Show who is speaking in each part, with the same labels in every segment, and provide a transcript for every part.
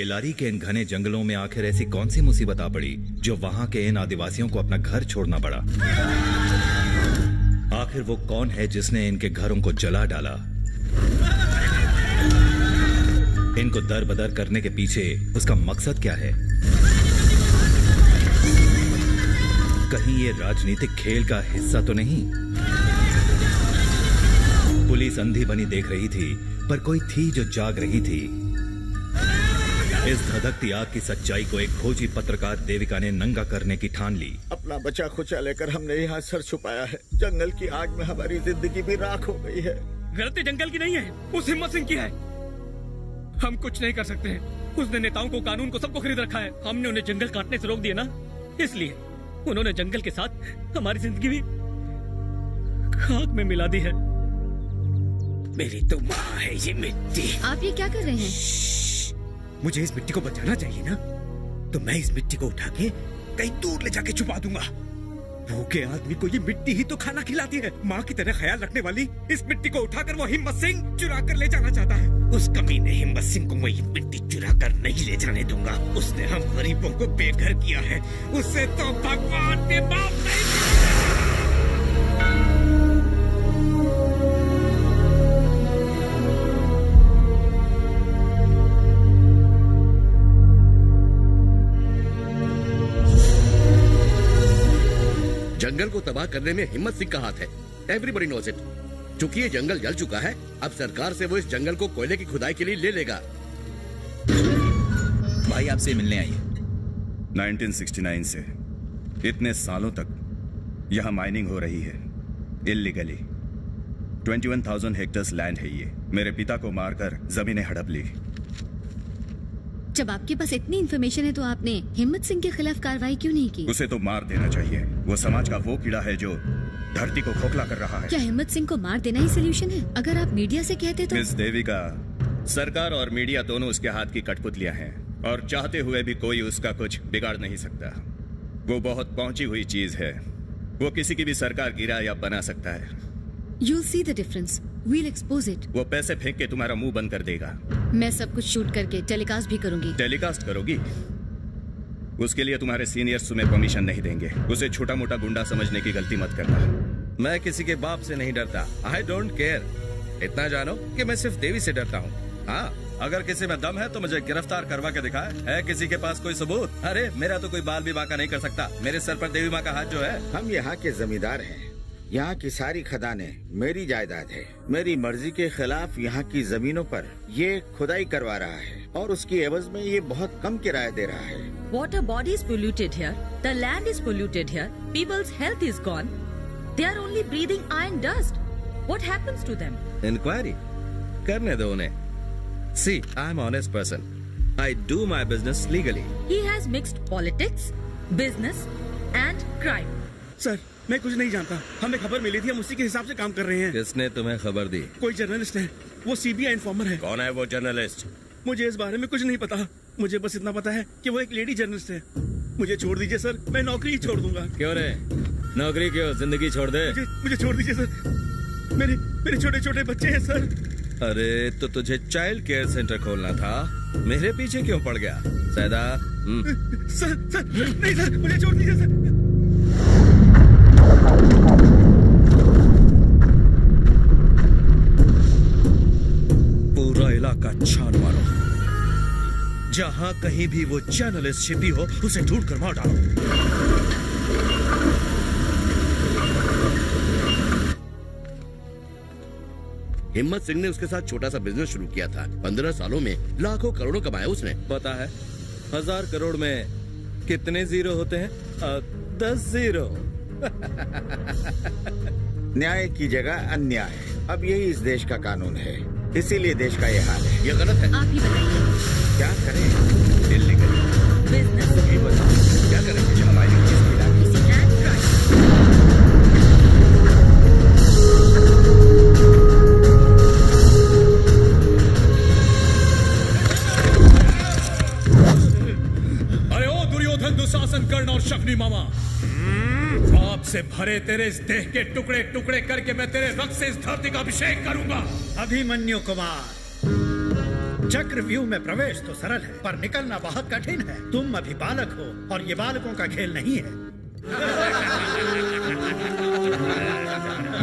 Speaker 1: बेलारी के इन घने जंगलों में आखिर ऐसी कौन सी मुसीबत आ पड़ी जो वहां के इन आदिवासियों को अपना घर छोड़ना पड़ा? आखिर वो कौन है जिसने इनके घरों को जला डाला? इनको दर बदर करने के पीछे उसका मकसद क्या है? कहीं ये राजनीतिक खेल का हिस्सा तो नहीं? पुलिस अंधी बनी देख रही थी, पर कोई थी जो जाग रही थी। इस धधकती आग की सच्चाई को एक खोजी पत्रकार देविका ने नंगा करने की ठान ली।
Speaker 2: अपना बचा खुचा लेकर हमने यहाँ सर छुपाया है। जंगल की आग में हमारी जिंदगी भी राख हो गई है।
Speaker 3: गलती जंगल की नहीं है, उस हिम्मत सिंह की है। हम कुछ नहीं कर सकते हैं। उसने नेताओं को, कानून को, सबको खरीद रखा है। हमने उन्हें जंगल काटने से रोक दिया ना, इसलिए उन्होंने जंगल के साथ हमारी जिंदगी भी खाक में मिला दी है। मेरी तो माँ है ये मिट्टी।
Speaker 4: आप ये क्या कर रहे हैं?
Speaker 3: मुझे इस मिट्टी को बचाना चाहिए ना, तो मैं इस मिट्टी को उठा के कहीं दूर ले जाके छुपा दूंगा। भूखे आदमी को ये मिट्टी ही तो खाना खिलाती है। माँ की तरह ख्याल रखने वाली इस मिट्टी को उठाकर वो हिम्मत सिंह चुरा कर ले जाना चाहता है। उस कमीने हिम्मत सिंह को मैं ये मिट्टी चुरा कर नहीं ले जाने दूंगा। उसने हम गरीबों को बेघर किया है, उससे तो भगवान ने माफ नहीं किया।
Speaker 5: जंगल को तबाह करने में हिम्मत सिंह का हाथ है। Everybody knows it. चूंकि ये जंगल जल चुका है, अब सरकार से वो इस जंगल को कोयले की खुदाई के लिए ले लेगा।
Speaker 1: भाई आपसे मिलने आई है।
Speaker 6: 1969 से इतने सालों तक यहाँ माइनिंग हो रही है इल्लीगली। 21,000 हेक्टर्स लैंड है ये। मेरे पिता को मारकर जमीनें हड़प ली।
Speaker 4: जब आपके पास इतनी इन्फॉर्मेशन है तो आपने हिम्मत सिंह के खिलाफ कार्रवाई क्यों नहीं की?
Speaker 6: उसे तो मार देना चाहिए। वो समाज का वो कीड़ा है जो धरती को खोखला कर रहा है।
Speaker 4: क्या हिम्मत सिंह को मार देना ही सोल्यूशन है? अगर आप मीडिया से कहते तो।
Speaker 6: मिस देविका, सरकार और मीडिया दोनों उसके हाथ की कठपुतलियां हैं और चाहते हुए भी कोई उसका कुछ बिगाड़ नहीं सकता। वो बहुत पहुंची हुई चीज है। वो किसी की भी सरकार गिरा या बना सकता है।
Speaker 4: You'll see the difference. We'll expose it.
Speaker 6: वो पैसे फेंक के तुम्हारा मुंह बंद कर देगा।
Speaker 4: मैं सब कुछ शूट करके टेलीकास्ट भी करूंगी।
Speaker 6: टेलीकास्ट करोगी? उसके लिए तुम्हारे सीनियर्स तुम्हें परमिशन नहीं देंगे। उसे छोटा मोटा गुंडा समझने की गलती मत करना।
Speaker 7: मैं किसी के बाप से नहीं डरता। I don't care. इतना जानो कि मैं सिर्फ देवी से डरता हूँ। हाँ, अगर किसी में दम है तो मुझे गिरफ्तार करवा के दिखाए। है किसी के पास कोई सबूत? अरे मेरा तो कोई बाल भी बांका नहीं कर सकता। मेरे सर पर देवी माँ का हाथ जो है।
Speaker 2: हम यहाँ के जमींदार हैं। यहाँ की सारी खदानें मेरी जायदाद है। मेरी मर्जी के खिलाफ यहाँ की जमीनों पर ये खुदाई करवा रहा है और उसकी एवज में ये बहुत कम किराया दे रहा है।
Speaker 8: Water body is polluted here. The land is polluted here. People's health is gone. They are only breathing iron dust. What happens to them?
Speaker 7: Inquiry करने दो उन्हें। See, I am honest person. I do my business legally.
Speaker 8: He has mixed politics, business and crime.
Speaker 3: Sir, मैं कुछ नहीं जानता। हमें खबर मिली थी, हम उसी के हिसाब से काम कर रहे हैं।
Speaker 7: किसने तुम्हें खबर दी?
Speaker 3: कोई जर्नलिस्ट है, वो सीबीआई इन्फॉर्मर है।
Speaker 7: कौन है वो जर्नलिस्ट?
Speaker 3: मुझे इस बारे में कुछ नहीं पता। मुझे बस इतना पता है कि वो एक लेडी जर्नलिस्ट है। मुझे छोड़ दीजिए सर, मैं नौकरी ही छोड़ दूंगा।
Speaker 7: क्यों रे? नौकरी क्यों? जिंदगी छोड़ दे।
Speaker 3: मुझे छोड़ दीजिए सर। मेरे छोटे छोटे बच्चे हैं सर।
Speaker 7: अरे तो तुझे चाइल्ड केयर सेंटर खोलना था, मेरे पीछे क्यों पड़ गया? सैदा
Speaker 3: सर नहीं सर, मुझे छोड़ दीजिए सर।
Speaker 7: पूरा इलाका छान मारो। जहां कहीं भी वो जर्नलिस्ट छिपी हो उसे ढूंढ कर मार डालो।
Speaker 5: हिम्मत सिंह ने उसके साथ छोटा सा बिजनेस शुरू किया था। 15 सालों में लाखों करोड़ों कमाए उसने।
Speaker 7: पता है 1000 करोड़ में कितने जीरो होते हैं? 10 जीरो।
Speaker 2: न्याय की जगह अन्याय, अब यही इस देश का कानून है। इसीलिए देश का ये हाल है।
Speaker 5: ये गलत है।
Speaker 8: आप ही बताइए।
Speaker 2: क्या करें? दिल्ली करें,
Speaker 8: बिजनेस,
Speaker 2: ये बताओ क्या करें? हमारी चीज की लाठी।
Speaker 8: And crime.
Speaker 3: अरे ओ दुर्योधन, दुशासन, कर्ण और शकुनी मामा, पाप से भरे तेरे इस देह के टुकड़े टुकड़े करके मैं तेरे रक्त से इस धरती का अभिषेक करूंगा।
Speaker 9: अभिमन्यु कुमार, चक्रव्यूह में प्रवेश तो सरल है, पर निकलना बहुत कठिन है। तुम अभी बालक हो और ये बालकों का खेल नहीं है।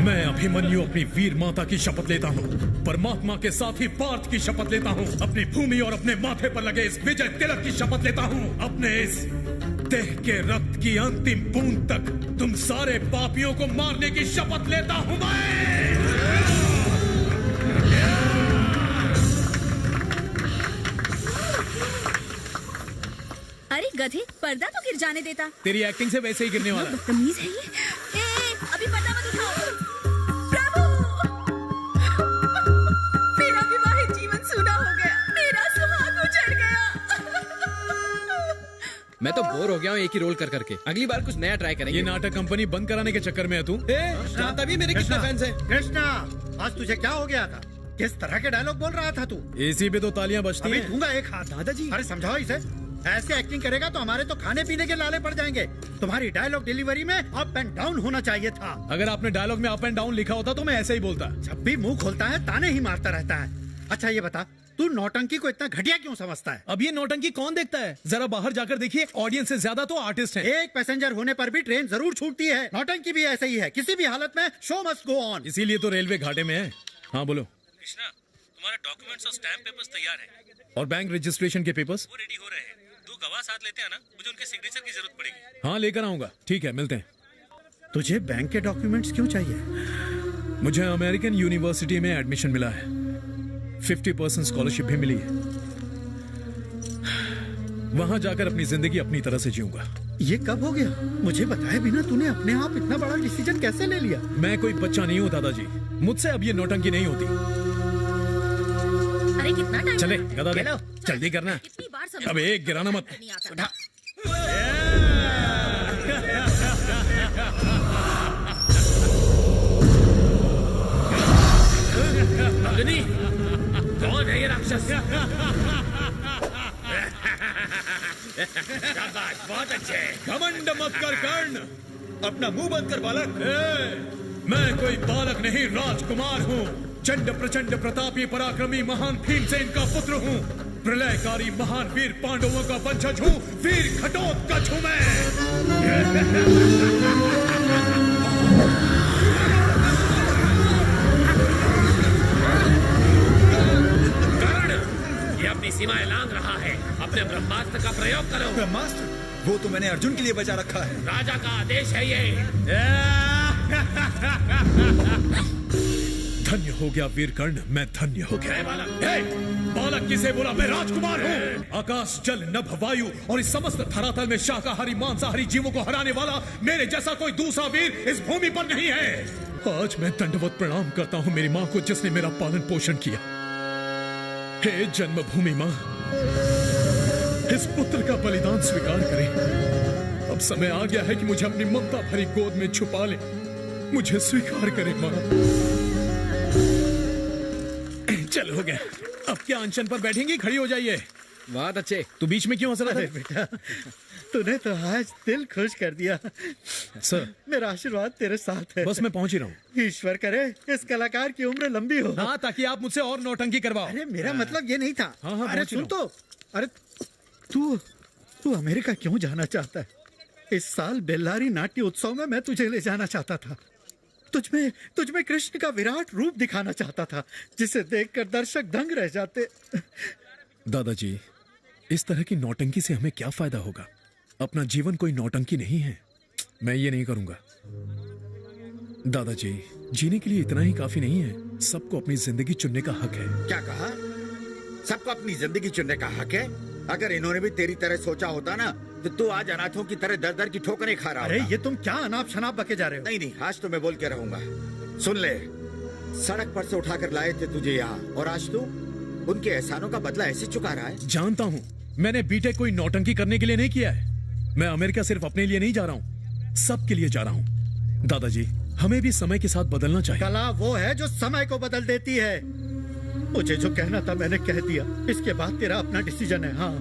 Speaker 10: मैं अभिमन्यु अपनी वीर माता की शपथ लेता हूँ, परमात्मा के साथ ही पार्थ की शपथ लेता हूँ, अपनी भूमि और अपने माथे पर लगे इस विजय तिलक की शपथ लेता हूँ, अपने इस देह के रक्त की अंतिम बूंद तक तुम सारे पापियों को मारने की शपथ लेता हूँ मैं।
Speaker 11: अरे गधे, पर्दा तो गिर जाने देता।
Speaker 10: तेरी एक्टिंग से वैसे ही गिरने वाला।
Speaker 11: बदतमीज है ये। अभी पर्दा मत उठाओ। प्रभु, मेरा विवाहित जीवन सूना हो गया, मेरा सुहाग उजड़ गया।
Speaker 12: मैं तो बोर हो गया हूँ एक ही रोल कर करके। अगली बार कुछ नया ट्राई करेंगे।
Speaker 10: ये नाटक कंपनी बंद कराने के चक्कर में है तू?
Speaker 12: तभी मेरे कितने फैंस हैं।
Speaker 9: कृष्णा, आज तुझे क्या हो गया था? किस तरह के डायलॉग बोल रहा था तू?
Speaker 10: एसी पे तो तालियां बजती हैं।
Speaker 9: अभी दूंगा एक हाथ। दादाजी, अरे समझाओ इसे। ऐसे एक्टिंग करेगा तो हमारे तो खाने पीने के लाले पड़ जाएंगे। तुम्हारी डायलॉग डिलीवरी में अप एंड डाउन होना चाहिए था।
Speaker 10: अगर आपने डायलॉग में अप एंड डाउन लिखा होता तो मैं ऐसे ही बोलता।
Speaker 9: जब भी मुंह खोलता है ताने ही मारता रहता है। अच्छा ये बता, तू नौटंकी को इतना घटिया क्यों समझता है?
Speaker 10: अब ये नौटंकी कौन देखता है? जरा बाहर जाकर देखिए, ऑडियंस से ज्यादा तो आर्टिस्ट हैं।
Speaker 9: एक पैसेंजर होने पर भी ट्रेन जरूर छूटती है। नौटंकी भी ऐसे ही है, किसी भी हालत में शो मस्ट गो ऑन।
Speaker 10: इसीलिए तो रेलवे घाटे में है। हाँ बोलो।
Speaker 13: कृष्णा, तुम्हारे डॉक्यूमेंट्स और स्टैम्प पेपर्स तैयार हैं।
Speaker 10: और बैंक रजिस्ट्रेशन के पेपर्स?
Speaker 13: वो रेडी हो रहे हैं। दो गवाह साथ लेते हैं ना, मुझे उनके सिग्नेचर की जरूरत पड़ेगी।
Speaker 10: हाँ लेकर आऊंगा। ठीक है, मिलते हैं।
Speaker 9: तुझे बैंक के डॉक्यूमेंट्स क्यों चाहिए?
Speaker 10: मुझे अमेरिकन यूनिवर्सिटी में एडमिशन मिला है, 50% स्कॉलरशिप भी मिली है। वहां जाकर अपनी जिंदगी अपनी तरह से जीऊंगा।
Speaker 9: ये कब हो गया? मुझे बताए बिना तूने अपने आप इतना बड़ा डिसीजन कैसे ले लिया?
Speaker 10: मैं कोई बच्चा नहीं हूँ दादाजी, मुझसे अब ये नौटंकी नहीं होती।
Speaker 11: अरे कितना टाइम?
Speaker 10: चले गधा दे, जल्दी करना।
Speaker 11: कितनी बार समझा?
Speaker 10: अब एक गिराना मत।
Speaker 11: उठा।
Speaker 5: अग्नि, कौन है ये राक्षस? शाबाश, बहुत अच्छे।
Speaker 10: घमंड मत कर कर्ण, अपना मुंह बंद कर बालक। मैं कोई बालक नहीं, राजकुमार हूँ। चंड प्रचंड प्रतापी पराक्रमी महान भीमसेन का पुत्र हूँ। प्रलयकारी महान वीर पांडवों का वंशज हूँ। वीर घटोत्कच हूँ मैं।
Speaker 5: ये अपनी सीमाएं लांघ रहा है। अपने ब्रह्मास्त्र का प्रयोग करो।
Speaker 3: ब्रह्मास्त्र? वो तो मैंने अर्जुन के लिए बचा रखा है।
Speaker 5: राजा का आदेश है ये।
Speaker 10: धन्य हो गया वीर कर्ण, मैं धन्य हो गया। बालक किसे बोला? मैं राजकुमार हूँ। आकाश जल नभ वायु और इस समस्त धरातल में शाकाहारी मांसाहारी जीवों को हराने वाला मेरे जैसा कोई दूसरा वीर इस भूमि पर नहीं है। आज मैं दंडवत प्रणाम करता हूँ मेरी माँ को, जिसने मेरा पालन पोषण किया। हे जन्मभूमि माँ, इस पुत्र का बलिदान स्वीकार करें। अब समय आ गया है कि मुझे अपनी ममता भरी गोद में छुपा ले। मुझे स्वीकार करें माँ। चल हो गया। अब क्या अनशन पर बैठेंगी? खड़ी हो जाइए।
Speaker 12: बहुत अच्छे।
Speaker 10: तू बीच में क्यों हंस रहा
Speaker 9: है? बेटा, तूने तो आज दिल खुश कर दिया।
Speaker 10: सर,
Speaker 9: मेरा आशीर्वाद तेरे साथ है।
Speaker 10: बस मैं पहुंच ही रहा हूँ।
Speaker 9: ईश्वर करे इस कलाकार की उम्र लंबी हो।
Speaker 10: हाँ, ताकि आप मुझसे और नौटंकी करवाओ।
Speaker 9: अरे मेरा मतलब ये नहीं था।
Speaker 10: हाँ,
Speaker 9: अरे सुन तो, अरे तू अमेरिका क्यों जाना चाहता है? इस साल बेल्लारी नाट्य उत्सव में मैं तुझे ले जाना चाहता था। तुझमें कृष्ण का विराट रूप दिखाना चाहता था, जिसे देखकर दर्शक दंग रह जाते।
Speaker 10: दादाजी, इस तरह की नौटंकी से हमें क्या फायदा होगा? अपना जीवन कोई नौटंकी नहीं है। मैं ये नहीं करूंगा। दादाजी, जीने के लिए इतना ही काफी नहीं है। सबको अपनी जिंदगी चुनने का हक है।
Speaker 2: क्या कहा? सबको अपनी जिंदगी चुनने का हक है? अगर इन्होंने भी तेरी तरह सोचा होता ना, तो तू आज अनाथों की तरह दर दर की ठोकरें खा रहा
Speaker 9: अरे ये तुम क्या अनाप शनाप बके जा रहे हो?
Speaker 2: नहीं, आज तो मैं बोल के रहूंगा। सुन ले, सड़क पर से उठाकर लाए थे तुझे यहाँ, और आज तू उनके एहसानों का बदला ऐसे चुका रहा है।
Speaker 10: जानता हूँ, मैंने बीटेक कोई नौटंकी करने के लिए नहीं किया है। मैं अमेरिका सिर्फ अपने लिए नहीं जा रहा हूँ, सबके लिए जा रहा हूँ। दादाजी, हमें भी समय के साथ बदलना चाहिए।
Speaker 9: कला वो है जो समय को बदल देती है। मुझे जो कहना था मैंने कह दिया। इसके बाद तेरा अपना डिसीजन है। हाँ,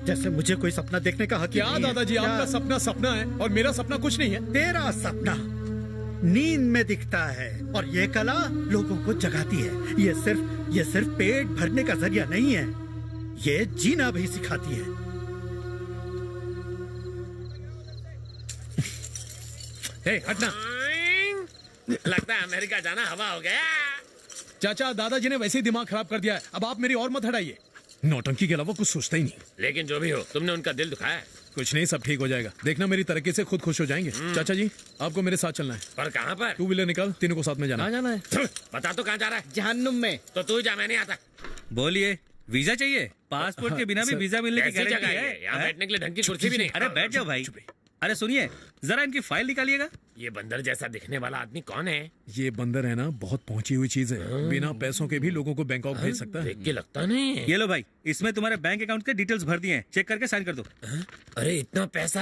Speaker 9: जैसे मुझे कोई सपना देखने का हक
Speaker 10: क्या दादाजी? आपका सपना सपना है और मेरा सपना कुछ नहीं है।
Speaker 9: तेरा सपना नींद में दिखता है और ये कला लोगों को जगाती है। ये सिर्फ पेट भरने का जरिया नहीं है। ये जीना भी सिखाती है।
Speaker 12: हटना।
Speaker 14: लगता है अमेरिका जाना हवा हो गया।
Speaker 10: चाचा दादाजी ने वैसे ही दिमाग खराब कर दिया है, अब आप मेरी और मत हटाइए। नौटंकी के अलावा कुछ सोचता ही नहीं।
Speaker 14: लेकिन जो भी हो, तुमने उनका दिल दुखाया।
Speaker 10: कुछ नहीं, सब ठीक हो जाएगा। देखना मेरी तरक्की से खुद खुश हो जाएंगे। चाचा जी आपको मेरे साथ चलना है।
Speaker 14: पर कहाँ पर?
Speaker 10: 2 व्हीलर निकाल, तीनों को साथ में जाना
Speaker 12: है।
Speaker 14: बता तो कहाँ जा रहा है?
Speaker 12: जहन्नुम में।
Speaker 14: तो तू जा, मैं नहीं आता।
Speaker 13: बोलिए, वीजा चाहिए? पासपोर्ट के बिना भी वीजा मिलने की गारंटी है।
Speaker 14: यहाँ बैठने के लिए ढंग की कुर्सी भी नहीं।
Speaker 13: अरे बैठ जाओ भाई। अरे सुनिए, जरा इनकी फाइल निकालिएगा।
Speaker 14: ये बंदर जैसा दिखने वाला आदमी कौन है?
Speaker 10: ये बंदर है ना, बहुत पहुंची हुई चीज है। बिना पैसों के भी लोगों को बैंकॉक भेज सकता है।
Speaker 14: देख के लगता नहीं है।
Speaker 13: ये लो भाई, इसमें तुम्हारे बैंक अकाउंट के डिटेल्स भर दिए हैं, चेक करके साइन कर दो।
Speaker 14: अरे इतना पैसा?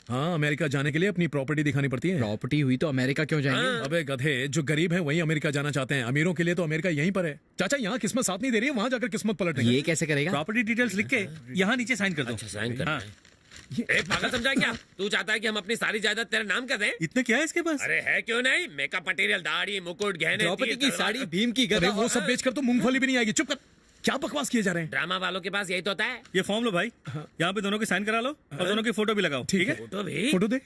Speaker 10: हाँ, अमेरिका जाने के लिए अपनी प्रॉपर्टी दिखानी पड़ती है।
Speaker 12: प्रॉपर्टी हुई तो अमेरिका क्यों जाएंगे?
Speaker 10: अबे गधे, जो गरीब हैं वही अमेरिका जाना चाहते हैं। अमीरों के लिए तो अमेरिका यहीं पर है। चाचा यहाँ किस्मत साथ नहीं दे रही है, वहाँ जाकर किस्मत पलटेंगे।
Speaker 12: ये कैसे करेगा?
Speaker 13: प्रॉपर्टी डिटेल्स लिख के यहाँ नीचे साइन कर दो।
Speaker 14: अच्छा, साइन करना है। पागल समझा क्या? तू चाहता है कि हम अपनी सारी जायदाद तेरे नाम कर दें?
Speaker 13: इतने क्या है इसके पास?
Speaker 14: अरे है क्यों नहीं, मेकअप मटेरियल, दाढ़ी, मुकुट, गहने,
Speaker 12: प्रॉपर्टी की साड़ी, भीम की गदा,
Speaker 10: वो सब बेचकर तो मूंगफली भी नहीं आएगी। चुप कर, क्या बकवास किए जा रहे हैं?
Speaker 14: ड्रामा वालों के पास यही तो होता है।
Speaker 13: ये फॉर्म लो भाई, यहाँ पे दोनों की साइन करा लो और दोनों की फोटो भी लगाओ। ठीक है?
Speaker 14: फोटो भी?
Speaker 10: फोटो दे।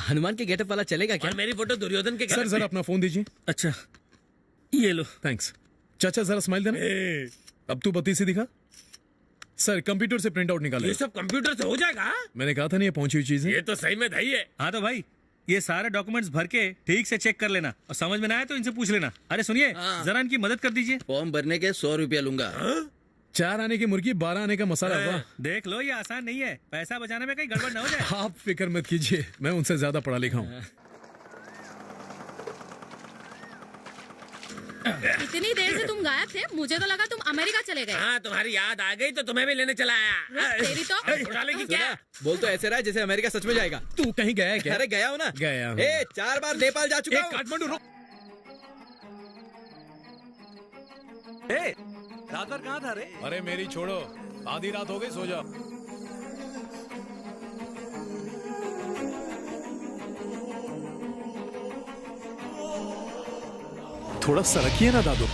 Speaker 12: हनुमान के गेटअप वाला चलेगा क्या?
Speaker 14: और मेरी फोटो दुर्योधन के।
Speaker 10: सर जरा अपना फोन दीजिए।
Speaker 13: अच्छा ये लो।
Speaker 10: थैंक्स। चाचा जरा स्माइल देना। अब तू बत्ती से दिखा। सर कंप्यूटर से प्रिंट आउट निकालो।
Speaker 14: ये सब कंप्यूटर से हो जाएगा?
Speaker 10: मैंने कहा था नहीं, ये पहुंची हुई चीज है।
Speaker 14: ये तो सही में दही है।
Speaker 13: हाँ तो भाई ये सारे डॉक्यूमेंट्स भर के ठीक से चेक कर लेना और समझ में ना आए तो इनसे पूछ लेना। अरे सुनिए, जरा इनकी मदद कर दीजिए।
Speaker 5: फॉर्म भरने के 100 रुपया लूंगा।
Speaker 10: 4 आने की मुर्गी 12 आने का मसाला। वाह,
Speaker 13: देख लो ये आसान नहीं है, पैसा बचाने में कहीं गड़बड़ ना हो जाए।
Speaker 10: आप फिक्र मत कीजिए, मैं उनसे ज्यादा पढ़ा लिखा हूँ।
Speaker 11: इतनी देर से तुम गायब थे, मुझे तो लगा तुम अमेरिका चले गए।
Speaker 14: हाँ, तुम्हारी याद आ गई तो तुम्हें भी लेने चला आया।
Speaker 11: तेरी तो
Speaker 14: उड़ा लेगी क्या?
Speaker 12: बोल तो ऐसे रहा है जैसे अमेरिका सच में जाएगा।
Speaker 10: तू कहीं गया है क्या?
Speaker 12: अरे गया हूँ ना।
Speaker 10: गया हूँ।
Speaker 12: 4 बार नेपाल जा चुका हूँ।
Speaker 10: काठमांडू रुक।
Speaker 7: रात भर कहाँ था रे?
Speaker 10: अरे मेरी छोड़ो, आधी रात हो गई, सो जाओ। थोड़ा सरकिए ना दादू।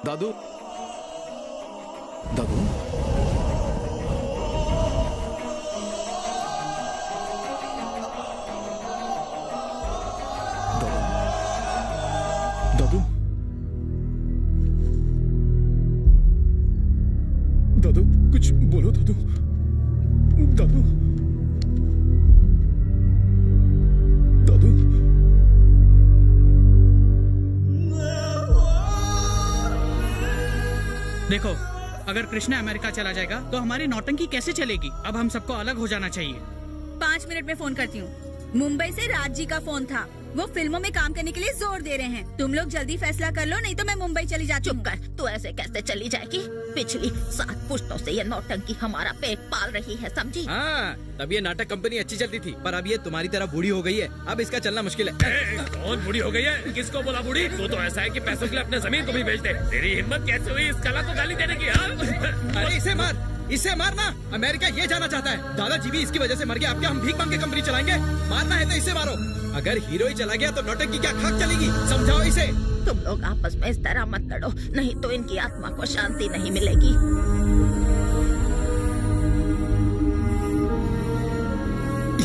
Speaker 10: दादू दादू दादू दादू कुछ बोलो दादू। दादू दादू
Speaker 15: देखो, अगर कृष्णा अमेरिका चला जाएगा तो हमारी नौटंकी कैसे चलेगी? अब हम सबको अलग हो जाना चाहिए।
Speaker 11: 5 मिनट में फोन करती हूँ। मुंबई से राज जी का फोन था, वो फिल्मों में काम करने के लिए जोर दे रहे हैं। तुम लोग जल्दी फैसला कर लो, नहीं तो मैं मुंबई चली जाती हूँ।
Speaker 16: चुप कर, तू ऐसे कैसे चली जाएगी? पिछली 7 पुश्तों से ये नौटंकी हमारा पेट पाल रही है, समझी?
Speaker 12: हाँ, तब ये नाटक कंपनी अच्छी चलती थी, पर अब ये तुम्हारी तरह बूढ़ी हो गई है। अब इसका चलना मुश्किल है।
Speaker 14: कौन बूढ़ी हो गई है? किसको बोला बूढ़ी? तू तो ऐसा है कि पैसों के लिए अपने जमीन को भी बेच दे। तेरी हिम्मत कैसे हुई इस कला को गाली देने की?
Speaker 12: अरे इसे मार, इसे मारना। अमेरिका ये जाना चाहता है। दादाजी भी इसकी वजह से मर गया। अब क्या हम भीख मांग के कंपनी चलाएंगे? मारना है तो इसे मारो। अगर हीरो ही चला गया तो नौटंकी की क्या खाक चलेगी? समझाओ इसे।
Speaker 16: तुम लोग आपस में इस तरह मत लड़ो, नहीं तो इनकी आत्मा को शांति नहीं मिलेगी।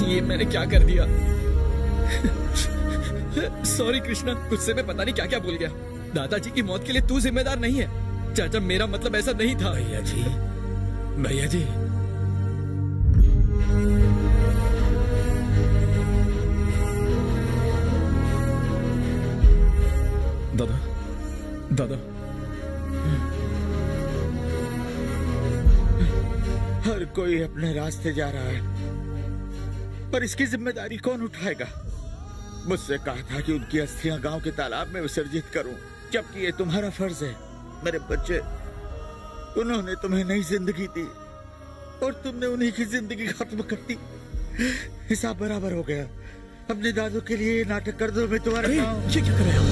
Speaker 12: ये मैंने क्या कर दिया? सॉरी कृष्णा, गुस्से में पता नहीं क्या क्या बोल गया। दादाजी की मौत के लिए तू जिम्मेदार नहीं है। चाचा, मेरा मतलब ऐसा नहीं था।
Speaker 14: भैया जी, भैया जी,
Speaker 10: दादा दादा
Speaker 2: हर कोई अपने रास्ते जा रहा है, पर इसकी जिम्मेदारी कौन उठाएगा? मुझसे कहा था कि उनकी अस्थियां गांव के तालाब में विसर्जित करूं, जबकि ये तुम्हारा फर्ज है। मेरे बच्चे, उन्होंने तुम्हें नई जिंदगी दी और तुमने उन्हीं की जिंदगी खत्म कर दी। हिसाब बराबर हो गया। अपने दादू के लिए ये नाटक कर दो। मैं तुम्हारे
Speaker 10: ये क्या कर रहे हो?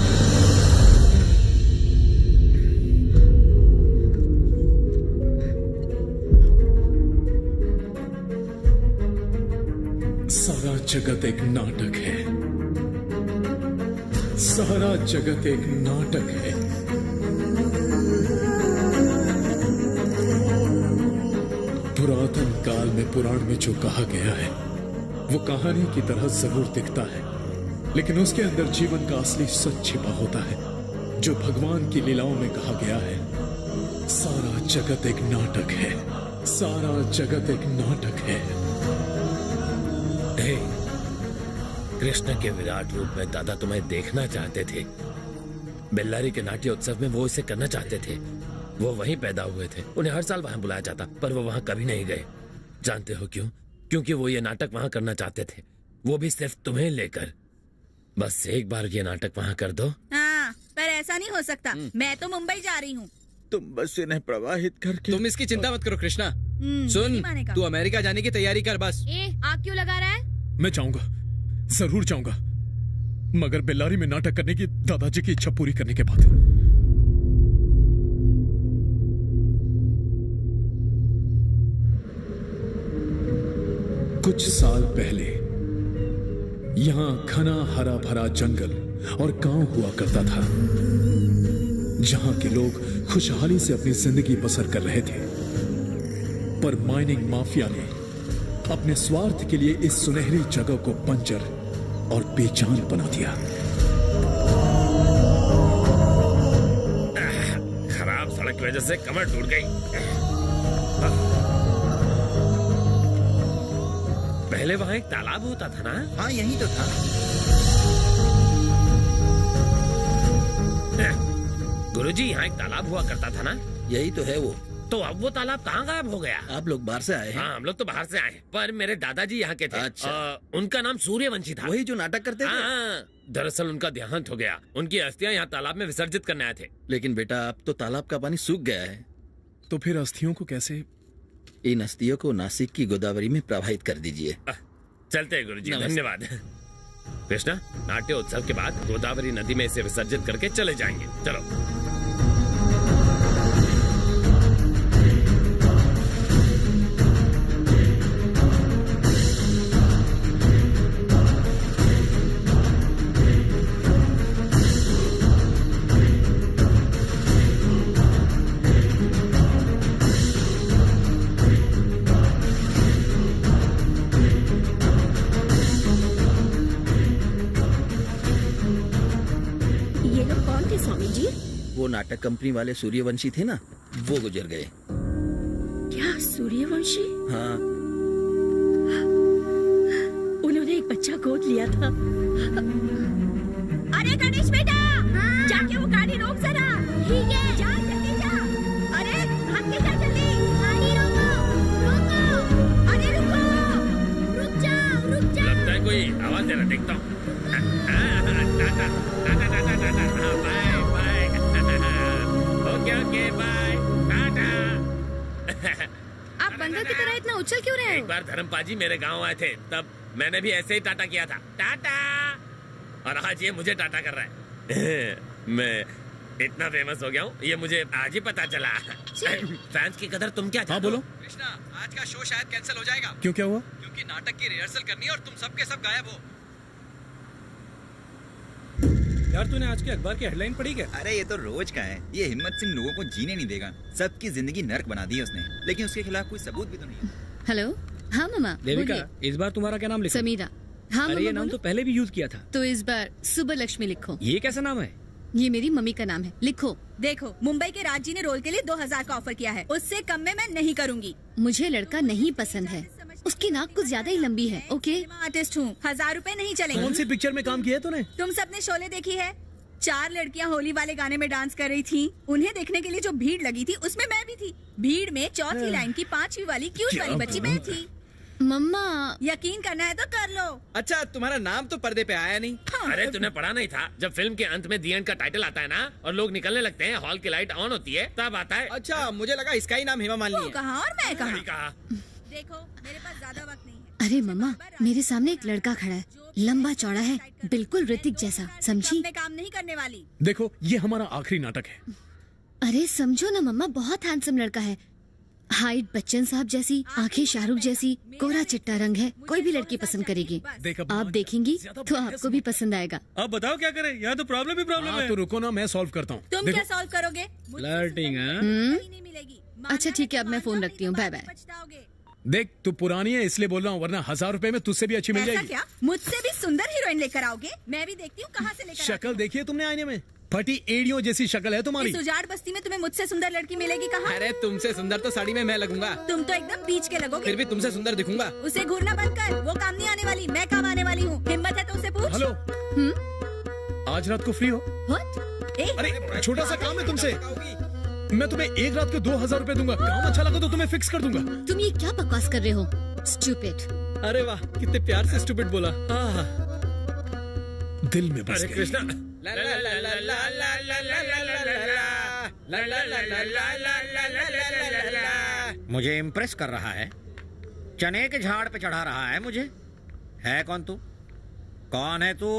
Speaker 10: सारा जगत एक नाटक है, सारा जगत एक नाटक है। पुरातन काल में पुराण में जो कहा गया है वो कहानी की तरह जरूर दिखता है, लेकिन उसके अंदर जीवन का असली सच छिपा होता है। जो भगवान की लीलाओं में कहा गया है, सारा जगत एक नाटक है, सारा जगत एक नाटक है।
Speaker 14: कृष्ण के विराट रूप में दादा तुम्हें देखना चाहते थे। बेल्लारी के नाट्य उत्सव में वो इसे करना चाहते थे। वो वहीं पैदा हुए थे, उन्हें हर साल वहां बुलाया जाता, पर वो वहां कभी नहीं गए। जानते हो क्यों? क्योंकि वो ये नाटक वहां करना चाहते थे, वो भी सिर्फ तुम्हें लेकर। बस एक बार ये नाटक वहां कर दो।
Speaker 11: हाँ, पर ऐसा नहीं हो सकता। मैं तो मुंबई जा रही हूँ।
Speaker 2: तुम बस इन्हें प्रवाहित करके।
Speaker 12: तुम इसकी चिंता मत करो कृष्णा। सुन, तू अमेरिका जाने की तैयारी कर बस।
Speaker 4: आग क्यों लगा रहा है?
Speaker 10: मैं चाहूंगा, जरूर चाहूंगा, मगर बेल्लारी में नाटक करने की दादाजी की इच्छा पूरी करने के बाद। कुछ साल पहले यहां घना हरा भरा जंगल और गांव हुआ करता था, जहां के लोग खुशहाली से अपनी जिंदगी बसर कर रहे थे। पर माइनिंग माफिया ने अपने स्वार्थ के लिए इस सुनहरी जगह को बंजर और बेजान बना दिया।
Speaker 14: खराब सड़क की वजह से कमर टूट गई। पहले वहाँ एक तालाब होता था ना?
Speaker 2: हाँ, यही तो था।
Speaker 14: गुरुजी, यहाँ एक तालाब हुआ करता था ना?
Speaker 5: यही तो है वो।
Speaker 14: तो अब वो तालाब कहाँ गायब हो गया?
Speaker 5: आप लोग बाहर से आए हैं?
Speaker 14: हाँ, हम लोग तो बाहर से आए हैं, पर मेरे दादाजी यहाँ के थे।
Speaker 5: अच्छा।
Speaker 14: उनका नाम सूर्यवंशी था।
Speaker 5: वही जो नाटक करते थे?
Speaker 14: हाँ, दरअसल उनका देहांत हो गया। उनकी अस्थियां यहाँ तालाब में विसर्जित करने आए थे।
Speaker 5: लेकिन बेटा, अब तो तालाब का पानी सूख गया है।
Speaker 10: तो फिर अस्थियों को कैसे?
Speaker 5: इन अस्थियों को नासिक की गोदावरी में प्रवाहित कर दीजिए।
Speaker 14: चलते हैं गुरुजी, धन्यवाद। कृष्णा, नाट्य उत्सव के बाद गोदावरी नदी में इसे विसर्जित करके चले जाएंगे। चलो।
Speaker 5: वो नाटक कंपनी वाले सूर्यवंशी थे ना, वो गुजर गए।
Speaker 16: क्या सूर्यवंशी?
Speaker 5: हाँ।
Speaker 16: उन्होंने एक बच्चा गोद लिया था। अरे गणेश बेटा, जाके वो गाड़ी रोक जरा। ठीक है, जा जल्दी जा। अरे भाग के जा जल्दी। गाड़ी रोको, रोको। अरे रुको, रुक जाओ, रुक जाओ।
Speaker 14: लगता है कोई आवाज दे रहा, देखता हूँ। Okay, bye, tata.
Speaker 4: आप बंदर की तरह इतना उछल क्यों रहे हो?
Speaker 14: एक बार धर्मपाजी मेरे गांव आए थे, तब मैंने भी ऐसे ही टाटा किया था, टाटा। और आज ये मुझे टाटा कर रहा है। मैं इतना फेमस हो गया हूँ, ये मुझे आज ही पता चला। फैंस की कदर तुम क्या?
Speaker 10: हाँ बोलो।
Speaker 12: कृष्णा, आज का शो शायद कैंसिल हो जाएगा।
Speaker 10: क्यों, क्या हुआ?
Speaker 12: क्योंकि नाटक की रिहर्सल करनी है और तुम सबके सब गायब हो।
Speaker 13: यार, तूने आज के अखबार की हेडलाइन पढ़ी क्या?
Speaker 17: अरे ये तो रोज का है। ये हिम्मत सिंह लोगों को जीने नहीं देगा। सबकी जिंदगी नर्क बना दी है उसने, लेकिन उसके खिलाफ कोई सबूत भी तो नहीं है।
Speaker 4: हेलो। हाँ मामा।
Speaker 13: देविका, इस बार तुम्हारा क्या नाम लिखा?
Speaker 4: समीरा। हाँ
Speaker 13: अरे, ये नाम तो पहले भी यूज किया था।
Speaker 4: तो इस बार सुबह लक्ष्मी लिखो।
Speaker 13: ये कैसा नाम है?
Speaker 4: ये मेरी मम्मी का नाम है, लिखो।
Speaker 11: देखो, मुंबई के राज जी ने रोल के लिए 2000 का ऑफर किया है, उससे कम में मैं नहीं करूँगी।
Speaker 4: मुझे लड़का नहीं पसंद है, उसकी नाक कुछ ज्यादा ही लंबी है। ओके,
Speaker 11: आर्टिस्ट हूँ, 1000 रुपए नहीं चलेंगे।
Speaker 13: कौन सी पिक्चर में काम किया है तूने?
Speaker 11: तुम सबने शोले देखी है? 4 लड़कियां होली वाले गाने में डांस कर रही थीं। उन्हें देखने के लिए जो भीड़ लगी थी, उसमें मैं भी थी। भीड़ में चौथी लाइन की 5वीं वाली क्यूट वाली बच्ची मैं थी।
Speaker 4: मम्मा,
Speaker 11: यकीन करना है तो कर लो।
Speaker 12: अच्छा, तुम्हारा नाम तो पर्दे पे आया नहीं।
Speaker 11: हाँ।
Speaker 14: अरे तूने पढ़ा नहीं था? जब फिल्म के अंत में दी एंड का टाइटल आता है ना, और लोग निकलने लगते हैं, हॉल की लाइट ऑन होती है, तब आता है।
Speaker 12: अच्छा, मुझे लगा इसका ही नाम हेमा मालिनी है।
Speaker 11: कहा और मैं कहा।
Speaker 16: देखो, मेरे पास ज्यादा वक्त नहीं है।
Speaker 4: अरे मम्मा, मेरे सामने एक लड़का खड़ा है, लंबा चौड़ा है, बिल्कुल ऋतिक जैसा, समझी?
Speaker 11: मैं काम नहीं करने वाली।
Speaker 10: देखो, ये हमारा आखिरी नाटक है।
Speaker 4: अरे समझो ना मम्मा, बहुत हैंडसम लड़का है। हाइट बच्चन साहब जैसी, आंखें शाहरुख जैसी, कोरा चिट्टा रंग है, कोई भी लड़की पसंद करेगी। आप देखेंगी तो आपको भी पसंद आएगा।
Speaker 13: अब बताओ क्या करें, यहाँ तो प्रॉब्लम ही प्रॉब्लम है।
Speaker 10: तो रुको ना, मैं सॉल्व करता हूँ।
Speaker 11: तुम क्या सॉल्व करोगे?
Speaker 13: फ्लर्टिंग है।
Speaker 11: नहीं मिलेगी।
Speaker 4: अच्छा ठीक है, अब मैं फोन रखती हूँ, बाय बाय।
Speaker 10: देख तू पुरानी है इसलिए बोल रहा हूँ, वरना 1000 रुपए में तुझसे भी अच्छी मिल
Speaker 11: ऐसा
Speaker 10: जाएगी।
Speaker 11: क्या? मुझसे भी सुंदर हीरोइन लेकर आओगे? मैं भी देखती हूँ कहाँ से लेकर
Speaker 10: शक्ल देखिए तुमने आईने में, फटी एड़ियों जैसी शक्ल है तुम्हारी।
Speaker 11: इस उजाड़ बस्ती में तुम्हें मुझसे सुंदर लड़की मिलेगी कहाँ?
Speaker 12: अरे तुमसे सुंदर तो साड़ी में मैं लगूंगा।
Speaker 11: तुम तो एकदम बीच के लगोगे।
Speaker 12: फिर भी तुमसे सुंदर दिखूंगा।
Speaker 11: उसे घूरना बंद कर, वो काम नहीं आने वाली, मैं काम आने वाली हूँ। हिम्मत है तो उसे पूछ।
Speaker 10: हेलो, आज रात को फ्री हो? अरे छोटा सा काम है तुमसे, मैं तुम्हें एक रात के 2000 रुपए दूंगा, काम अच्छा लगा तो तुम्हें फिक्स कर दूंगा।
Speaker 4: तुम ये क्या बकवास कर रहे हो? स्टूपिड।
Speaker 12: अरे वाह, कितने प्यार से स्टूपिड बोला।
Speaker 10: दिल में बस
Speaker 12: गई। कृष्णा
Speaker 2: मुझे इम्प्रेस कर रहा है, चने के झाड़ पे चढ़ा रहा है मुझे। है कौन तू? कौन है तू?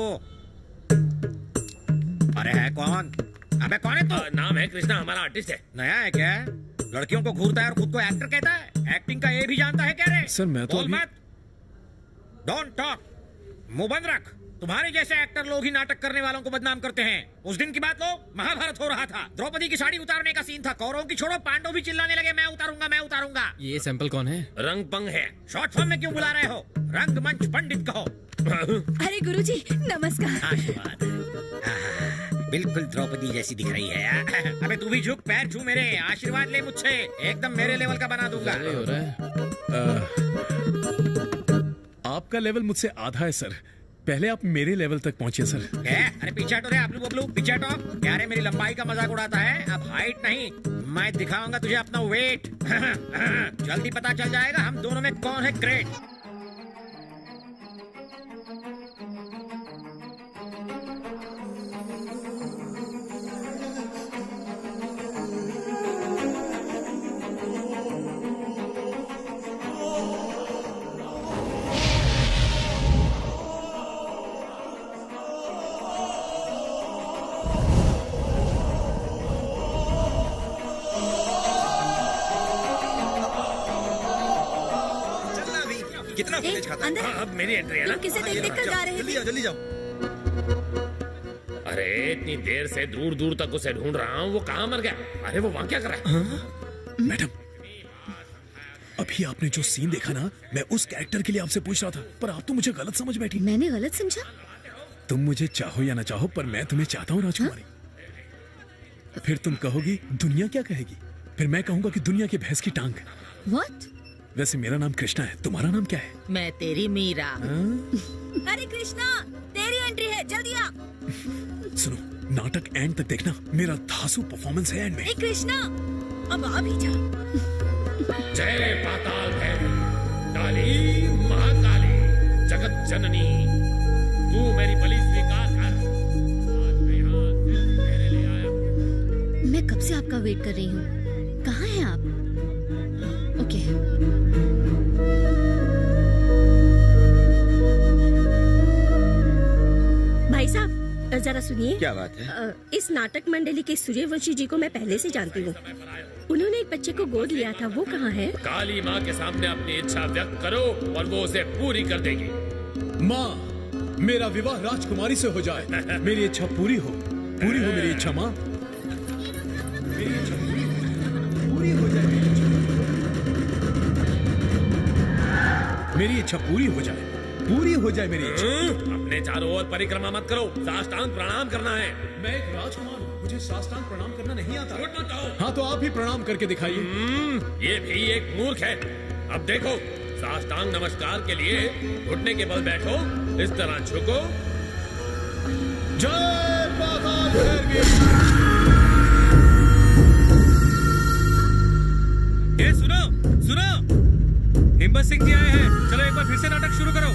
Speaker 2: अरे है कौन? अबे कौन है तू?
Speaker 14: नाम है कृष्णा, हमारा आर्टिस्ट है।
Speaker 2: नया है क्या? लड़कियों को घूरता है और खुद को एक्टर कहता है। एक्टिंग का ये भी जानता है क्या रे?
Speaker 10: सर मैं तो
Speaker 2: बोल मत, डोंट टॉक, मुंह बंद रख। तुम्हारे जैसे एक्टर लोग ही नाटक करने वालों को बदनाम करते हैं। उस दिन की बात लो, महाभारत हो रहा था, द्रौपदी की साड़ी उतारने का सीन था, कौरवों की छोड़ो पांडव भी चिल्लाने लगे मैं उतारूंगा मैं उतारूंगा।
Speaker 12: ये सैंपल कौन है?
Speaker 14: रंग पंग है।
Speaker 2: शॉर्ट फॉर्म में क्यों बुला रहे हो? रंगमंच पंडित कहो।
Speaker 11: अरे गुरुजी नमस्कार।
Speaker 2: आशीर्वाद। बिल्कुल द्रौपदी जैसी दिख रही है। अबे तू भी झुक, पैर छू मेरे, आशीर्वाद ले मुझसे, एकदम मेरे लेवल का बना दूंगा।
Speaker 10: हो रहा है। आपका लेवल मुझसे आधा है सर, पहले आप मेरे लेवल तक पहुंचिए सर।
Speaker 2: अरे पीछे हटो रे आबलू बबलू, पीछे हटो। क्या रे मेरी लंबाई का मजाक उड़ाता है? अब हाइट नहीं, मैं दिखाऊंगा तुझे अपना वेट। जल्दी पता चल जाएगा हम दोनों में कौन है ग्रेट।
Speaker 17: कितना फुटेज खाता है?
Speaker 14: अब मेरी एंट्री है ना?
Speaker 11: तुम किसे देख कर जा रहे थे?
Speaker 17: जल्दी जाओ, जल्दी जाओ।
Speaker 14: अरे इतनी देर से दूर दूर तक उसे ढूंढ रहा हूँ, वो कहाँ मर गया? अरे वो वहाँ क्या कर रहा है?
Speaker 10: मैडम, अभी आपने जो सीन देखा ना, मैं उस कैरेक्टर के लिए आपसे पूछ रहा था, पर आप तो मुझे गलत समझ बैठी।
Speaker 4: मैंने गलत समझा?
Speaker 10: तुम मुझे चाहो या ना चाहो, पर मैं तुम्हें चाहता हूँ राजकुमारी। फिर तुम कहोगी दुनिया क्या कहेगी, फिर मैं कहूंगा कि दुनिया की भैंस की टांग।
Speaker 4: What?
Speaker 10: वैसे मेरा नाम कृष्णा है, तुम्हारा नाम क्या है?
Speaker 8: मैं तेरी मीरा।
Speaker 11: अरे कृष्णा, तेरी एंट्री है, जल्दी आ।
Speaker 10: सुनो, नाटक एंड तक देखना, मेरा धांसू परफॉर्मेंस है एंड में।
Speaker 11: कृष्णा, अब आ भी जा।
Speaker 14: जय पाताल भैरवी, काली महाकाली, जगत जननी, तू मेरी बलि स्वीकार कर। आज मैं यहाँ सिर्फ तेरे लिए आया।
Speaker 4: मैं कब से आपका वेट कर रही हूँ, कहाँ हैं आप? ओके।
Speaker 18: भाई साहब जरा सुनिए।
Speaker 2: क्या बात है?
Speaker 18: इस नाटक मंडली के सूर्यवंशी जी को मैं पहले से जानती हूँ। उन्होंने एक बच्चे को गोद लिया था, वो कहाँ है?
Speaker 14: काली माँ के सामने अपनी इच्छा व्यक्त करो और वो उसे पूरी कर देगी।
Speaker 10: माँ, मेरा विवाह राजकुमारी से हो जाए, मेरी इच्छा पूरी हो मेरी इच्छा माँ, मेरी इच्छा पूरी हो जाए, मेरी इच्छा पूरी हो जाए मेरी इच्छा।
Speaker 14: अपने चारों ओर परिक्रमा मत करो, साष्टांग प्रणाम करना है।
Speaker 10: मैं एक राजकुमार हूँ, मुझे साष्टांग प्रणाम करना नहीं आता। हाँ तो आप ही प्रणाम करके दिखाइए।
Speaker 14: ये भी एक मूर्ख है। अब देखो, साष्टांग नमस्कार के लिए घुटने के बल बैठो, इस तरह झुको।
Speaker 10: जय पाताल भैरवी।
Speaker 13: ये सुनो, हिम्मत सिंह जी आए हैं, चलो एक बार फिर से नाटक शुरू करो।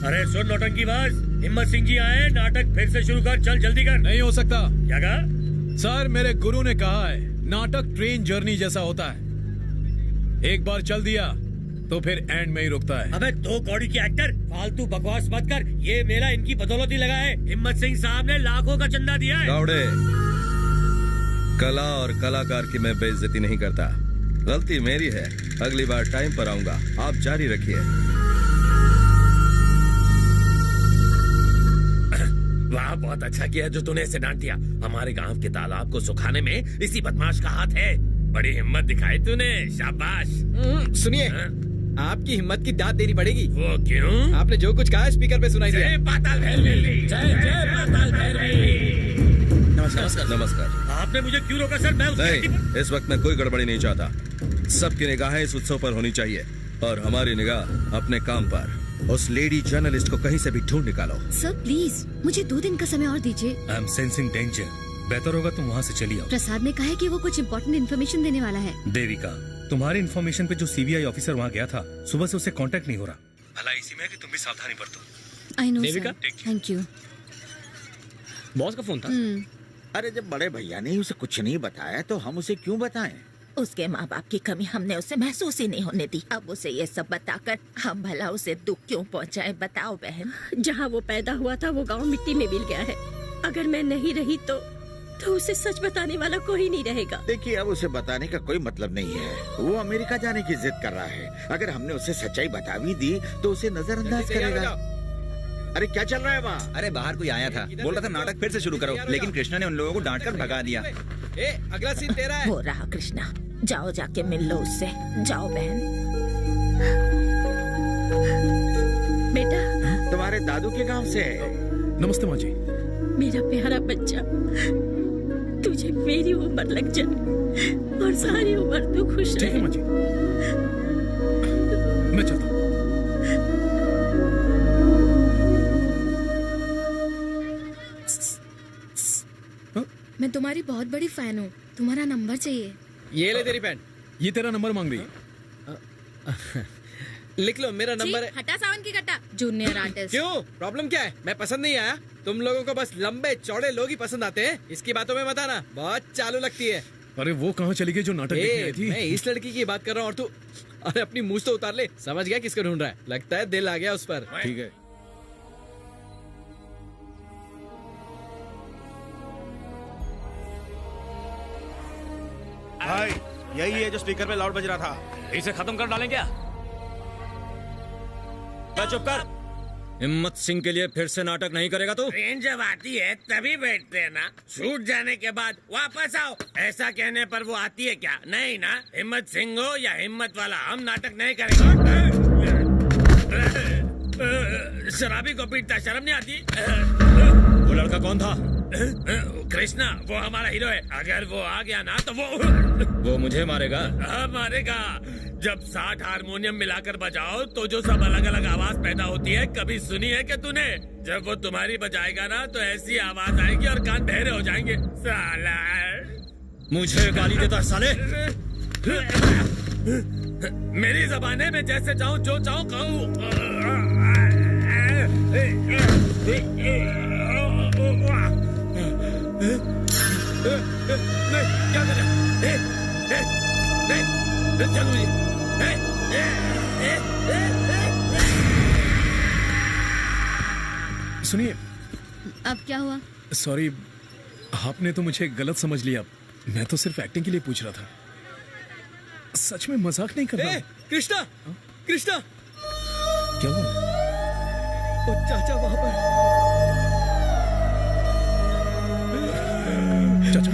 Speaker 14: अरे सुन नौटंकीबाज, हिम्मत सिंह जी आए, नाटक फिर से शुरू कर, चल जल्दी कर।
Speaker 10: नहीं हो सकता।
Speaker 14: क्या कहा?
Speaker 10: सर मेरे गुरु ने कहा है, नाटक ट्रेन जर्नी जैसा होता है, एक बार चल दिया तो फिर एंड में ही रुकता है।
Speaker 14: अबे दो कौड़ी की एक्टर, फालतू बकवास मत कर, ये मेला इनकी बदौलत ही लगा है। हिम्मत सिंह साहब ने लाखों का चंदा दिया है।
Speaker 7: गावड़े, कला और कलाकार की मैं बेइज्जती नहीं करता, गलती मेरी है, अगली बार टाइम पर आऊंगा, आप जारी रखिए।
Speaker 14: वाह, बहुत अच्छा किया जो तूने इसे डांट दिया। हमारे गांव के तालाब को सुखाने में इसी बदमाश का हाथ है। बड़ी हिम्मत दिखाई तूने, शाबाश।
Speaker 12: सुनिए, आपकी हिम्मत की दाद देनी पड़ेगी।
Speaker 14: वो क्यों?
Speaker 12: आपने जो कुछ कहा स्पीकर पे सुनाई दिया।
Speaker 14: जय पाताल भैरवी, जय पाताल भैरवी।
Speaker 7: नमस्कार। नमस्कार।
Speaker 13: आपने मुझे क्यों रोका सर? मैं
Speaker 7: नहीं, इस वक्त मैं कोई गड़बड़ी नहीं चाहता। सबकी निगाहें इस उत्सव पर होनी चाहिए और हमारी निगाह अपने काम पर। उस लेडी जर्नलिस्ट को कहीं से भी ढूंढ निकालो।
Speaker 4: सर प्लीज मुझे 2 दिन का समय और दीजिए।
Speaker 13: I am sensing danger. बेहतर होगा तुम वहाँ से चली आओ।
Speaker 4: प्रसाद ने कहा है कि वो कुछ इम्पोर्टेंट इन्फॉर्मेशन देने वाला है।
Speaker 13: देविका, तुम्हारी इन्फॉर्मेशन पे जो सीबीआई ऑफिसर वहाँ गया था, सुबह से उससे कांटेक्ट नहीं हो रहा। भला इसी में कि तुम भी सावधानी बरतो।
Speaker 4: I know
Speaker 12: Devika,
Speaker 4: thank you.
Speaker 12: Boss का फोन था।
Speaker 2: अरे जब बड़े भैया ने उसे कुछ नहीं बताया तो हम उसे क्यों बताएं?
Speaker 19: उसके माँ बाप की कमी हमने उसे महसूस ही नहीं होने दी। अब उसे ये सब बताकर हम भला उसे दुख क्यों पहुँचाए? बताओ बहन।
Speaker 18: जहाँ वो पैदा हुआ था वो गांव मिट्टी में मिल गया है। अगर मैं नहीं रही तो उसे सच बताने वाला कोई नहीं रहेगा।
Speaker 2: देखिए, अब उसे बताने का कोई मतलब नहीं है। वो अमेरिका जाने की जिद कर रहा है। अगर हमने उसे सच्चाई बता भी दी तो उसे नजरअंदाज करेगा। अरे क्या चल रहा है वहाँ?
Speaker 17: अरे बाहर कोई आया था, बोल रहा था नाटक फिर से शुरू करो, लेकिन कृष्णा ने उन लोगों को डांट कर भगा दिया।
Speaker 12: अगला सीन तेरा है।
Speaker 19: वो रहा कृष्णा, जाओ जाके मिल लो उससे। जाओ बहन।
Speaker 18: बेटा,
Speaker 2: तुम्हारे दादू के गांव से है।
Speaker 10: नमस्ते माँ जी।
Speaker 18: मेरा प्यारा बच्चा, तुझे मेरी उम्र लग जाए और सारी उम्र तू खुश रहे।
Speaker 10: ठीक है माँ जी, मैं चलता हूँ।
Speaker 4: मैं तुम्हारी बहुत बड़ी फैन हूँ। तुम्हारा नंबर चाहिए।
Speaker 12: ये ले तेरी पेन।
Speaker 10: ये तेरा नंबर मांग रही है।
Speaker 12: लिख लो, मेरा नंबर है।
Speaker 4: हटा सावन की कट्टा, जूनियर आर्टिस्ट।
Speaker 12: क्यों? प्रॉब्लम क्या है? मैं पसंद नहीं आया? तुम लोगों को बस लंबे चौड़े लोग ही पसंद आते हैं। इसकी बातों में मत आना, बहुत चालू लगती है।
Speaker 10: अरे वो कहाँ चली गई जो नाटक देखने आई थी?
Speaker 12: मैं इस लड़की की बात कर रहा हूँ और तू अरे अपनी मूछ तो उतार ले। समझ गया किसको ढूंढ रहा है? लगता है दिल आ गया उस पर।
Speaker 10: ठीक है।
Speaker 20: भाई यही है जो स्पीकर पे लाउड बज रहा था।
Speaker 13: इसे खत्म कर डालें क्या?
Speaker 20: चुप कर।
Speaker 21: हिम्मत सिंह के लिए फिर से नाटक नहीं करेगा तू?
Speaker 14: ट्रेन जब आती है तभी बैठते हैं ना। छूट जाने के बाद वापस आओ, ऐसा कहने पर वो आती है क्या? नहीं ना। हिम्मत सिंह हो या हिम्मत वाला, हम नाटक नहीं करेंगे। शराबी को पीटता शर्म नहीं आती?
Speaker 21: वो लड़का कौन था?
Speaker 14: कृष्णा, वो हमारा हीरो है। अगर वो आ गया ना तो
Speaker 21: वो मुझे मारेगा।
Speaker 14: हाँ मारेगा। जब 60 हारमोनियम मिलाकर बजाओ तो जो सब अलग अलग आवाज पैदा होती है, कभी सुनी है क्या तूने? जब वो तुम्हारी बजाएगा ना तो ऐसी आवाज आएगी और कान बहरे हो जाएंगे। साला
Speaker 21: मुझे गाली देता है साले।
Speaker 14: मेरी ज़बान में जैसे चाहूँ जो चाहूँ कहूँ। क्या कर
Speaker 10: सुनिए।
Speaker 4: अब क्या हुआ?
Speaker 10: सॉरी, आपने तो मुझे गलत समझ लिया। मैं तो सिर्फ एक्टिंग के लिए पूछ रहा था, सच में मजाक नहीं कर रहा।
Speaker 12: कृष्णा, कृष्णा,
Speaker 10: क्या हुआ?
Speaker 12: ओ चाचा वहां पर।
Speaker 10: चाचा,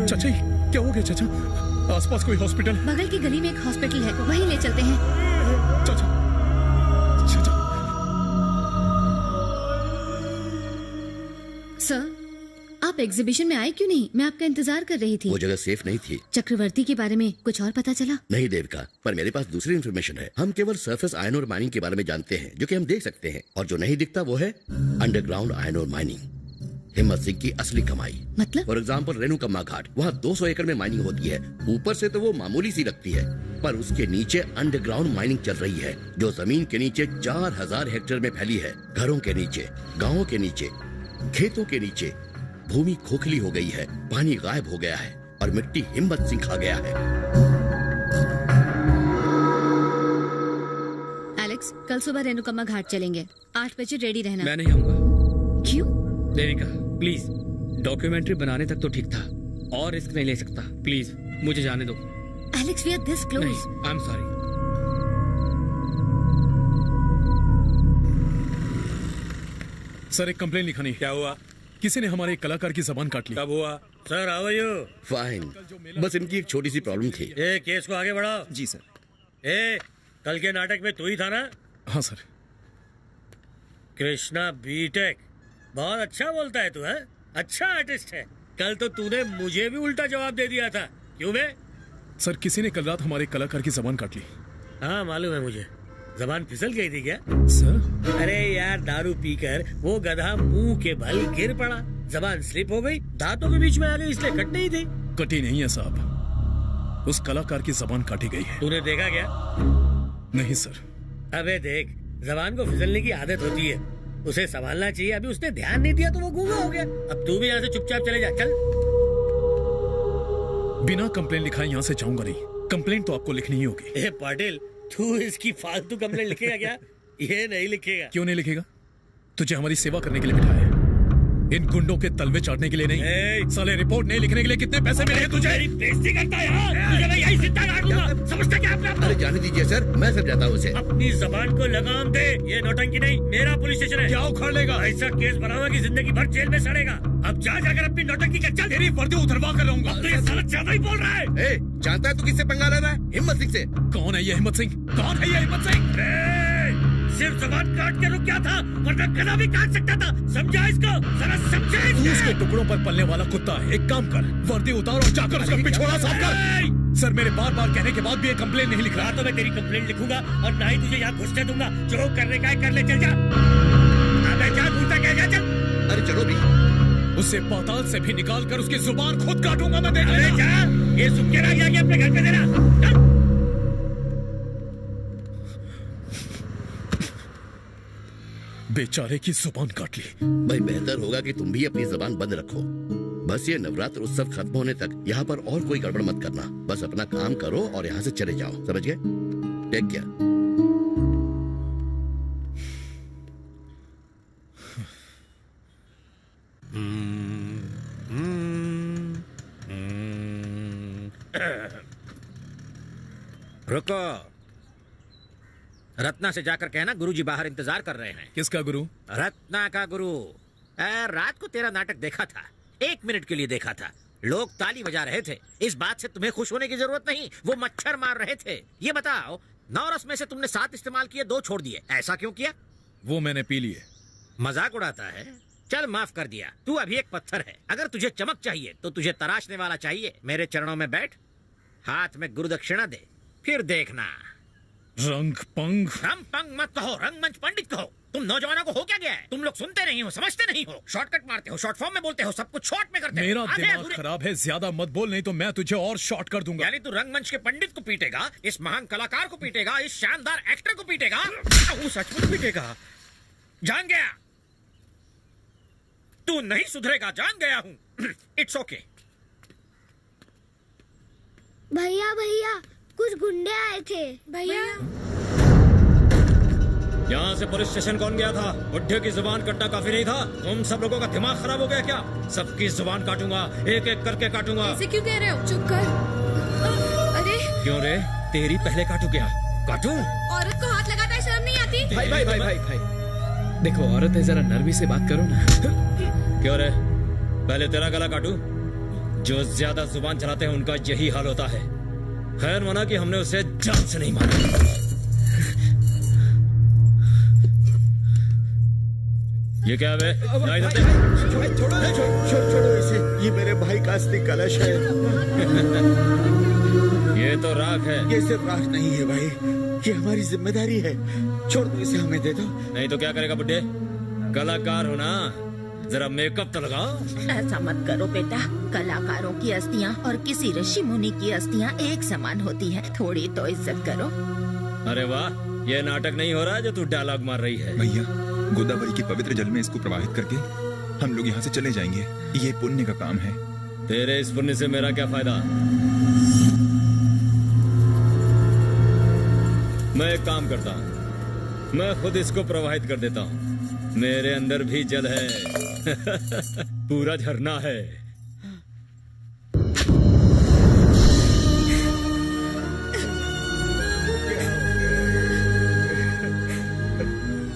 Speaker 10: चाचा क्या हो गया चाचा? आसपास कोई हॉस्पिटल?
Speaker 4: बगल की गली में एक हॉस्पिटल है, वहीं ले चलते हैं।
Speaker 10: चाचा, चाचा।
Speaker 4: सर, आप एग्जीबिशन में आए क्यों नहीं? मैं आपका इंतजार कर रही थी।
Speaker 5: वो जगह सेफ नहीं थी।
Speaker 4: चक्रवर्ती के बारे में कुछ और पता चला?
Speaker 5: नहीं देविका, पर मेरे पास दूसरी इन्फॉर्मेशन है। हम केवल सरफेस आयन और माइनिंग के बारे में जानते हैं, जो कि हम देख सकते हैं, और जो नहीं दिखता वो है अंडरग्राउंड आयन और माइनिंग। हिम्मत सिंह की असली कमाई
Speaker 4: मतलब?
Speaker 5: फॉर एग्जाम्पल रेणुकम्मा घाट, वहाँ 200 एकड़ में माइनिंग होती है। ऊपर से तो वो मामूली सी लगती है, पर उसके नीचे अंडरग्राउंड माइनिंग चल रही है, जो जमीन के नीचे 4000 हेक्टेयर में फैली है। घरों के नीचे, गाँवों के नीचे, खेतों के नीचे भूमि खोखली हो गई है, पानी गायब हो गया है और मिट्टी हिम्मत सिंह खा गया है।
Speaker 4: एलेक्स, कल सुबह रेणुकम्मा घाट चलेंगे। 8 बजे रेडी रहना।
Speaker 12: मैं नहीं आऊंगा।
Speaker 4: क्यों?
Speaker 12: देविका प्लीज, डॉक्यूमेंट्री बनाने तक तो ठीक था, और रिस्क नहीं ले सकता। प्लीज मुझे जाने दो।
Speaker 4: Alex, we are this close.
Speaker 12: I am sorry.
Speaker 10: Sir, एक कंप्लेन लिखानी।
Speaker 20: क्या हुआ?
Speaker 10: किसी ने हमारे एक कलाकार की जबान काट ली।
Speaker 20: कब हुआ?
Speaker 1: Sir how are you?
Speaker 5: Fine, बस इनकी एक छोटी सी प्रॉब्लम थी।
Speaker 1: ए केस को आगे बढ़ाओ।
Speaker 17: जी सर।
Speaker 1: ए कल के नाटक में तू ही था ना?
Speaker 10: हाँ सर।
Speaker 1: कृष्णा बीटेक, बहुत अच्छा बोलता है तू, है अच्छा आर्टिस्ट है। कल तो तूने मुझे भी उल्टा जवाब दे दिया था, क्यों बे?
Speaker 10: सर किसी ने कल रात हमारे कलाकार की जबान काट ली।
Speaker 1: हाँ मालूम है मुझे, जबान फिसल गई थी क्या?
Speaker 10: सर
Speaker 1: अरे यार दारू पीकर वो गधा मुंह के बल गिर पड़ा, जबान स्लिप हो गई, दांतों के बीच में आ गई, इसलिए कट नहीं थी।
Speaker 10: कटी नहीं है साहब, उस कलाकार की जबान काटी गई है।
Speaker 1: तूने देखा क्या?
Speaker 10: नहीं सर।
Speaker 1: अबे देख, जबान को फिसलने की आदत होती है, उसे संभालना चाहिए। अभी उसने ध्यान नहीं दिया तो वो गूंगा हो गया। अब तू भी यहाँ से चुपचाप चले जा, चल।
Speaker 10: बिना कंप्लेंट लिखाए यहाँ से जाऊंगा नहीं। कंप्लेंट तो आपको लिखनी ही होगी।
Speaker 1: ए पाटिल, तू इसकी फालतू कंप्लेंट लिखेगा क्या? ये नहीं लिखेगा।
Speaker 10: क्यों नहीं लिखेगा? तुझे हमारी सेवा करने के लिए बिठाया है, इन गुंडों के तलवे चाटने के लिए नहीं। साले रिपोर्ट नहीं लिखने के लिए कितने पैसे मिले तुझे?
Speaker 1: बेइज्जती करता है यार, तुझे मैं यही जिंदा काट दूंगा, समझता क्या अपने आप को?
Speaker 5: अरे जाने दीजिए सर, मैं समझाता हूँ उसे।
Speaker 1: अपनी जबान को लगाम दे, ये नौटंकी नहीं, मेरा पुलिस स्टेशन है।
Speaker 10: क्या उखाड़ लेगा?
Speaker 1: ऐसा केस बनाऊंगा कि जिंदगी भर जेल में सड़ेगा। अब जा जाकर अपनी नौटंकी कर, चल।
Speaker 10: तेरी वर्दी उतरवा कर रहूंगा।
Speaker 1: तो ये साला ज्यादा ही बोल रहा है।
Speaker 5: जानता है तू किससे पंगा ले रहा है? हिम्मत सिंह से।
Speaker 10: कौन है ये हिम्मत सिंह? कौन है ये हिम्मत सिंह?
Speaker 1: सिर्फ जबान काट के रुक गया था, वरना गला भी काट सकता था। समझा इसको? जरा समझा इसको।
Speaker 10: उसके टुकड़ों पर पलने वाला कुत्ता है। एक काम कर, वर्दी उतार और जाकर उसका पिछवाड़ा साफ कर। सर मेरे बार बार कहने के बाद भी ये कंप्लेंट नहीं लिख रहा।
Speaker 1: तो मैं तेरी कंप्लेंट लिखूंगा और ना ही तुझे यहाँ घुसने दूंगा। जो करने का है कर ले, चल जा। अबे जा, घूमता क्या, जा चल।
Speaker 5: अरे चलो भी।
Speaker 10: उसे पाताल से भी निकाल कर उसकी जुबान खुद काटूंगा मैं। देख
Speaker 1: अरे जा, ये सुन के रह गया अपने घर पे देना।
Speaker 10: बेचारे की जुबान काट ली।
Speaker 5: भाई बेहतर होगा कि तुम भी अपनी जुबान बंद रखो। बस ये नवरात्र उत्सव खत्म होने तक यहाँ पर और कोई गड़बड़ मत करना। बस अपना काम करो और यहाँ से चले जाओ, समझ गए? Take care.
Speaker 12: रुको, रत्ना से जाकर कहना गुरुजी बाहर इंतजार कर रहे हैं।
Speaker 10: किसका गुरु?
Speaker 12: रत्ना का गुरु। रात को तेरा नाटक देखा था, 1 मिनट के लिए देखा था। लोग ताली बजा रहे थे, इस बात से तुम्हें खुश होने की जरूरत नहीं। वो मच्छर मार रहे थे। ये बताओ, 9 रस में से तुमने 7 इस्तेमाल किए, 2 छोड़ दिए, ऐसा क्यों किया?
Speaker 10: वो मैंने पी लिए।
Speaker 12: मजाक उड़ाता है? चल माफ कर दिया, तू अभी एक पत्थर है। अगर तुझे चमक चाहिए तो तुझे तराशने वाला चाहिए। मेरे चरणों में बैठ, हाथ में गुरुदक्षिणा दे, फिर देखना।
Speaker 10: रंग पंग
Speaker 12: मत कहो, रंगमंच पंडित कहो। तुम नौजवानों को हो क्या गया है? तुम लोग सुनते नहीं हो, समझते नहीं हो, शॉर्टकट मारते हो, शॉर्ट फॉर्म में बोलते हो, सब कुछ शॉर्ट में करते हो।
Speaker 10: मेरा दिमाग खराब है, ज्यादा मत बोल, नहीं तो मैं तुझे और शॉर्ट कर दूंगा।
Speaker 12: यानी तू रंगमंच के पंडित को पीटेगा, इस महान कलाकार को पीटेगा, इस शानदार एक्टर को पीटेगा? वो सचमुच पीटेगा? जान गया, तू नहीं सुधरेगा, जान गया हूँ। It's okay.
Speaker 16: भैया भैया, कुछ गुंडे आए थे। भैया
Speaker 21: यहाँ से पुलिस स्टेशन कौन गया था? बुड्ढे की जुबान काटना काफी नहीं था? तुम सब लोगों का दिमाग खराब हो गया क्या? सबकी जुबान काटूंगा, एक एक करके काटूंगा।
Speaker 11: ऐसे क्यों कह रहे हो? चुप कर। अरे
Speaker 21: क्यों रे, तेरी पहले काटू क्या? काटू?
Speaker 11: औरत को हाथ लगाता है, शर्म नहीं आती?
Speaker 12: भाई भाई भाई भाई भाई, देखो औरत है, जरा नरमी से बात करो ना।
Speaker 21: क्यों रे, पहले तेरा गला काटू? जो ज्यादा जुबान चलाते हैं उनका यही हाल होता है। खैर माना कि हमने उसे जान से नहीं मारा। ये क्या है?
Speaker 2: छोड़ो इसे, ये मेरे भाई का अस्थि कलश है।
Speaker 21: ये तो राख है।
Speaker 2: ये सिर्फ राख नहीं है भाई, ये हमारी जिम्मेदारी है। छोड़ दो इसे, हमें दे दो।
Speaker 21: नहीं तो क्या करेगा बुड्ढे? कलाकार हो ना, जरा मेकअप तो लगाओ।
Speaker 19: ऐसा मत करो बेटा, कलाकारों की अस्थियां और किसी ऋषि मुनि की अस्थियां एक समान होती हैं। थोड़ी तो इज्जत करो।
Speaker 21: अरे वाह, ये नाटक नहीं हो रहा जो तू डायलॉग मार रही है।
Speaker 17: भैया, गोदावरी के पवित्र जल में इसको प्रवाहित करके हम लोग यहाँ से चले जाएंगे। ये पुण्य का काम है।
Speaker 21: तेरे इस पुण्य से मेरा क्या फायदा? मैं एक काम करता हूँ, मैं खुद इसको प्रवाहित कर देता हूँ। मेरे अंदर भी जल है। पूरा झरना है।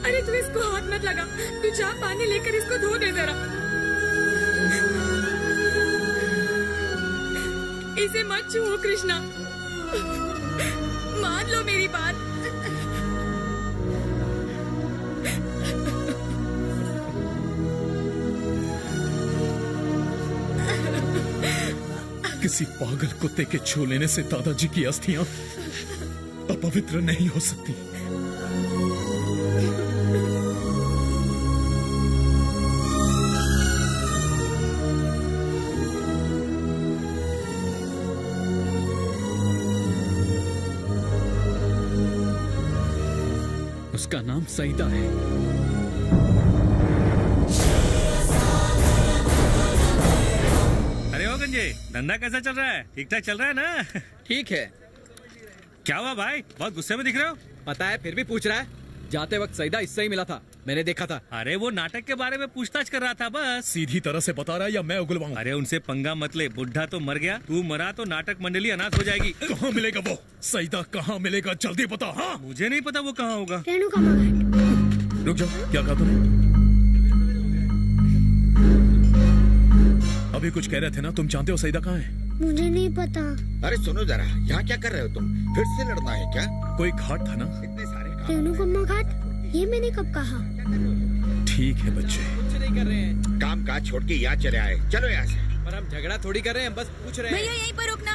Speaker 11: अरे तू इसको हाथ मत लगा, तू जा पानी लेकर इसको धो दे जरा। इसे मत छुओ कृष्णा, मान लो मेरी बात।
Speaker 10: किसी पागल कुत्ते के छू लेने से दादाजी की अस्थियां अपवित्र नहीं हो सकती।
Speaker 9: उसका नाम सईदा है।
Speaker 13: अरे ओ गंजे, धंधा कैसा चल रहा है? ठीक ठाक चल रहा है ना?
Speaker 6: ठीक है।
Speaker 13: क्या हुआ भाई, बहुत गुस्से में दिख रहे हो?
Speaker 6: पता है फिर भी पूछ रहा है? जाते वक्त सईदा इससे ही मिला था, मैंने देखा था।
Speaker 13: अरे वो नाटक के बारे में पूछताछ कर रहा था बस।
Speaker 10: सीधी तरह से बता रहा है या मैं उगलवाऊं?
Speaker 13: अरे उनसे पंगा मत ले, बुढ़ा तो मर गया, तू मरा तो नाटक मंडली अनाथ हो जाएगी।
Speaker 10: कहाँ मिलेगा वो सईदा, कहाँ मिलेगा जल्दी बता। हाँ
Speaker 13: मुझे नहीं पता वो कहाँ होगा।
Speaker 10: रुक जाओ, क्या कहा तूने? अभी कुछ कह रहे थे ना, तुम जानते हो सईदा कहाँ है?
Speaker 2: मुझे नहीं पता। अरे सुनो जरा, यहाँ क्या कर रहे हो तुम? फिर से लड़ना है क्या?
Speaker 10: कोई घाट था ना?
Speaker 2: इतने सारे
Speaker 16: रेणुकम्मा घाट, ये मैंने कब कहा?
Speaker 10: ठीक है बच्चे,
Speaker 6: कुछ नहीं कर रहे हैं।
Speaker 2: काम काज छोड़ के यहाँ चले आए, चलो यहाँ से।
Speaker 6: पर हम झगड़ा थोड़ी कर रहे हैं, बस पूछ रहे हैं।
Speaker 11: भैया यहीं पर रुकना।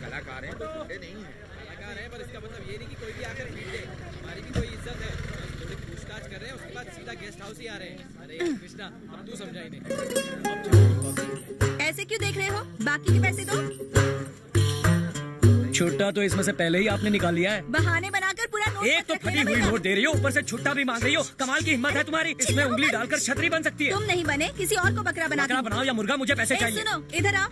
Speaker 2: कलाकार हैं, कोई नहीं है।
Speaker 6: कलाकार है, पर इसका मतलब ये नहीं कि कोई भी आकर पीट दे। हमारी भी कोई इज्जत है। थोड़ी पूछताछ कर रहे हैं, उसके बाद सीधा गेस्ट हाउस ही आ रहे हैं। अरे कृष्णा, अब तू समझा इन्हें।
Speaker 11: ऐसे क्यों देख रहे हो? बाकी के पैसे दो।
Speaker 21: छुट्टा तो इसमें से पहले ही आपने निकाल लिया है।
Speaker 11: बहाने बनाकर पूरा नोट
Speaker 21: एक तो फटी हुई नोट दे रही हो, ऊपर से छुट्टा भी मांग रही हो। कमाल की हिम्मत है तुम्हारी, इसमें उंगली डालकर छतरी बन सकती है।
Speaker 11: तुम नहीं बने, किसी और को बकरा बना।
Speaker 21: बकरा बनाओ या मुर्गा, मुझे पैसे चाहिए।
Speaker 11: सुनो, इधर आओ,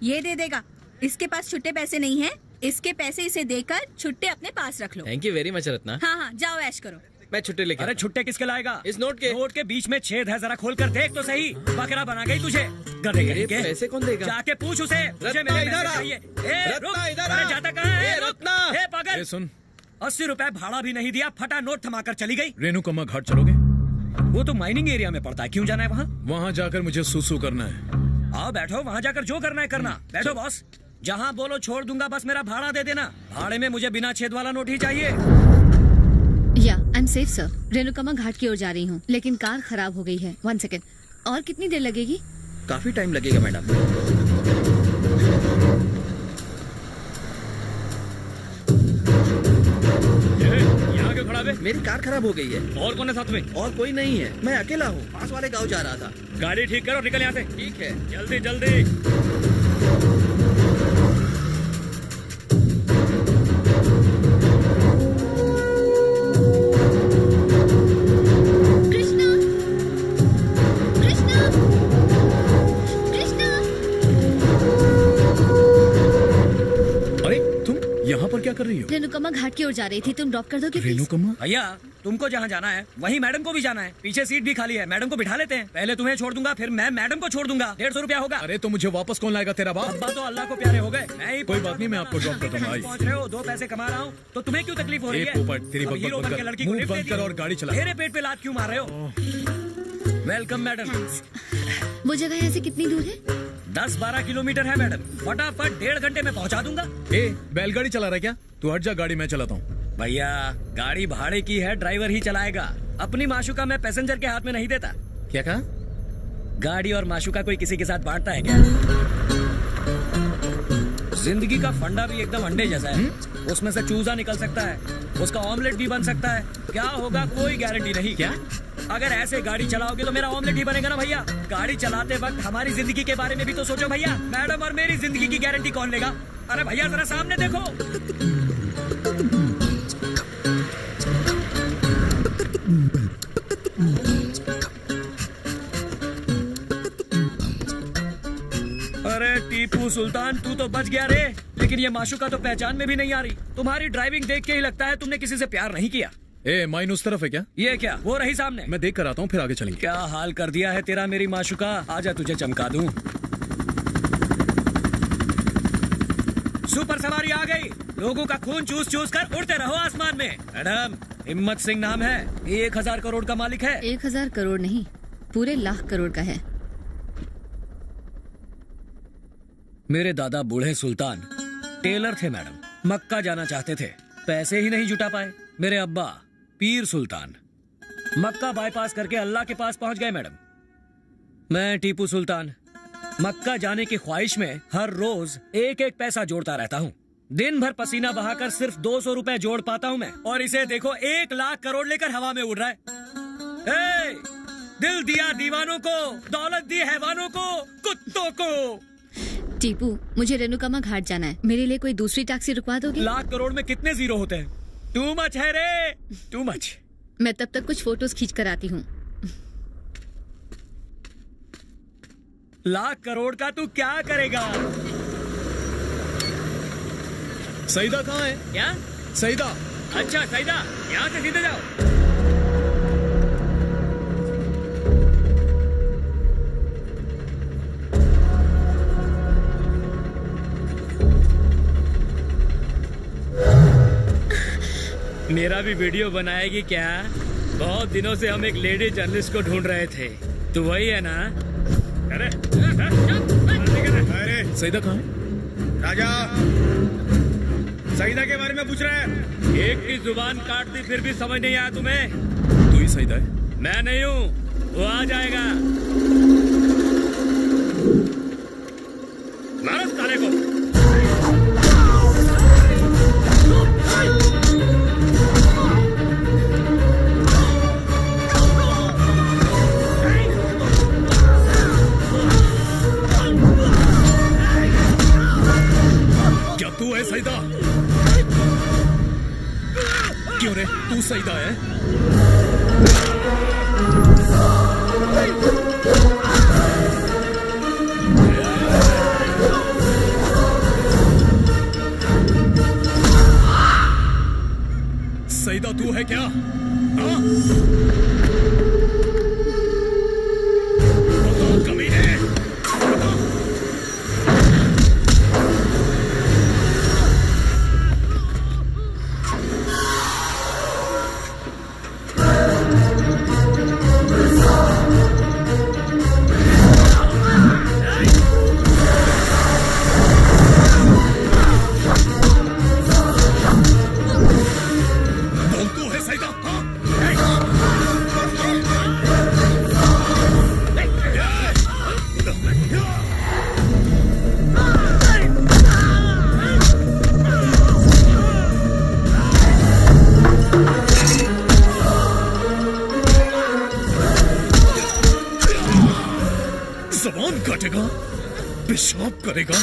Speaker 11: ये दे देगा। इसके पास छुट्टे पैसे नहीं है, इसके पैसे इसे देकर छुट्टे अपने पास रख लो।
Speaker 6: Thank you very much Ratna.
Speaker 11: हाँ हाँ, जाओ ऐश करो।
Speaker 6: मैं छुट्टे लेके।
Speaker 21: अरे छुट्टे किसके लाएगा?
Speaker 6: इस नोट के।
Speaker 21: नोट के बीच में छेद है, जरा खोल कर देख तो सही। बकरा बना गई तुझे। गधे के
Speaker 6: पैसे कौन देगा?
Speaker 21: जाके पूछ उसे।
Speaker 6: रत्ना इधर आ।
Speaker 21: रत्ना इधर आ। जाता कहाँ है?
Speaker 6: रत्ना।
Speaker 21: हे पागल,
Speaker 10: सुन,
Speaker 21: 80 रुपए भाड़ा भी नहीं दिया, फटा नोट थमाकर चली गई।
Speaker 10: रेणुकम्मा घाट चलोगे?
Speaker 21: वो तो माइनिंग एरिया में पड़ता है, क्यों जाना है वहाँ?
Speaker 10: वहाँ जाकर मुझे सूसू करना है।
Speaker 21: आओ बैठो, वहाँ जाकर जो करना है करना। बैठो बॉस, जहाँ बोलो छोड़ दूंगा, बस मेरा भाड़ा दे देना। भाड़े में मुझे बिना छेद वाला नोट ही चाहिए।
Speaker 4: या आई एम सेफ सर। रेणुकम्मा घाट की ओर जा रही हूँ, लेकिन कार खराब हो गई है। 1 सेकेंड। और कितनी देर लगेगी?
Speaker 6: काफी टाइम लगेगा मैडम।
Speaker 21: यहाँ क्यों खड़ा है?
Speaker 6: मेरी कार खराब हो गई है।
Speaker 21: और कौन है साथ में?
Speaker 6: और कोई नहीं है, मैं अकेला हूँ। पास वाले गांव जा रहा था।
Speaker 21: गाड़ी ठीक करो, निकल यहाँ से।
Speaker 6: ठीक है,
Speaker 21: जल्दी जल्दी।
Speaker 4: कृष्णा, कृष्णा, कृष्णा।
Speaker 10: अरे तुम यहाँ पर क्या कर रही हो?
Speaker 4: रेणुकम्मा घाट की ओर जा रही थी, तुम ड्रॉप कर दोगे प्लीज?
Speaker 10: रेणुकम्मा?
Speaker 21: भैया तुमको जहाँ जाना है वहीं मैडम को भी जाना है। पीछे सीट भी खाली है, मैडम को बिठा लेते हैं। पहले तुम्हें छोड़ दूंगा, फिर मैं मैडम को छोड़ दूंगा। 150 रुपया होगा।
Speaker 10: अरे तो मुझे वापस कौन लाएगा? तेरा बाप?
Speaker 21: अब्बा तो अल्लाह को प्यारे हो गए। मैं ही
Speaker 10: कोई बात नहीं, मैं आपको ड्रॉप कर दूंगा।
Speaker 21: पहुँच रहे हो, 2 पैसे कमा रहा हूँ, तो तुम्हें क्यों तकलीफ हो रही है?
Speaker 10: पोपट, तेरी
Speaker 21: अब
Speaker 10: बकबक
Speaker 21: हीरो
Speaker 10: बंद
Speaker 21: बन के
Speaker 10: कर,
Speaker 21: लड़की को
Speaker 10: मुंह
Speaker 21: लिफ्ट
Speaker 10: बंद
Speaker 21: दे
Speaker 10: कर
Speaker 21: दी।
Speaker 10: और गाड़ी चला।
Speaker 21: मेरे पेट पे लात क्यों मार रहे हो? Welcome madam.
Speaker 4: वो जगह यहाँ से कितनी दूर है?
Speaker 21: 10-12 किलोमीटर है मैडम, फटाफट 1.5 घंटे में पहुँचा दूंगा।
Speaker 10: ए, बैलगाड़ी चला रहा है क्या? तू हट जा, गाड़ी मैं चलाता हूँ।
Speaker 21: भैया गाड़ी भाड़े की है, ड्राइवर ही चलाएगा। अपनी माशुका मैं पैसेंजर के हाथ में नहीं देता।
Speaker 10: क्या कहा?
Speaker 21: गाड़ी और माशुका कोई किसी के साथ बांटता है क्या? जिंदगी का फंडा भी एकदम अंडे जैसा है। उसमें से चूजा निकल सकता है, उसका ऑमलेट भी बन सकता है। क्या होगा कोई गारंटी नहीं। क्या अगर ऐसे गाड़ी चलाओगे तो मेरा ऑमलेट ही बनेगा ना भैया। गाड़ी चलाते वक्त हमारी जिंदगी के बारे में भी तो सोचो भैया। मैडम और मेरी जिंदगी की गारंटी कौन लेगा? अरे भैया जरा सामने देखो। अरे टीपू सुल्तान, तू तो बच गया रे। लेकिन ये माशुका तो पहचान में भी नहीं आ रही। तुम्हारी ड्राइविंग देख के ही लगता है तुमने किसी से प्यार नहीं किया।
Speaker 10: ए, माइन उस तरफ है क्या?
Speaker 21: ये क्या? वो रही सामने।
Speaker 10: मैं देख कर आता हूँ, फिर आगे चलेंगे।
Speaker 21: क्या हाल कर दिया है तेरा मेरी माशुका। आजा तुझे चमका दूं। सुपर सवारी आ गई। लोगों का खून चूस चूस कर उड़ते रहो आसमान में। मैडम, हिम्मत सिंह नाम है, 1000 करोड़ का मालिक है।
Speaker 4: 1000 करोड़ नहीं, पूरे लाख करोड़ का है।
Speaker 21: मेरे दादा बूढ़े सुल्तान टेलर थे मैडम, मक्का जाना चाहते थे, पैसे ही नहीं जुटा पाए। मेरे अब्बा पीर सुल्तान मक्का बाईपास करके अल्लाह के पास पहुंच गए मैडम। मैं टीपू सुल्तान मक्का जाने की ख्वाहिश में हर रोज एक एक पैसा जोड़ता रहता हूँ। दिन भर पसीना बहाकर सिर्फ 200 रुपए जोड़ पाता हूँ मैं, और इसे देखो 1 लाख करोड़ लेकर हवा में उड़ रहा है। दिल दिया दीवानों को, दौलत दी हैवानों को, कुत्तों को।
Speaker 4: टीपू, मुझे रेणुकामा घाट जाना है, मेरे लिए कोई दूसरी टैक्सी रुकवा दोगे?
Speaker 21: 1 लाख करोड़ में कितने जीरो होते हैं? टू मच है रे, टू मच।
Speaker 4: मैं तब तक कुछ फोटोज खींच कर आती हूँ।
Speaker 21: 1 लाख करोड़ का तू क्या करेगा?
Speaker 10: सईदा कहाँ है?
Speaker 21: क्या?
Speaker 10: सईदा।
Speaker 21: अच्छा सईदा, यहाँ से सीधे जाओ। मेरा भी वीडियो बनाएगी क्या? बहुत दिनों से हम एक लेडी जर्नलिस्ट को ढूंढ रहे थे। तू वही है ना?
Speaker 10: अरे सईदा कहाँ है?
Speaker 20: राजा सईदा के बारे में पूछ रहा है।
Speaker 21: एक की जुबान काट दी फिर भी समझ नहीं आया तुम्हें?
Speaker 10: तू ही सईदा है?
Speaker 21: मैं नहीं हूँ, वो आ जाएगा। मारो साले को।
Speaker 10: क्या तू है सईदा? क्यों रे, तू सईदा है? सईदा तू है क्या? हाँ? कमीने! जबान काटेगा, पेशाब करेगा।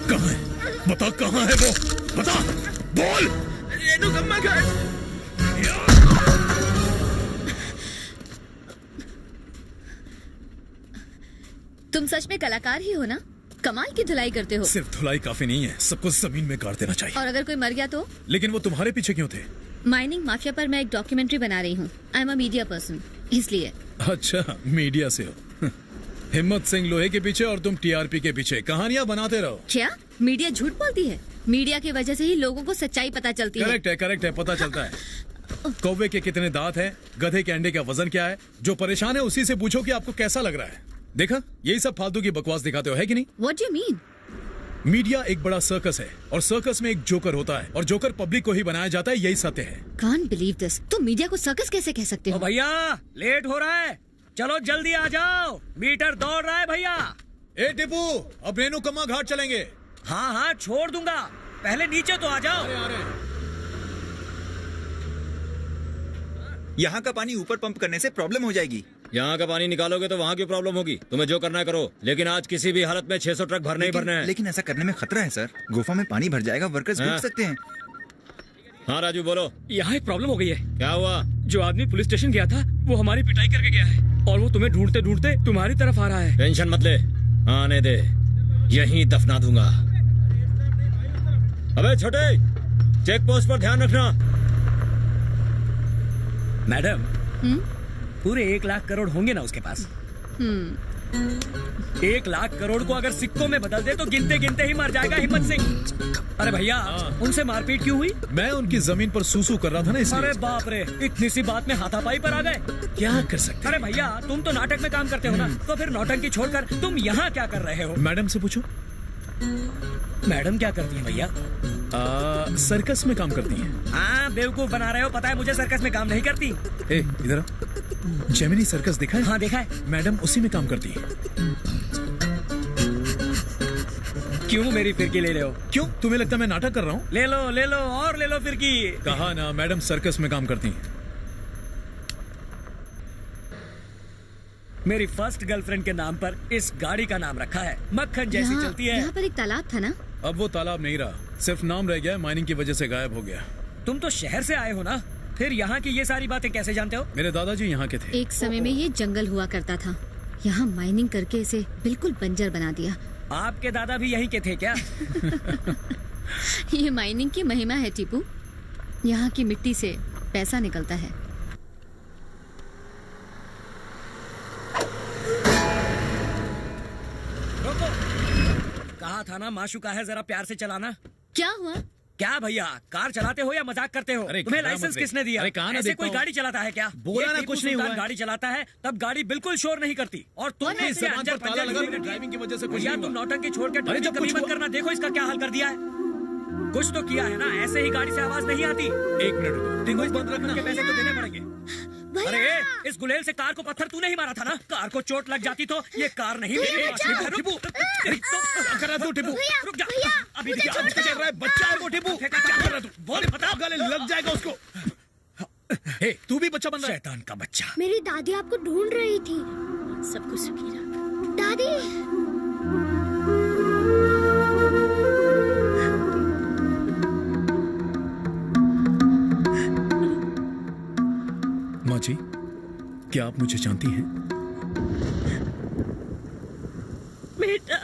Speaker 10: कहाँ है? बता कहाँ है वो? बता, बोल।
Speaker 20: रेणुकामा घाट।
Speaker 4: तुम सच में कलाकार ही हो ना? कमाल की धुलाई करते हो।
Speaker 10: सिर्फ धुलाई काफी नहीं है, सबको जमीन में गाड़ देना चाहिए।
Speaker 4: और अगर कोई मर गया तो?
Speaker 10: लेकिन वो तुम्हारे पीछे क्यों थे?
Speaker 4: माइनिंग माफिया पर मैं एक डॉक्यूमेंट्री बना रही हूँ। I am a media person, इसलिए।
Speaker 10: अच्छा, मीडिया से हो। हिम्मत सिंह लोहे के पीछे और तुम टीआरपी के पीछे कहानियां बनाते रहो।
Speaker 4: क्या मीडिया झूठ बोलती है? मीडिया की वजह से ही लोगों को सच्चाई पता चलती है।
Speaker 10: करेक्ट है, पता चलता है। कौवे के कितने दांत हैं, गधे के अंडे का वजन क्या है? जो परेशान है उसी से पूछो कि आपको कैसा लग रहा है। देखा, यही सब फालतू की बकवास दिखाते हो, है कि नहीं?
Speaker 4: What do you mean?
Speaker 10: Media एक बड़ा सर्कस है और सर्कस में एक जोकर होता है और जोकर पब्लिक को ही बनाया जाता है, यही सत्य है।
Speaker 4: Can't believe this. तुम मीडिया को सर्कस कैसे कह सकते हो?
Speaker 21: भैया लेट हो रहा है, चलो जल्दी आ जाओ, मीटर दौड़ रहा है भैया।
Speaker 10: ए टिपू, अब रेणुकामा घाट चलेंगे।
Speaker 21: हाँ छोड़ दूंगा, पहले नीचे तो आ जाओ।
Speaker 17: यहाँ का पानी ऊपर पंप करने से प्रॉब्लम हो जाएगी।
Speaker 21: यहाँ का पानी निकालोगे तो वहाँ की प्रॉब्लम होगी। तुम्हें जो करना है करो, लेकिन आज किसी भी हालत में 600 ट्रक भरने ही भरने हैं।
Speaker 17: लेकिन ऐसा करने में खतरा है सर, गुफा में पानी भर जाएगा, वर्कर्स डूब सकते हैं।
Speaker 21: हाँ राजू बोलो। यहाँ एक प्रॉब्लम हो गई है। क्या हुआ? जो आदमी पुलिस स्टेशन गया था वो हमारी पिटाई करके गया है और वो तुम्हें ढूंढते ढूंढते तुम्हारी तरफ आ रहा है। टेंशन मत ले, आने दे, यहीं दफना दूंगा। अबे छोटे, चेक पोस्ट पर ध्यान रखना। मैडम, पूरे 1 लाख करोड़ होंगे ना उसके पास? 1 लाख करोड़ को अगर सिक्कों में बदल दे तो गिनते गिनते ही मर जाएगा हिम्मत सिंह। अरे भैया, उनसे मारपीट क्यों हुई?
Speaker 10: मैं उनकी जमीन पर सूसू कर रहा था ना, इसलिए।
Speaker 21: अरे बाप रे, इतनी सी बात में हाथापाई पर आ गए।
Speaker 10: क्या कर सकते?
Speaker 21: अरे भैया, तुम तो नाटक में काम करते हो ना, तो फिर नौटंकी छोड़कर तुम यहाँ क्या कर रहे हो?
Speaker 10: मैडम से पूछो।
Speaker 21: मैडम क्या करती हैं भैया?
Speaker 10: सर्कस में काम करती हैं।
Speaker 21: हाँ बेवकूफ बना रहे हो, पता है मुझे सर्कस में काम नहीं करती।
Speaker 10: ए, इधर आ। जेमिनी सर्कस देखा है?
Speaker 21: हाँ देखा है।
Speaker 10: मैडम उसी में काम करती है।
Speaker 21: क्यों मेरी फिरकी ले रहे हो?
Speaker 10: क्यों, तुम्हें लगता है मैं नाटक कर रहा हूँ?
Speaker 21: ले लो और ले लो फिरकी।
Speaker 10: कहा ना, मैडम सर्कस में काम करती हैं।
Speaker 21: मेरी फर्स्ट गर्लफ्रेंड के नाम पर इस गाड़ी का नाम रखा है, मक्खन जैसी चलती है।
Speaker 4: यहाँ पर एक तालाब था ना?
Speaker 10: अब वो तालाब नहीं रहा, सिर्फ नाम रह गया, माइनिंग की वजह से गायब हो गया।
Speaker 21: तुम तो शहर से आए हो ना, फिर यहाँ की ये सारी बातें कैसे जानते हो?
Speaker 10: मेरे दादाजी यहाँ के थे।
Speaker 4: एक समय में ये जंगल हुआ करता था, यहाँ माइनिंग करके इसे बिल्कुल बंजर बना दिया।
Speaker 21: आपके दादा भी यहीं के थे क्या?
Speaker 4: ये माइनिंग की महिमा है टीपू, यहाँ की मिट्टी से पैसा निकलता है।
Speaker 21: रोको, कहा था ना माशुका है, जरा प्यार से चलाना।
Speaker 4: क्या हुआ?
Speaker 21: क्या भैया, कार चलाते हो या मजाक करते हो? तुम्हें लाइसेंस किसने दिया? ऐसे कोई गाड़ी चलाता है क्या?
Speaker 10: बोला ना कुछ नहीं हुआ।
Speaker 21: गाड़ी चलाता है तब गाड़ी बिल्कुल शोर नहीं करती, और तुमने इसे अंदर ताला लगा ड्राइविंग की वजह से कुछ नहीं हुआ। तुम नौटंकी छोड़ के ड्राइविंग कभी मत करना। देखो इसका क्या हाल कर दिया है। कुछ तो किया है ना, ऐसे ही गाड़ी से आवाज नहीं आती।
Speaker 10: एक मिनट,
Speaker 21: डिंगोज बंद रखने के पैसे तो देने पड़ेंगे। अरे इस गुलेल से कार को पत्थर तू नहीं मारा था ना? कार को चोट लग जाती तो ये कार नहीं।
Speaker 10: टिपू,
Speaker 21: रुक जा, अभी
Speaker 10: बच्चा है वो। टिपू क्या कर रहा तू? बोल, बता, गले लग जाएगा उसको। हे, तू भी बच्चा बन रहा है?
Speaker 21: शैतान का बच्चा।
Speaker 16: मेरी दादी आपको ढूंढ रही थी।
Speaker 18: सब कुछ सुखी रहा।
Speaker 16: दादी,
Speaker 10: माँ जी, क्या आप मुझे जानती हैं?
Speaker 18: बेटा,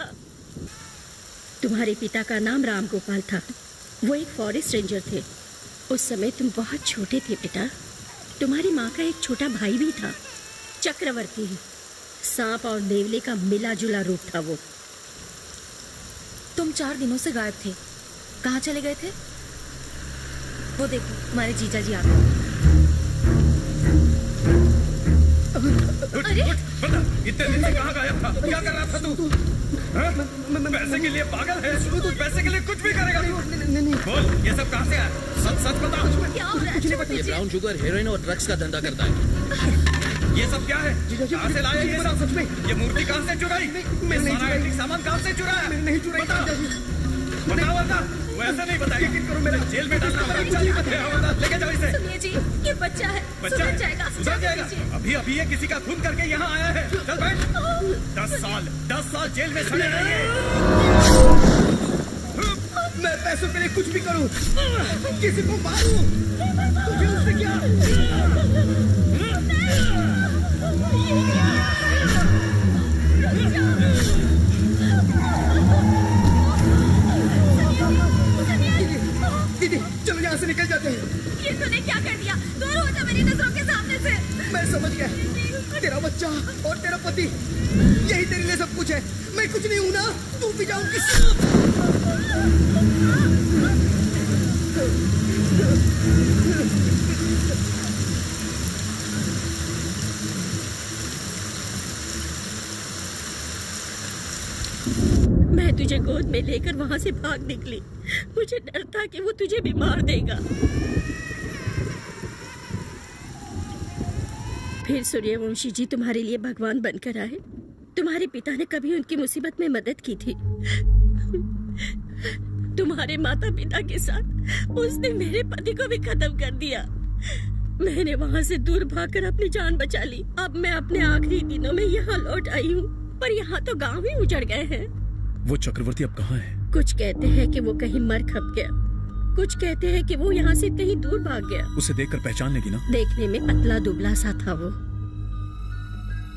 Speaker 18: तुम्हारे पिता का नाम राम गोपाल था। वो एक फॉरेस्ट रेंजर थे। उस समय तुम बहुत छोटे थे बेटा। तुम्हारी माँ का एक छोटा भाई भी था, चक्रवर्ती। सांप और नेवले का मिला जुला रूप था वो।
Speaker 3: तुम 4 दिनों से गायब थे, कहाँ चले गए थे? वो देखो, हमारे जीजा जी आ गए।
Speaker 7: अरे बता, इतने दिन से कहाँ गायब था? क्या कर रहा था तू? पैसे के लिए पागल है? तू पैसे के लिए कुछ भी करेगा? नहीं। बोल, ये सब कहाँ से आया? सच बता।
Speaker 3: क्या हो रहा है?
Speaker 5: ये ब्राउन शुगर, हेरोइन और ड्रग्स का धंधा करता है।
Speaker 7: ये सब क्या है? कहाँ से लाया ये सब? सच में ये मूर्ति कहाँ से चुराई? ये सारा एंटीक सामान कहाँ से चुराया? नहीं चुराई। बताओ वरना वो ऐसा नहीं बताएगा। करो, मेरे जेल में डालना होगा। लेके जाओ इसे।
Speaker 3: सुनिए जी, ये बच्चा है,
Speaker 7: सुधर
Speaker 3: जाएगा।
Speaker 7: सुधर जाएगा। अभी ये किसी का खून करके यहाँ आया है। चल बैठ। 10 साल जेल में सड़े रहेंगे।
Speaker 20: मैं पैसों के लिए कुछ भी करूं, किसी को मारूं, तुझे उससे क्या? दीदी, चलो यहाँ से निकल जाते हैं।
Speaker 3: ये तूने क्या कर दिया? दूर हो जा मेरी नजरों के सामने से।
Speaker 20: मैं समझ गया, तेरा बच्चा और तेरा पति यही तेरे लिए सब कुछ है। मैं कुछ नहीं हूं ना, तू भी जाऊंगी।
Speaker 18: मैं तुझे गोद में लेकर वहाँ से भाग निकली। मुझे डर था कि वो तुझे भी मार देगा। फिर सूर्यवंशी जी तुम्हारे लिए भगवान बनकर आए। तुम्हारे पिता ने कभी उनकी मुसीबत में मदद की थी। तुम्हारे माता पिता के साथ उसने मेरे पति को भी खत्म कर दिया। मैंने वहाँ से दूर भागकर अपनी जान बचा ली। अब मैं अपने आखिरी दिनों में यहाँ लौट आई हूँ, पर यहाँ तो गांव ही उजड़ गए हैं।
Speaker 10: वो चक्रवर्ती अब कहाँ है?
Speaker 18: कुछ कहते हैं कि वो कहीं मर खप गया, कुछ कहते हैं कि वो यहाँ से कहीं दूर भाग गया।
Speaker 10: उसे देखकर पहचान लेगी ना?
Speaker 18: देखने में पतला दुबला सा था वो।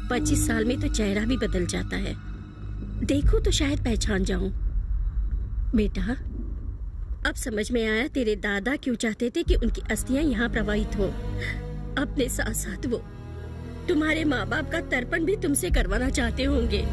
Speaker 18: 25 साल में तो चेहरा भी बदल जाता है। देखो तो शायद पहचान जाऊं। बेटा, अब समझ में आया तेरे दादा क्यों चाहते थे कि उनकी अस्थियां यहाँ प्रवाहित हो। अपने साथ साथ वो तुम्हारे माँ बाप का तर्पण भी तुमसे करवाना चाहते होंगे।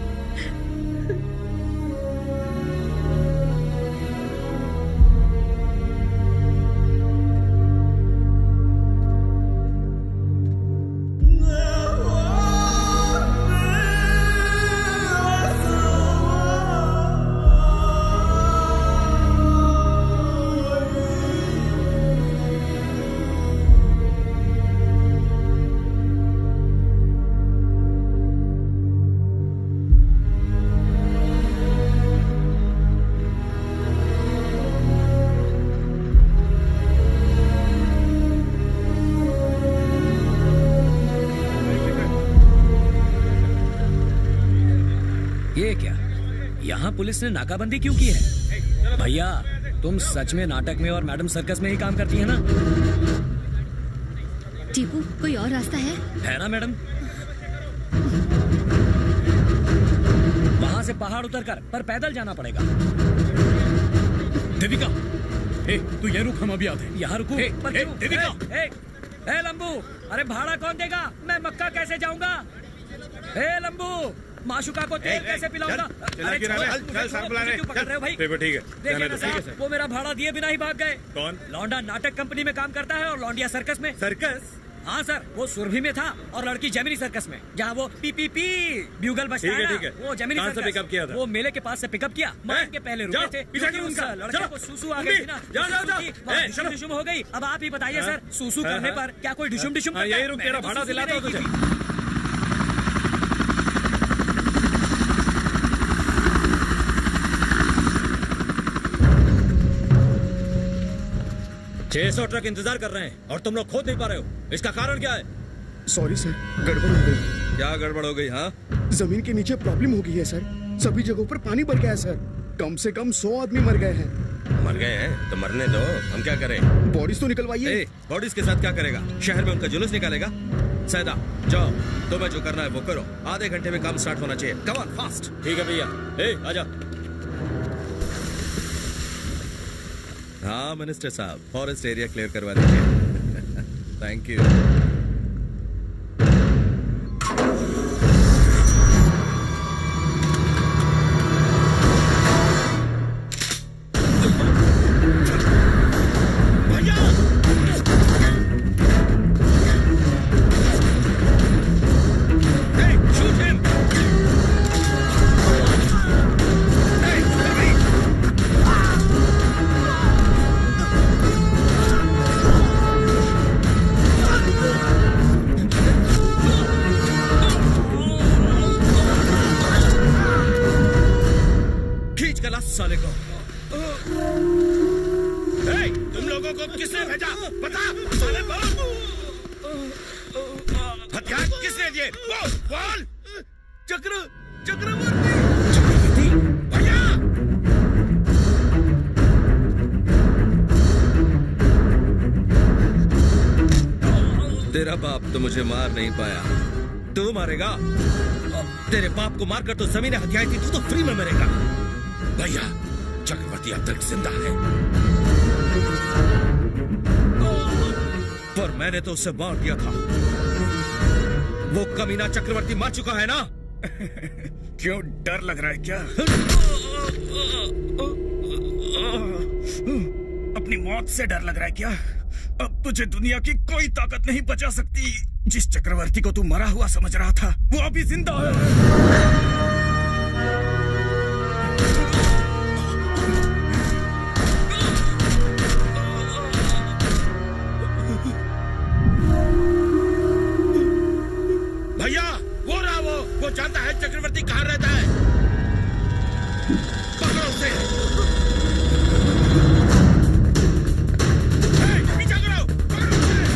Speaker 21: पुलिस ने नाकाबंदी क्यों की है? भैया तुम सच में नाटक में और मैडम सर्कस में ही काम करती है ना?
Speaker 4: टीपू, कोई और रास्ता है
Speaker 21: ना मैडम? वहाँ से पहाड़ उतरकर पर पैदल जाना पड़ेगा।
Speaker 10: देविका, तू ये रुक, हम अभी आते हैं।
Speaker 21: यहाँ रुकू?
Speaker 10: देविका,
Speaker 21: लंबू, अरे भाड़ा कौन देगा? मैं मक्का कैसे जाऊंगा? लंबू, माशुका को तेल कैसे पिलाऊंगा? अरे क्यों पकड़ रहे हो भाई?
Speaker 10: ठीक है,
Speaker 21: देखिए ना साहब, वो मेरा भाड़ा दिए बिना ही भाग गए।
Speaker 10: कौन?
Speaker 21: लौंडा नाटक कंपनी में काम करता है और लौंडिया सर्कस में।
Speaker 10: सर्कस?
Speaker 21: हाँ सर, वो सुरभि में था और लड़की जेमिनी सर्कस में, जहाँ वो पी ब्यूगल बजता है ना, वो जेमिनी सर्कस।
Speaker 10: पिकअप किया था?
Speaker 21: वो मेले के पास से पिकअप किया। मान के पहले रुके थे क्योंकि उस लड़के को सूसू आ गई थी ना। जाओ डिशुम हो गई। अब आप ही बताइए सर, सूसू करने पर क्या कोई डिशुम करता है?
Speaker 10: यही रुक, तेरा भाड़ा दिलाता हूं तुझे।
Speaker 21: 600 ट्रक इंतजार कर रहे हैं और तुम लोग खोद नहीं पा रहे हो। इसका कारण क्या है?
Speaker 20: सॉरी सर, गड़बड़ हो गई।
Speaker 7: क्या गड़बड़ हो गई? हाँ,
Speaker 20: जमीन के नीचे प्रॉब्लम हो गई है सर। सभी जगहों पर पानी भर गया है सर। कम से कम 100 आदमी मर गए हैं।
Speaker 7: मर गए हैं तो मरने दो, हम क्या करें?
Speaker 20: बॉडीज तो निकलवाइए।
Speaker 7: बॉडीज के साथ क्या करेगा? शहर में उनका जुलूस निकालेगा? सैदा, जाओ, तुम्हें जो करना है वो करो। आधे घंटे में काम स्टार्ट होना चाहिए। Come on fast.
Speaker 21: ठीक है भैया। आजा।
Speaker 7: हाँ मिनिस्टर साहब, फॉरेस्ट एरिया क्लियर करवा दीजिए। Thank you. साले को। तुम लोगों को किसने भेजा? बता साले को। हथियार किसने दिए? बोल। चक्रवर्ती भैया। तेरा बाप तो मुझे मार नहीं पाया, तू मारेगा। तेरे बाप को मारकर तो जमीन हथियाई थी, तू तो फ्री में मरेगा। भैया, चक्रवर्ती अब तक जिंदा है, पर मैंने तो उसे मार दिया था। वो कमीना चक्रवर्ती मर चुका है ना?
Speaker 10: क्यों, डर लग रहा है क्या? अपनी मौत से डर लग रहा है क्या? अब तुझे दुनिया की कोई ताकत नहीं बचा सकती। जिस चक्रवर्ती को तू मरा हुआ समझ रहा था, वो अभी जिंदा है।
Speaker 7: भैया, वो रहा वो जानता है चक्रवर्ती कहाँ रहता है। पकड़ो उसे। पीछा करो, पकड़ो उसे।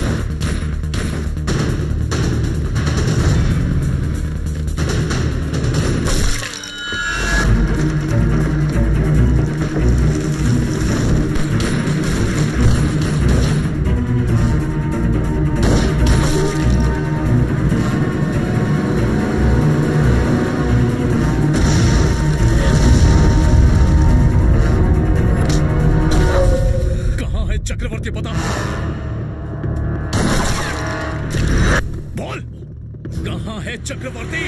Speaker 10: चक्रवर्ती पता बोल, कहाँ है चक्रवर्ती?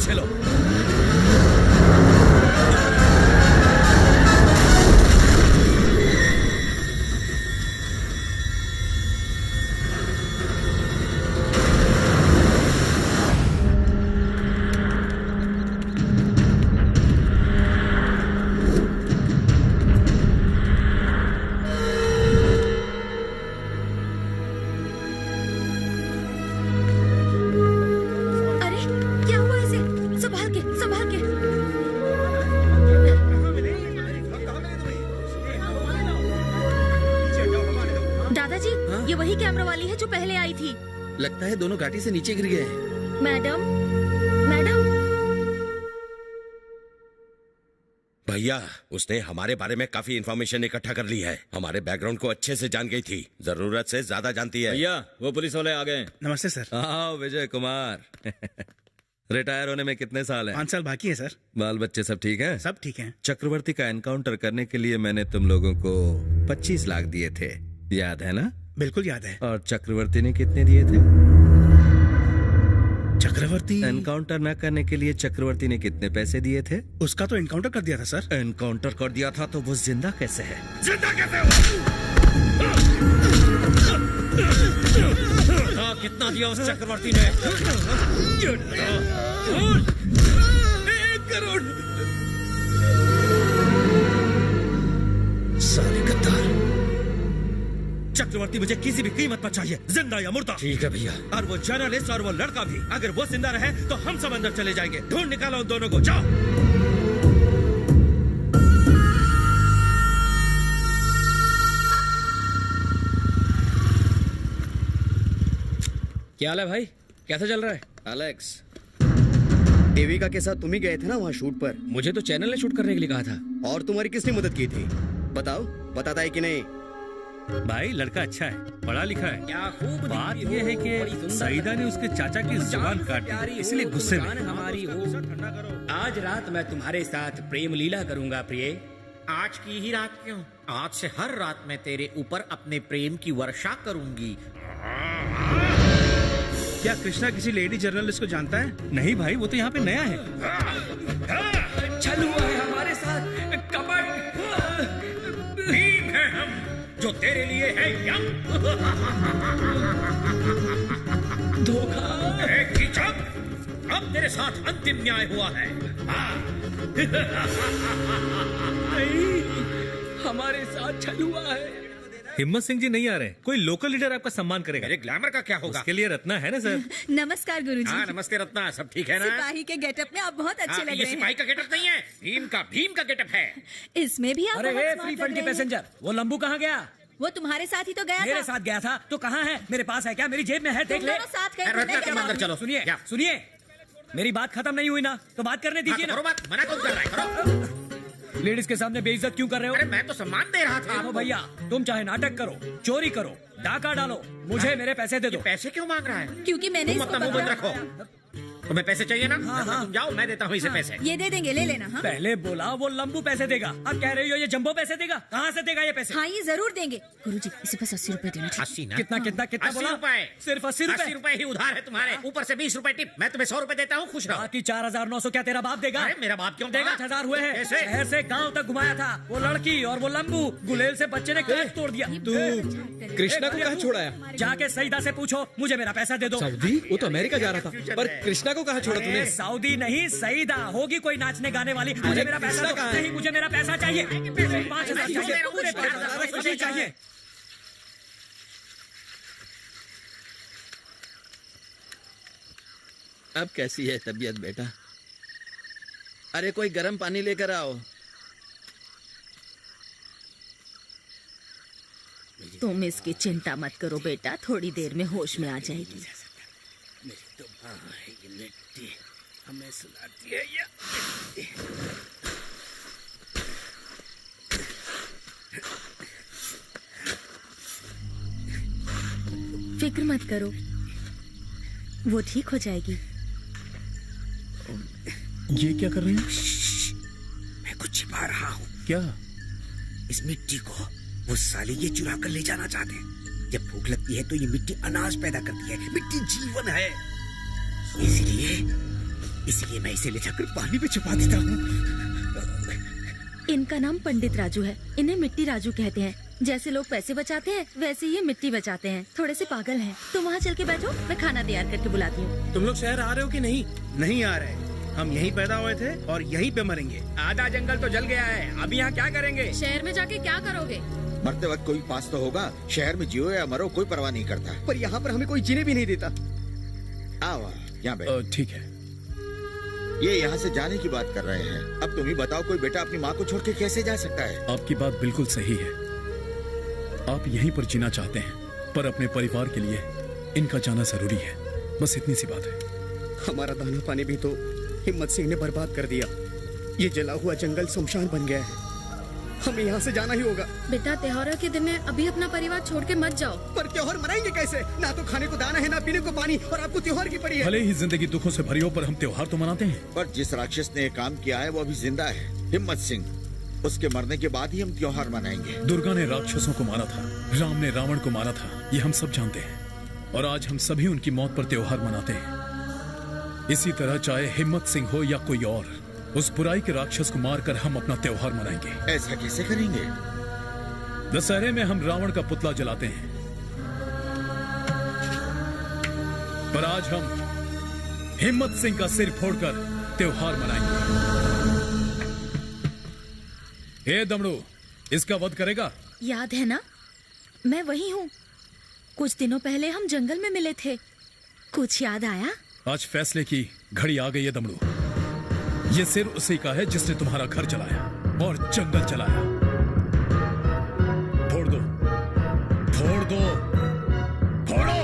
Speaker 7: पीछे लो।
Speaker 5: लगता है दोनों घाटी से नीचे गिर गए हैं।
Speaker 3: Madam, madam.
Speaker 5: भैया, उसने हमारे बारे में काफी इंफॉर्मेशन इकट्ठा कर ली है। हमारे बैकग्राउंड को अच्छे से जान गई थी, जरूरत से ज्यादा जानती है।
Speaker 7: भैया, वो पुलिस वाले आ गए।
Speaker 15: नमस्ते सर।
Speaker 7: हाँ, विजय कुमार। रिटायर होने में कितने साल हैं?
Speaker 15: 5 साल बाकी है सर।
Speaker 7: बाल बच्चे सब ठीक हैं?
Speaker 15: सब ठीक हैं।
Speaker 7: चक्रवर्ती का एनकाउंटर करने के लिए मैंने तुम लोगों को 25 लाख दिए थे, याद है ना?
Speaker 15: बिल्कुल याद है।
Speaker 7: और चक्रवर्ती ने कितने दिए थे?
Speaker 15: चक्रवर्ती
Speaker 7: एनकाउंटर न करने के लिए चक्रवर्ती ने कितने पैसे दिए थे?
Speaker 15: उसका तो एनकाउंटर कर दिया था सर।
Speaker 7: एनकाउंटर कर दिया था तो वो जिंदा कैसे है?
Speaker 15: जिंदा कैसे हुआ?
Speaker 12: कितना दिया उस चक्रवर्ती ने?
Speaker 15: 1 करोड़।
Speaker 5: साले गद्दार।
Speaker 7: चक्रवर्ती मुझे किसी भी कीमत पर चाहिए, जिंदा या मुर्दा।
Speaker 5: ठीक है भैया।
Speaker 7: और वो जर्नलिस्ट और वो लड़का भी, अगर वो जिंदा रहे तो हम सब अंदर चले जाएंगे। ढूंढ निकालो उन दोनों को, जाओ।
Speaker 21: क्या हाल है भाई, कैसा चल रहा है?
Speaker 20: एलेक्स, देविका के साथ तुम ही गए थे ना वहाँ शूट पर?
Speaker 21: मुझे तो चैनल ने शूट करने के लिए कहा था।
Speaker 20: और तुम्हारी किसने मदद की थी? बताओ, बताता है कि नहीं?
Speaker 13: भाई लड़का अच्छा है, पढ़ा लिखा है।
Speaker 12: क्या खूब
Speaker 13: बात यह है कि सईदा ने उसके चाचा की जुबान काट दी, इसलिए गुस्से में।
Speaker 1: हमारी हो। आज रात मैं तुम्हारे साथ प्रेम लीला करूंगा प्रिय।
Speaker 12: आज की ही रात क्यों? आज से हर रात मैं तेरे ऊपर अपने प्रेम की वर्षा करूंगी।
Speaker 15: क्या कृष्णा किसी लेडी जर्नलिस्ट को जानता है?
Speaker 13: नहीं भाई, वो तो यहाँ पे नया है।
Speaker 21: चल हुआ है हमारे साथ कपट।
Speaker 12: भीम है हम, जो तेरे लिए है यम।
Speaker 21: धोखा।
Speaker 12: अब तेरे साथ अंतिम न्याय हुआ है।
Speaker 21: नहीं, हमारे साथ छल हुआ है।
Speaker 13: हिम्मत सिंह जी नहीं आ रहे, कोई लोकल लीडर आपका सम्मान करेगा।
Speaker 12: मेरे ग्लैमर का क्या होगा?
Speaker 13: उसके लिए रत्ना है ना सर।
Speaker 11: नमस्कार गुरुजी।
Speaker 12: हाँ नमस्ते रत्ना, सब ठीक है ना?
Speaker 11: सिपाही के गेटअप में आप बहुत अच्छे लग रहे हैं।
Speaker 12: ये सिपाही का गेटअप नहीं है, भीम का गेटअप है।
Speaker 11: इसमें भी आप
Speaker 21: अरे
Speaker 11: बहुत
Speaker 21: फ्री
Speaker 11: स्मार्ट
Speaker 21: फंड
Speaker 11: लग
Speaker 21: के
Speaker 11: रहे हैं।
Speaker 21: पैसेंजर, वो लंबू कहाँ गया?
Speaker 11: वो तुम्हारे साथ ही तो गया
Speaker 21: मेरे
Speaker 11: था।
Speaker 21: साथ गया था तो कहाँ है? मेरे पास है क्या? मेरी जेब में है, देख ले।
Speaker 11: साथ गए
Speaker 12: रत्ना तुम अंदर चलो।
Speaker 21: सुनिए, सुनिए, मेरी बात खत्म नहीं हुई ना, तो बात करने दीजिए ना।
Speaker 12: बात मना कौन कर रहा है?
Speaker 21: लेडीज के सामने बेइज्जत क्यों कर रहे हो?
Speaker 12: अरे मैं तो सम्मान दे रहा था।
Speaker 21: देखो भैया, तुम चाहे नाटक करो, चोरी करो, डाका डालो, मुझे मेरे पैसे दे दो।
Speaker 12: पैसे क्यों मांग रहा है?
Speaker 11: क्योंकि मैंने
Speaker 12: तुम
Speaker 11: इसको
Speaker 12: अपना मुंह बंद
Speaker 11: पकड़ा।
Speaker 12: रखो। तुम्हें पैसे चाहिए ना?
Speaker 21: हाँ।
Speaker 12: तुम जाओ, मैं देता हूँ इसे पैसे।
Speaker 11: ये दे देंगे, ले लेना। हाँ?
Speaker 21: पहले बोला वो लंबू पैसे देगा, अब कह रही हो ये जंबो पैसे देगा। कहाँ से देगा ये पैसे?
Speaker 11: हाँ, ये जरूर देंगे। गुरुजी, इसे बस 80 रुपए देना।
Speaker 12: 80 ना?
Speaker 21: कितना कितना कितना
Speaker 12: 80
Speaker 21: बोला?
Speaker 12: रुपए।
Speaker 21: सिर्फ 80 रुपए?
Speaker 12: 80 रुपए ही उधार है तुम्हारे, ऊपर से 20 रुपए टिप। मैं तुम्हें 100 रुपए देता हूँ, खुश रहो।
Speaker 21: बाकी 4900 क्या तेरा बाप देगा?
Speaker 12: अरे मेरा बाप क्यों देगा?
Speaker 21: 5000 हुए हैं।
Speaker 12: कैसे?
Speaker 21: शहर से गांव तक घुमाया था, वो लड़की और वो लंबू गुलेल से बच्चे ने काट तोड़ दिया।
Speaker 14: तू कृष्णा को कहाँ छोड़ाया?
Speaker 21: जाके सईदा से पूछो, मुझे मेरा पैसा दे दो।
Speaker 14: सऊदी? वो तो अमेरिका जा रहा था, पर कृष्णा को कहाँ छोड़ा तूने?
Speaker 21: सऊदी नहीं, सईदा होगी कोई नाचने गाने वाली। मुझे मेरा पैसा दो। नहीं, मुझे मेरा पैसा चाहिए। 5000 चाहिए, पूरे 5000 चाहिए।
Speaker 5: अब कैसी है तबीयत बेटा? अरे कोई गर्म पानी लेकर आओ।
Speaker 19: तुम इसकी चिंता मत करो बेटा, थोड़ी देर में होश में आ जाएगी।
Speaker 5: मेरी तो माँ है ये मिट्टी, हमें सुलाती है ये।
Speaker 11: फिक्र मत करो, वो ठीक हो जाएगी।
Speaker 10: ये क्या कर रहे हैं?
Speaker 5: मैं कुछ छिपा रहा हूँ।
Speaker 10: क्या?
Speaker 5: इस मिट्टी को वो साले ये चुरा कर ले जाना चाहते हैं। जब भूख लगती है तो ये मिट्टी अनाज पैदा करती है। मिट्टी जीवन है, इसलिए
Speaker 12: इसलिए मैं इसे ले जाकर पानी में छुपा देता हूँ।
Speaker 3: इनका नाम पंडित राजू है, इन्हें मिट्टी राजू कहते हैं। जैसे लोग पैसे बचाते हैं वैसे ये मिट्टी बचाते हैं। थोड़े से पागल हैं। तुम वहाँ चल के बैठो, मैं खाना तैयार करके बुलाती हूँ।
Speaker 15: तुम लोग शहर आ रहे हो कि नहीं? नहीं आ रहे, हम यहीं पैदा हुए थे और यहीं पे मरेंगे।
Speaker 21: आधा जंगल तो जल गया है, अभी यहाँ क्या करेंगे?
Speaker 3: शहर में जाके क्या करोगे?
Speaker 2: मरते वक्त कोई पास तो होगा। शहर में जियो या मरो कोई परवाह नहीं करता।
Speaker 20: पर यहाँ पर हमें कोई जीने भी नहीं देता।
Speaker 2: आओ यहाँ पे।
Speaker 10: ठीक है।
Speaker 2: ये यहाँ से जाने की बात कर रहे हैं। अब तुम ही बताओ, कोई बेटा अपनी माँ को छोड़ के कैसे जा सकता है?
Speaker 10: आपकी बात बिल्कुल सही है। आप यहीं पर जीना चाहते हैं, पर अपने परिवार के लिए इनका जाना जरूरी है। बस इतनी सी बात है।
Speaker 20: हमारा दाना पानी भी तो हिम्मत सिंह ने बर्बाद कर दिया। ये जला हुआ जंगल शमशान बन गया है। हमें यहाँ से जाना ही होगा।
Speaker 3: बेटा, त्योहारों के दिन में अभी अपना परिवार छोड़ के मत जाओ।
Speaker 20: पर त्योहार मनाएंगे कैसे? ना तो खाने को दाना है, ना पीने को पानी, और आपको त्योहार की पड़ी है।
Speaker 10: भले ही जिंदगी दुखों से भरी हो, पर हम त्योहार तो मनाते हैं।
Speaker 2: पर जिस राक्षस ने काम किया है वो अभी जिंदा है, हिम्मत सिंह। उसके मरने के बाद ही हम त्योहार मनाएंगे।
Speaker 10: दुर्गा ने राक्षसों को मारा था, राम ने रावण को मारा था, ये हम सब जानते हैं। और आज हम सभी उनकी मौत पर त्योहार मनाते हैं। इसी तरह चाहे हिम्मत सिंह हो या कोई और, उस बुराई के राक्षस को मारकर हम अपना त्योहार मनाएंगे।
Speaker 2: ऐसा कैसे करेंगे?
Speaker 10: दशहरे में हम रावण का पुतला जलाते हैं, पर आज हम हिम्मत सिंह का सिर फोड़कर त्योहार मनाएंगे। ए दमड़ू, इसका वध करेगा?
Speaker 3: याद है ना, मैं वही हूँ। कुछ दिनों पहले हम जंगल में मिले थे। कुछ याद आया?
Speaker 10: आज फैसले की घड़ी आ गई है दमड़ू। ये सिर उसी का है जिसने तुम्हारा घर चलाया और जंगल चलाया। फोड़ दो, फोड़ दो, फोड़ो।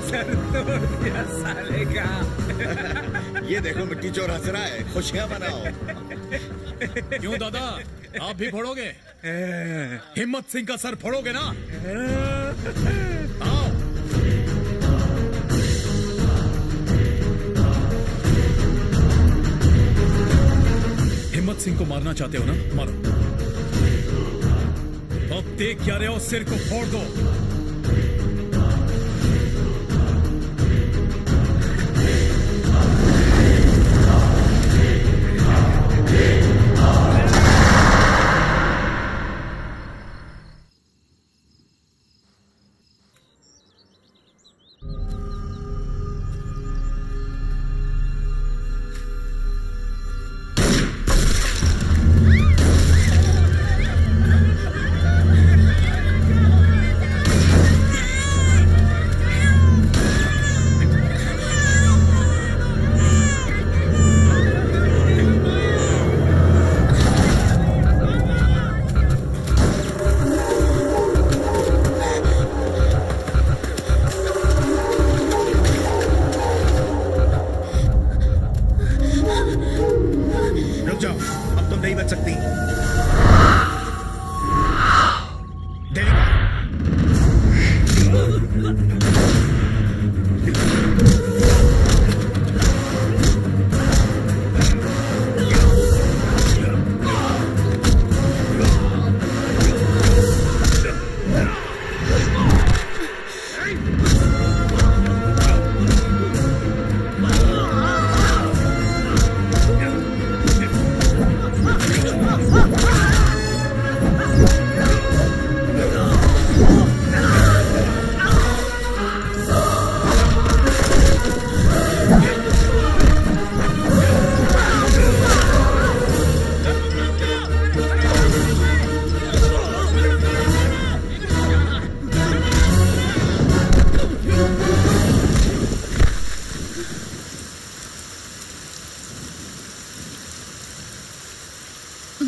Speaker 21: सर तोड़ दिया साले का।
Speaker 2: ये देखो मिट्टी चोर हंस रहा है, खुशियां मनाओ।
Speaker 10: क्यों दादा, आप भी फोड़ोगे? हिम्मत सिंह का सर फोड़ोगे ना? आओ। हिम्मत सिंह को मारना चाहते हो ना? मारो। अब देख क्या रहे हो, सिर को फोड़ दो।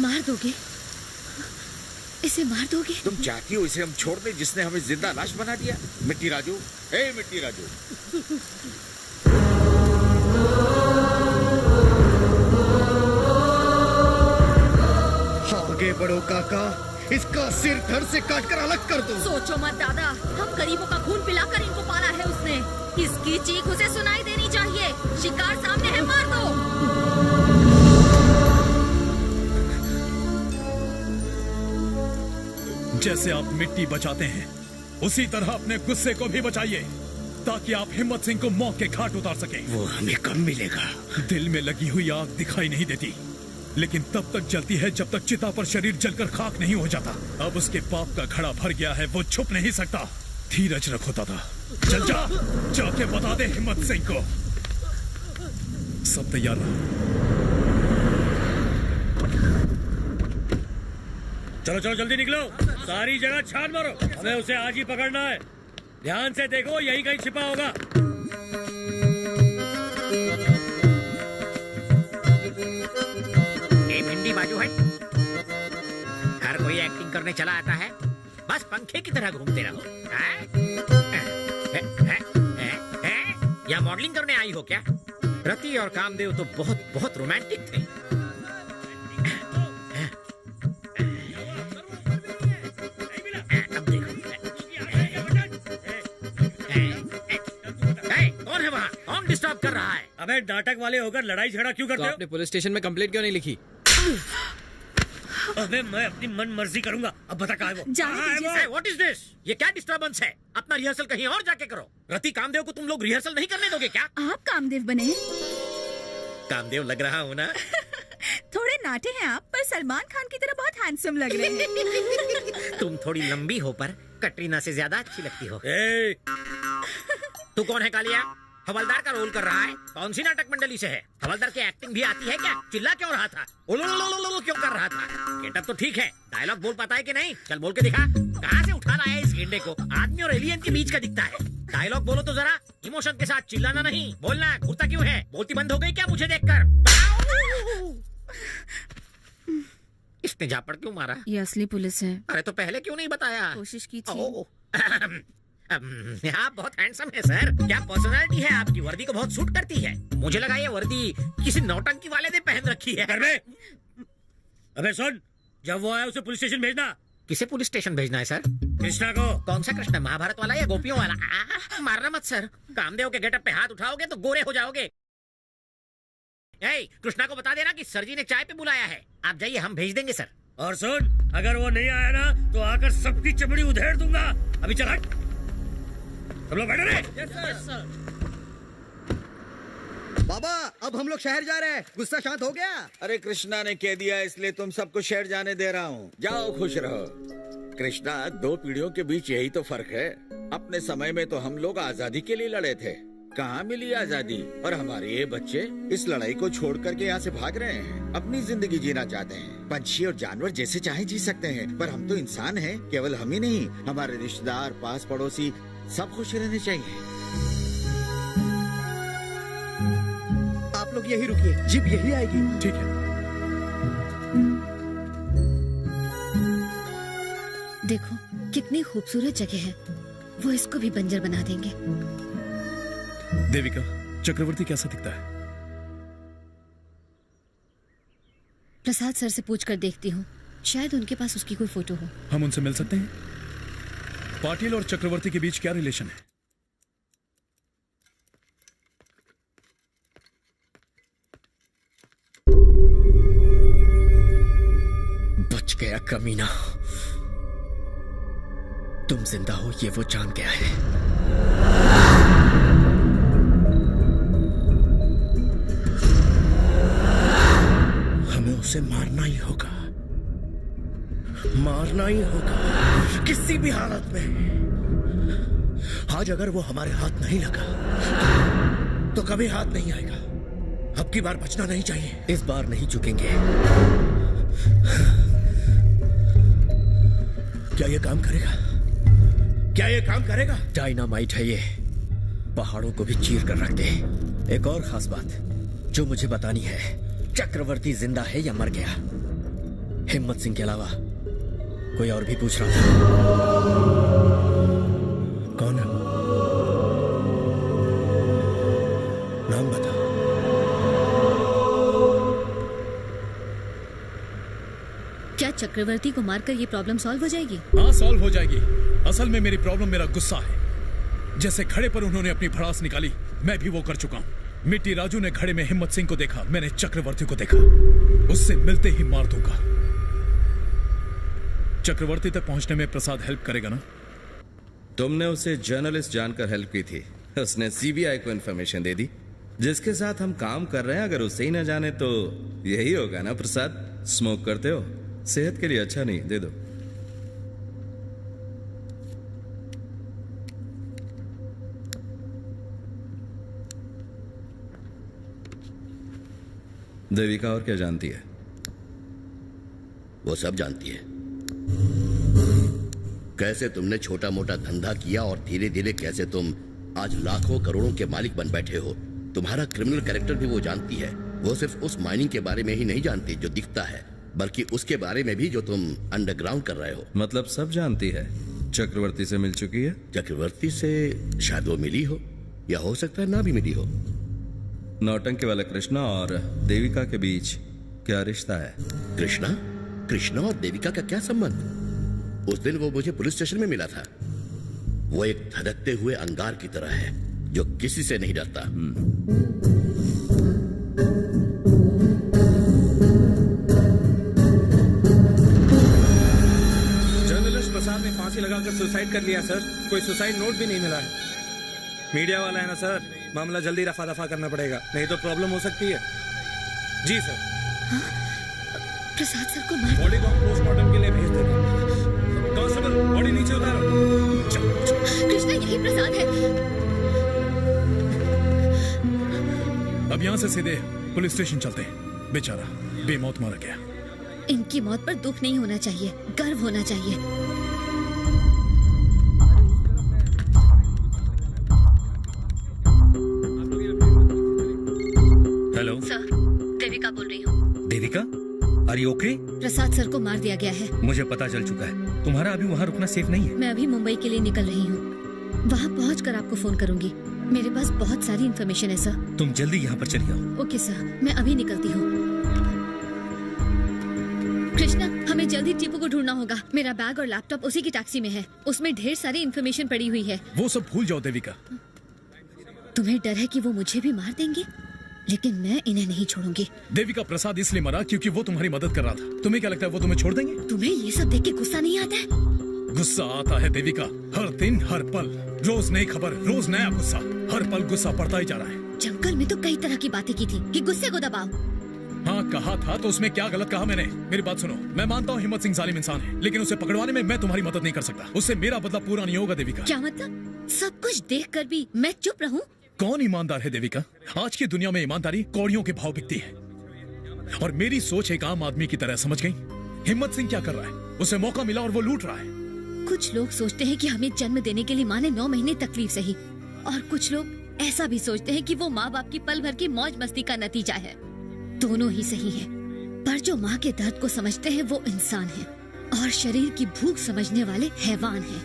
Speaker 4: मार दोगे? इसे मार दोगे?
Speaker 2: तुम चाहती हो इसे हम छोड़ दें जिसने हमें जिंदा लाश बना दिया? मिट्टी राजू, ए मिट्टी राजू।
Speaker 20: आगे बढ़ो काका, इसका सिर धड़ से काटकर अलग कर दो।
Speaker 3: सोचो मत दादा, हम गरीबों का खून पिलाकर इनको पाला है उसने। इसकी चीख उसे सुनाई देनी चाहिए। शिकार सामने है, मार दो।
Speaker 10: जैसे आप मिट्टी बचाते हैं उसी तरह अपने गुस्से को भी बचाइए, ताकि आप हिम्मत सिंह को मौत के घाट उतार सकें।
Speaker 1: वो हमें कब मिलेगा?
Speaker 10: दिल में लगी हुई आग दिखाई नहीं देती, लेकिन तब तक जलती है जब तक चिता पर शरीर जलकर खाक नहीं हो जाता। अब उसके पाप का घड़ा भर गया है, वो छुप नहीं सकता। धीरज रखो दादा, चल जा, जाके बता दे हिम्मत सिंह को। सब तैयार रहो।
Speaker 1: चलो चलो जल्दी निकलो, सारी जगह छान मारो, हमें उसे आज ही पकड़ना है। ध्यान से देखो, यही कहीं छिपा होगा।
Speaker 12: ये भिंडी बाजू है, हर कोई एक्टिंग करने चला आता है, बस पंखे की तरह घूमते रहो। या मॉडलिंग करने आई हो क्या? रति और कामदेव तो बहुत बहुत रोमांटिक थे। कौन है वहाँ? कौन डिस्टर्ब कर रहा है?
Speaker 1: अबे नाटक वाले होकर लड़ाई झगड़ा क्यों करते हो?
Speaker 6: आपने पुलिस स्टेशन में कंप्लेंट क्यों नहीं लिखी?
Speaker 1: अबे मैं अपनी मन मर्जी करूंगा। अब बता कहाँ है वो?
Speaker 12: What is this? ये क्या डिस्टर्बेंस है? अपना रिहर्सल कहीं और जाके करो। रति कामदेव को तुम लोग रिहर्सल नहीं करने दोगे क्या?
Speaker 11: आप कामदेव बने?
Speaker 12: कामदेव लग रहा हूँ ना?
Speaker 11: थोड़े नाटे हैं आप, पर सलमान खान की तरह बहुत हैंडसम लग रहे हैं।
Speaker 12: तुम थोड़ी लंबी हो पर कटरीना से ज्यादा अच्छी लगती हो। तू कौन है कालिया? हवलदार का रोल कर रहा है? कौन सी नाटक मंडली से है? हवलदार की एक्टिंग भी आती है क्या? चिल्ला क्यों रहा था? ओलो क्यों कर रहा था? गेटअप तो ठीक है, डायलॉग बोल पाता है कि नहीं? चल बोल के दिखा। कहाँ से उठा लाया है इस गेंडे को? आदमी और एलियन के बीच का दिखता है। डायलॉग बोलो तो जरा, इमोशन के साथ, चिल्लाना नहीं। बोलना, घुरता क्यों है? बोलती बंद हो गई क्या मुझे देखकर? इसने झापड़ क्यों मारा?
Speaker 3: ये असली पुलिस है।
Speaker 12: अरे तो पहले क्यों नहीं बताया?
Speaker 3: कोशिश की थी।
Speaker 12: आप बहुत हैंडसम है सर। क्या पर्सनालिटी है आपकी? वर्दी को बहुत सूट करती है। मुझे लगा ये वर्दी किसी नौटंकी वाले ने पहन रखी है।
Speaker 1: अबे सुन, जब वो आया उसे पुलिस स्टेशन भेजना।
Speaker 12: किसे पुलिस स्टेशन भेजना है सर?
Speaker 1: कृष्णा को।
Speaker 12: कौन सा कृष्णा? महाभारत वाला या गोपियों वाला? मारना मत सर, कामदेव के गेटअप पे हाथ उठाओगे तो गोरे हो जाओगे। कृष्णा को बता देना कि सर जी ने चाय पे बुलाया है। आप जाइए, हम भेज देंगे सर।
Speaker 1: और सुन, अगर वो नहीं आया ना तो आकर सबकी चमड़ी उधेड़ दूंगा। अभी चल हट। सब लोग बैठो रे।
Speaker 20: Yes sir. बाबा, अब हम लोग शहर जा रहे हैं। गुस्सा शांत हो गया?
Speaker 2: अरे कृष्णा ने कह दिया इसलिए तुम सबको शहर जाने दे रहा हूँ। जाओ, खुश रहो। कृष्णा, 2 पीढ़ियों के बीच यही तो फर्क है। अपने समय में तो हम लोग आजादी के लिए लड़े थे, कहाँ मिली आजादी? और हमारे ये बच्चे इस लड़ाई को छोड़ करके यहाँ से भाग रहे हैं, अपनी जिंदगी जीना चाहते हैं। पंछी और जानवर जैसे चाहे जी सकते हैं, पर हम तो इंसान हैं। केवल हम ही नहीं, हमारे रिश्तेदार, पास पड़ोसी सब खुश रहने चाहिए।
Speaker 20: आप लोग यही रुकिए, जीप यही आएगी।
Speaker 10: ठीक है।
Speaker 4: देखो कितनी खूबसूरत जगह है, वो इसको भी बंजर बना देंगे।
Speaker 10: देविका, चक्रवर्ती कैसा दिखता है?
Speaker 4: प्रसाद सर से पूछ कर देखती हूँ, शायद उनके पास उसकी कोई फोटो हो।
Speaker 10: हम उनसे मिल सकते हैं? पाटिल और चक्रवर्ती के बीच क्या रिलेशन है?
Speaker 14: बच गया कमीना। तुम जिंदा हो ये वो जान गया है। हमें उसे मारना ही होगा, मारना ही होगा किसी भी हालत में। आज अगर वो हमारे हाथ नहीं लगा तो कभी हाथ नहीं आएगा। अब की बार बचना नहीं चाहिए। इस बार नहीं झुकेंगे। क्या ये काम करेगा? क्या ये काम करेगा? डायनामाइट है ये, पहाड़ों को भी चीर कर रख दे। एक और खास बात जो मुझे बतानी है, चक्रवर्ती जिंदा है या मर गया? हिम्मत सिंह के अलावा कोई और भी पूछ रहा था। कौन है? नाम बता।
Speaker 4: क्या चक्रवर्ती को मारकर ये प्रॉब्लम सॉल्व हो जाएगी?
Speaker 10: हाँ, सॉल्व हो जाएगी। असल में मेरी प्रॉब्लम मेरा गुस्सा है। जैसे खड़े पर उन्होंने अपनी भड़ास निकाली, मैं भी वो कर चुका हूँ। मिट्टी राजू ने खड़े में हिम्मत सिंह को देखा, मैंने चक्रवर्ती को देखा। उससे मिलते ही मार दूंगा। चक्रवर्ती तक पहुंचने में प्रसाद हेल्प करेगा ना?
Speaker 7: तुमने उसे जर्नलिस्ट जानकर हेल्प की थी, उसने सीबीआई को इन्फॉर्मेशन दे दी। जिसके साथ हम काम कर रहे हैं अगर उसे ही ना जाने तो यही होगा ना प्रसाद। स्मोक करते हो, सेहत के लिए अच्छा नहीं, दे दो। देविका और क्या जानती है?
Speaker 5: वो सब जानती है। कैसे तुमने छोटा मोटा धंधा किया और धीरे धीरे कैसे तुम आज लाखों करोड़ों के मालिक बन बैठे हो। तुम्हारा क्रिमिनल कैरेक्टर भी वो जानती है। वो सिर्फ उस माइनिंग के बारे में ही नहीं जानती जो दिखता है, बल्कि उसके बारे में भी जो तुम अंडरग्राउंड कर रहे हो।
Speaker 7: मतलब सब जानती है। चक्रवर्ती से मिल चुकी है?
Speaker 5: चक्रवर्ती से शायद वो मिली हो, या हो सकता है ना भी मिली हो।
Speaker 7: नौटंकी वाला कृष्णा और देविका के बीच क्या रिश्ता है?
Speaker 5: कृष्णा और देविका का क्या संबंध? उस दिन वो मुझे पुलिस स्टेशन में मिला था। वो एक धधकते हुए अंगार की तरह है जो किसी से नहीं डरता।
Speaker 21: जर्नलिस्ट प्रसाद ने फांसी लगाकर सुसाइड कर लिया सर। कोई सुसाइड नोट भी नहीं मिला है। मीडिया वाला है ना सर, मामला जल्दी रफा दफा करना पड़ेगा, नहीं तो प्रॉब्लम हो सकती है। जी सर।
Speaker 4: प्रसाद सर को मार।
Speaker 21: बॉडी को पोस्टमार्टम के लिए भेज देंगे। कांस्टेबल, बॉडी नीचे उतारो।
Speaker 4: कृष्णा, यही प्रसाद है।
Speaker 10: अब यहाँ से सीधे पुलिस स्टेशन चलते हैं। बेचारा बेमौत मारा गया।
Speaker 4: इनकी मौत पर दुख नहीं होना चाहिए, गर्व होना चाहिए।
Speaker 13: हेलो
Speaker 4: सर, देविका बोल रही हूँ।
Speaker 13: Devika, are you okay?
Speaker 4: Prasad sir को मार दिया गया है।
Speaker 13: मुझे पता चल चुका है। तुम्हारा अभी वहाँ रुकना सेफ नहीं है।
Speaker 4: मैं अभी मुंबई के लिए निकल रही हूँ। वहाँ पहुँचकर आपको फोन करूंगी। मेरे पास बहुत सारी इन्फॉर्मेशन है सर।
Speaker 13: तुम जल्दी यहाँ पर चली आओ।
Speaker 4: ओके सर, मैं अभी निकलती हूँ। कृष्णा, हमें जल्दी टीपू को ढूंढना होगा। मेरा बैग और लैपटॉप उसी की टैक्सी में है। उसमें ढेर सारी इन्फॉर्मेशन पड़ी हुई है।
Speaker 10: वो सब भूल जाओ देविका।
Speaker 4: तुम्हें डर है कि वो मुझे भी मार देंगे, लेकिन मैं इन्हें नहीं छोड़ूंगी।
Speaker 10: देविका, प्रसाद इसलिए मरा क्योंकि वो तुम्हारी मदद कर रहा था। तुम्हें क्या लगता है वो तुम्हें छोड़ देंगे?
Speaker 4: तुम्हें ये सब देख के गुस्सा नहीं आता है?
Speaker 10: गुस्सा आता है देविका, हर दिन हर पल, रोज नई खबर, रोज नया गुस्सा। हर पल गुस्सा बढ़ता ही जा रहा है।
Speaker 4: जंगल में तो कई तरह की बातें की थी कि गुस्से को दबाओ।
Speaker 10: हाँ कहा था, तो उसमें क्या गलत कहा मैंने? मेरी बात सुनो, मैं मानता हूँ हिम्मत सिंह जालिम इंसान है, लेकिन उसे पकड़वाने में मैं तुम्हारी मदद नहीं कर सकता। उससे मेरा बदला पूरा नहीं होगा देविका।
Speaker 4: क्या मतलब? सब कुछ देखकर भी मैं चुप रहूं?
Speaker 10: कौन ईमानदार है देविका? आज की दुनिया में ईमानदारी कौड़ियों के भाव बिकती है। और मेरी सोच एक आम आदमी की तरह, समझ गई? हिम्मत सिंह क्या कर रहा है? उसे मौका मिला और वो लूट रहा है।
Speaker 4: कुछ लोग सोचते हैं कि हमें जन्म देने के लिए माँ ने 9 महीने तकलीफ सही, और कुछ लोग ऐसा भी सोचते हैं कि वो माँ बाप की पल भर की मौज मस्ती का नतीजा है। दोनों ही सही है, पर जो माँ के दर्द को समझते हैं वो इंसान है, और शरीर की भूख समझने वाले हैवान हैं।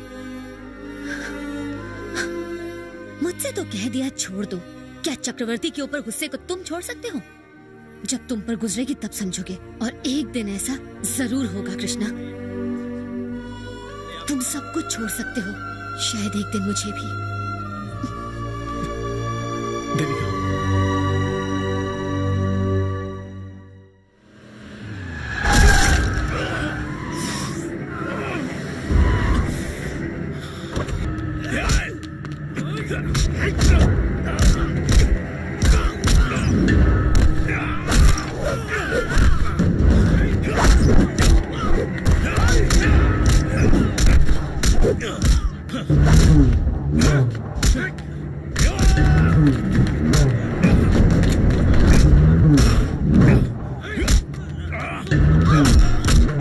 Speaker 4: मुझसे तो कह दिया छोड़ दो। क्या चक्रवर्ती के ऊपर गुस्से को तुम छोड़ सकते हो? जब तुम पर गुजरेगी तब समझोगे, और एक दिन ऐसा जरूर होगा कृष्णा। तुम सब कुछ छोड़ सकते हो, शायद एक दिन मुझे भी।
Speaker 10: देविका,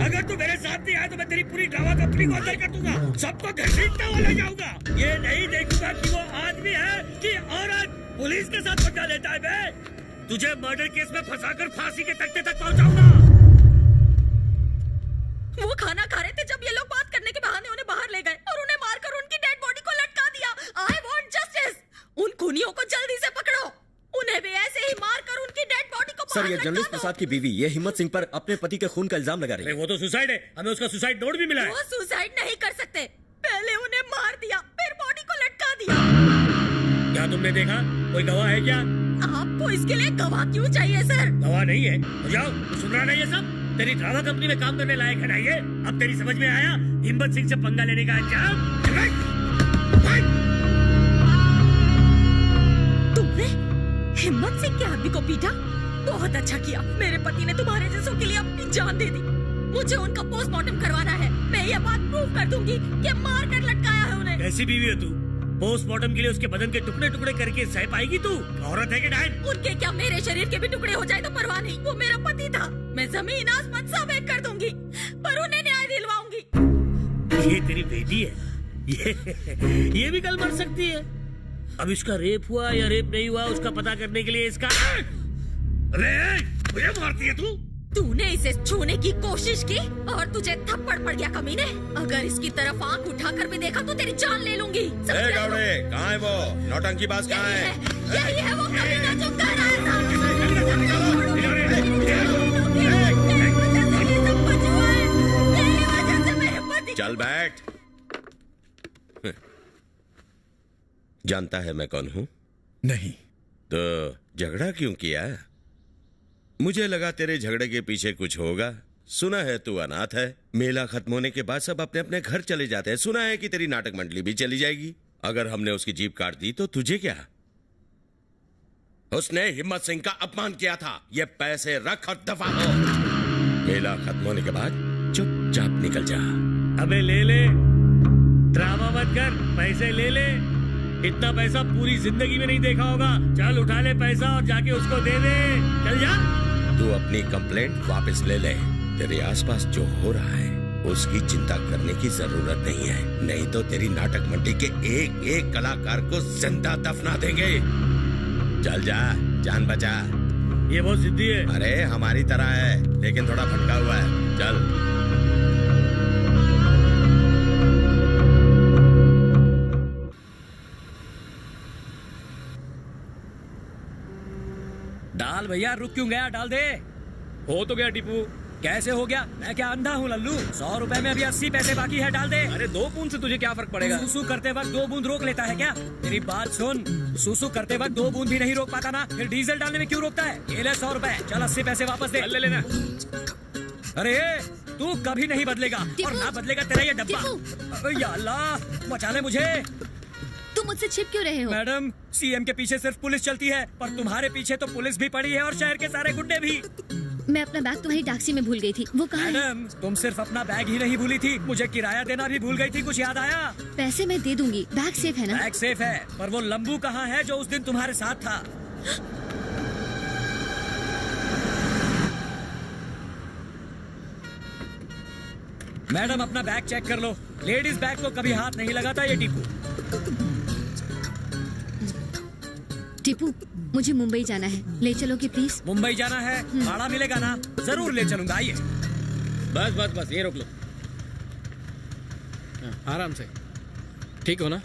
Speaker 1: अगर तू मेरे साथ नहीं आया तो मैं तेरी पूरी ड्रामा कंपनी को अंदर कर दूंगा, सबको घसीटता हुआ ले जाऊंगा। ये नहीं देखूंगा कि वो आदमी है कि औरत। पुलिस के साथ पंगा लेता है बे। तुझे मर्डर केस में फंसाकर फांसी के तख्ते तक पहुंचाऊंगा।
Speaker 3: वो खाना खा रहे थे जब ये लोग बात करने के बहाने उन्हें बाहर ले गए और उन्हें मारकर उनकी डेड बॉडी को लटका दिया। I want justice. उन खूनियों को जल्दी से पकड़ो। उन्हें भी ऐसे ही मारकर उनकी डेड बॉडी को
Speaker 21: सर, ये जर्नलिस्ट प्रसाद की बीवी, ये हिम्मत सिंह पर अपने पति के खून का इल्जाम लगा रही है।
Speaker 1: वो तो सुसाइड है, हमें उसका सुसाइड नोट भी मिला है।
Speaker 3: वो सुसाइड नहीं कर सकते। पहले उन्हें मार दिया, फिर बॉडी को लटका दिया।
Speaker 1: क्या तुमने देखा? कोई गवाह है क्या?
Speaker 3: आपको इसके लिए गवाह क्यों चाहिए सर?
Speaker 1: गवाह नहीं है तो जाओ, सुन रहा नहीं है सब। तेरी ड्रामा कंपनी में काम करने लायक है ना ये? अब तेरी समझ में आया हिम्मत सिंह से पंगा लेने का अंजाम?
Speaker 3: तुमने हिम्मत सिंह के आदमी को पीटा? बहुत अच्छा किया। मेरे पति ने तुम्हारे जैसों के लिए अपनी जान दे दी। मुझे उनका पोस्टमार्टम करवाना है। मैं ये बात प्रूव कर दूंगी कि मार कर लटकाया है उन्हें।
Speaker 1: कैसी बीवी है तू? पोस्टमार्टम के लिए उसके बदन के टुकड़े टुकड़े करके सह पाएगी तू? औरत है कि डायन?
Speaker 3: उनके क्या मेरे शरीर के भी टुकड़े हो जाए तो परवाह नहीं। वो मेरा पति था। मैं जमीन आसमान सब एक कर दूंगी, पर उन्हें न्याय दिलवाऊंगी।
Speaker 1: ये तेरी बेटी है, ये भी कल मर सकती है। अब इसका रेप हुआ या रेप नहीं हुआ उसका पता करने के लिए इसका मुझे मारती है तू?
Speaker 3: तूने इसे छूने की कोशिश की और तुझे थप्पड़ पड़ गया कमीने। अगर इसकी तरफ आंख उठाकर भी देखा तो तेरी जान ले लूंगी।
Speaker 7: कहाँ है वो नौटंकी बाज? कहाँ है?
Speaker 3: यही है वो कमीना जो कर रहा था।
Speaker 5: चल बैठ। जानता है मैं कौन हूँ?
Speaker 10: नहीं।
Speaker 5: तो झगड़ा क्यों किया? मुझे लगा तेरे झगड़े के पीछे कुछ होगा। सुना है तू अनाथ है। मेला खत्म होने के बाद सब अपने अपने घर चले जाते हैं। सुना है कि तेरी नाटक मंडली भी चली जाएगी। अगर हमने उसकी जीप काट दी तो तुझे क्या? उसने हिम्मत सिंह का अपमान किया था। ये पैसे रख और दफा हो। मेला खत्म होने के बाद चुपचाप निकल जा।
Speaker 1: अबे ले ले, ड्रामा मत कर, पैसे ले ले। इतना पैसा पूरी जिंदगी में नहीं देखा होगा। चल उठा ले पैसा और जाके उसको दे दे। चल जा।
Speaker 5: तू अपनी कंप्लेंट वापस ले ले। तेरे आसपास जो हो रहा है उसकी चिंता करने की जरूरत नहीं है, नहीं तो तेरी नाटक मंडली के एक एक कलाकार को जिंदा दफना देंगे। चल जा, जान बचा।
Speaker 1: ये बहुत जिद्दी है।
Speaker 5: अरे हमारी तरह है, लेकिन थोड़ा भटका हुआ है। चल।
Speaker 21: डाल भैया, रुक क्यों गया? डाल दे।
Speaker 13: हो तो गया टीपू।
Speaker 21: कैसे हो गया? मैं क्या अंधा हूँ लल्लू? 100 रुपए में अभी 80 पैसे बाकी है। डाल दे।
Speaker 13: अरे 2 बूंद से तुझे क्या फर्क पड़ेगा?
Speaker 21: सुसु करते वक्त 2 बूंद रोक लेता है क्या? मेरी बात सुन, सुसु करते वक्त 2 बूंद भी नहीं रोक पाता ना, फिर डीजल डालने में क्यों रोकता है? ये ले 100 रुपए। चल 80 पैसे वापस दे।
Speaker 13: ले लेना।
Speaker 21: अरे तू कभी नहीं बदलेगा और ना बदलेगा तेरा ये डब्बा। या अल्लाह, बचा ले मुझे।
Speaker 4: तुम मुझसे छिप क्यों रहे हो?
Speaker 21: मैडम, सीएम के पीछे सिर्फ पुलिस चलती है, पर तुम्हारे पीछे तो पुलिस भी पड़ी है और शहर के सारे गुंडे भी।
Speaker 4: मैं अपना बैग तुम्हारी टैक्सी में भूल गई थी। वो कहाँ है?
Speaker 21: मैडम, तुम सिर्फ अपना बैग ही नहीं भूली थी, मुझे किराया देना भी भूल गई थी। कुछ याद आया?
Speaker 4: पैसे मैं दे दूंगी। बैग सेफ है ना?
Speaker 21: बैग सेफ है, पर वो लंबू कहाँ है जो उस दिन तुम्हारे साथ था? मैडम, अपना बैग चेक कर लो। लेडीज बैग को कभी हाथ नहीं लगाता ये टीपू।
Speaker 4: टीपू, मुझे मुंबई जाना है, ले चलोगे प्लीज?
Speaker 21: मुंबई जाना है? भाड़ा मिलेगा ना? जरूर ले चलूंगा। आइए।
Speaker 6: बस बस बस, ये रोक लो। आराम से। ठीक हो ना?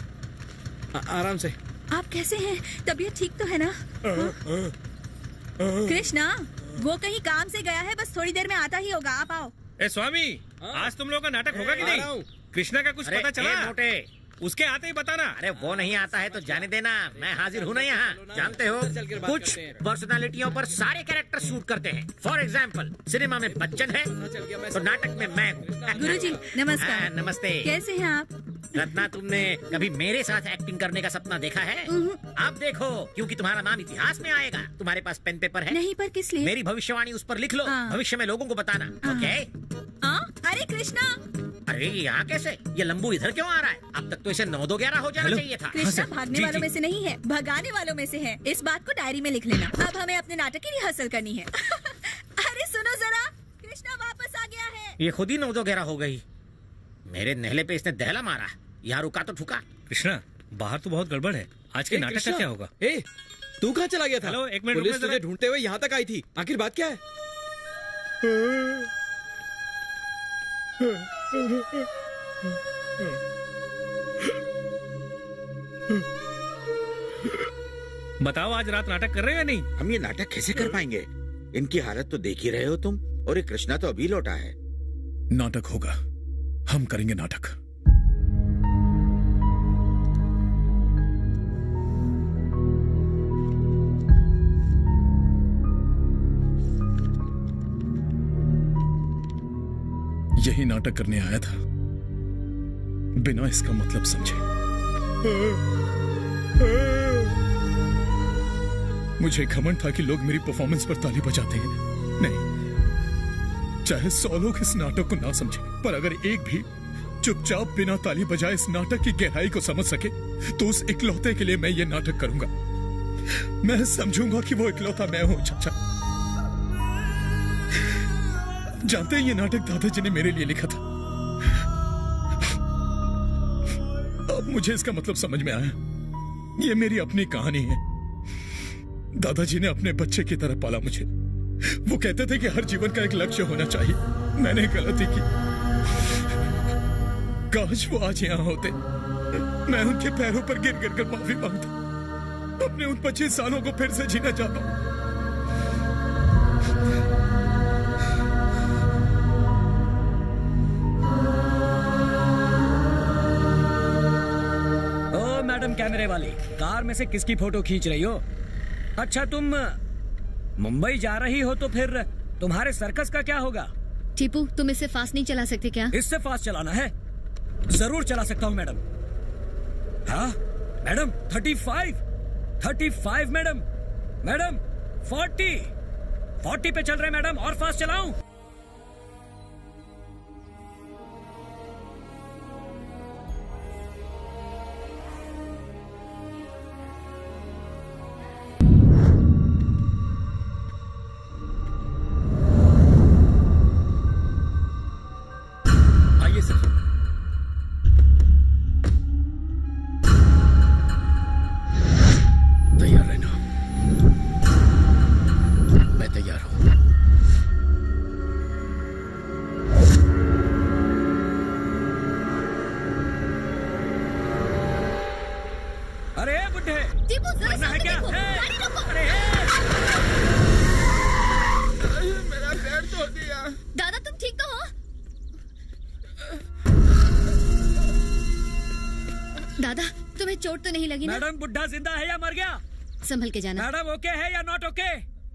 Speaker 6: आराम से।
Speaker 11: आप कैसे हैं? तबीयत ठीक तो है ना? कृष्णा, वो कहीं काम से गया है, बस थोड़ी देर में आता ही होगा। आप आओ।
Speaker 13: ए स्वामी, आज तुम लोगों का नाटक होगा कि नहीं? कृष्णा का कुछ पता चला?
Speaker 12: मोटे,
Speaker 13: उसके आते ही बताना।
Speaker 12: अरे वो नहीं आता है तो जाने देना, मैं हाजिर हूँ ना यहाँ। जानते हो, कुछ पर्सनालिटियों पर सारे कैरेक्टर शूट करते हैं। फॉर एग्जाम्पल, सिनेमा में बच्चन है तो नाटक में मैं हूँ।
Speaker 11: गुरुजी नमस्कार।
Speaker 12: नमस्ते।
Speaker 11: कैसे हैं आप?
Speaker 12: रत्ना, तुमने कभी मेरे साथ एक्टिंग करने का सपना देखा है? आप देखो, क्योंकि तुम्हारा नाम इतिहास में आएगा। तुम्हारे पास पेन पेपर है?
Speaker 11: नहीं, पर किस लिए?
Speaker 12: मेरी भविष्यवाणी उस पर लिख लो। भविष्य में लोगों को बताना। ओके?
Speaker 11: अरे कृष्णा,
Speaker 12: अरे यहाँ कैसे? ये लंबू इधर क्यों आ रहा है? अब तक तो इसे 9-2-11 हो जाना चाहिए था।
Speaker 11: कृष्णा भागने वालों में से नहीं है, भगाने वालों में से है। इस बात को डायरी में लिख लेना। अब हमें अपने नाटक की रिहर्सल करनी है। अरे सुनो जरा, कृष्णा वापस आ गया है।
Speaker 12: ये खुद ही 9-2-11 हो गई। मेरे नहले पे इसने दहला मारा। यहाँ रुका तो ठुका।
Speaker 13: कृष्णा, बाहर तो बहुत गड़बड़ है। आज के नाटक का क्या होगा?
Speaker 6: तू कहाँ चला गया था?
Speaker 13: हेलो, एक मिनट।
Speaker 6: पुलिस तुझे ढूंढते हुए यहाँ तक आई थी। आखिर बात क्या है?
Speaker 13: बताओ, आज रात नाटक कर रहे हो या नहीं?
Speaker 2: हम ये नाटक कैसे कर पाएंगे? इनकी हालत तो देख ही रहे हो तुम। और ये कृष्णा तो अभी लौटा है।
Speaker 10: नाटक होगा, हम करेंगे नाटक। यही नाटक करने आया था, बिना इसका मतलब समझे। मुझे घमंड था कि लोग मेरी परफॉर्मेंस पर ताली बजाते हैं। नहीं, चाहे 100 लोग इस नाटक को ना समझे, पर अगर एक भी चुपचाप बिना ताली बजाए इस नाटक की गहराई को समझ सके, तो उस इकलौते के लिए मैं ये नाटक करूंगा। मैं समझूंगा कि वो इकलौता मैं हूं। चाचा जानते हैं, ये नाटक दादाजी ने मेरे लिए लिखा था। अब मुझे इसका मतलब समझ में आया। ये मेरी अपनी कहानी है। दादाजी ने अपने बच्चे की तरह पाला मुझे। वो कहते थे कि हर जीवन का एक लक्ष्य होना चाहिए। मैंने गलती की। काश वो आज यहाँ होते, मैं उनके पैरों पर गिर गिर कर माफी मांगता। अपने उन 25 सालों को फिर से जीना चाहता हूं।
Speaker 21: ओ मैडम कैमरे वाली, कार में से किसकी फोटो खींच रही हो? अच्छा, तुम मुंबई जा रही हो तो फिर तुम्हारे सर्कस का क्या होगा?
Speaker 4: टीपू, तुम इससे फास्ट नहीं चला सकते क्या?
Speaker 21: इससे फास्ट चलाना है? जरूर चला सकता हूँ मैडम। हाँ मैडम, 35 मैडम। मैडम 40 पे चल रहे मैडम, और फास्ट चलाऊं? आइए सर।
Speaker 5: तैयार रहना। मैं तैयार हूं।
Speaker 21: अरे बुड्ढे,
Speaker 4: टीपू जरा
Speaker 21: मरना है
Speaker 4: सामने
Speaker 21: क्या?
Speaker 4: देखो। गाड़ी रोको।
Speaker 21: अरे
Speaker 2: मेरा पैर तोड़ दिया।
Speaker 4: दादा तुम ठीक तो हो? दादा तुम्हें चोट तो नहीं लगी ना?
Speaker 21: मैडम, बुड्ढा जिंदा है या मर गया?
Speaker 4: संभल के जाना।
Speaker 21: मैडम ओके है या नॉट ओके?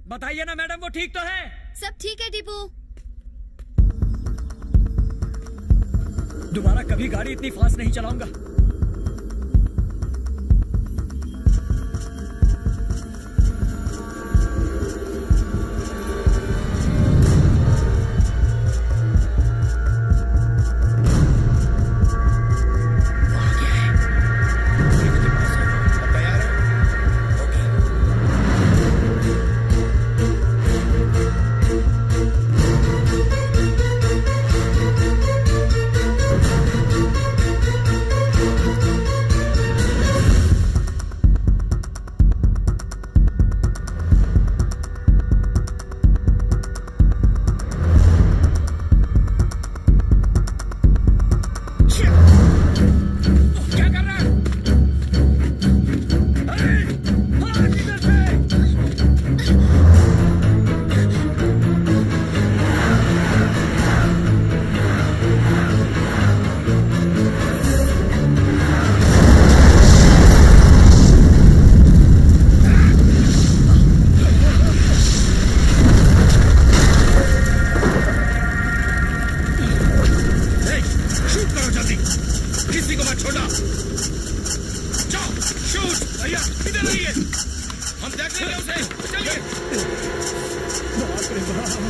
Speaker 21: बताइए ना मैडम, वो ठीक तो है?
Speaker 4: सब ठीक है टीपू।
Speaker 21: दोबारा कभी गाड़ी इतनी फास्ट नहीं चलाऊंगा।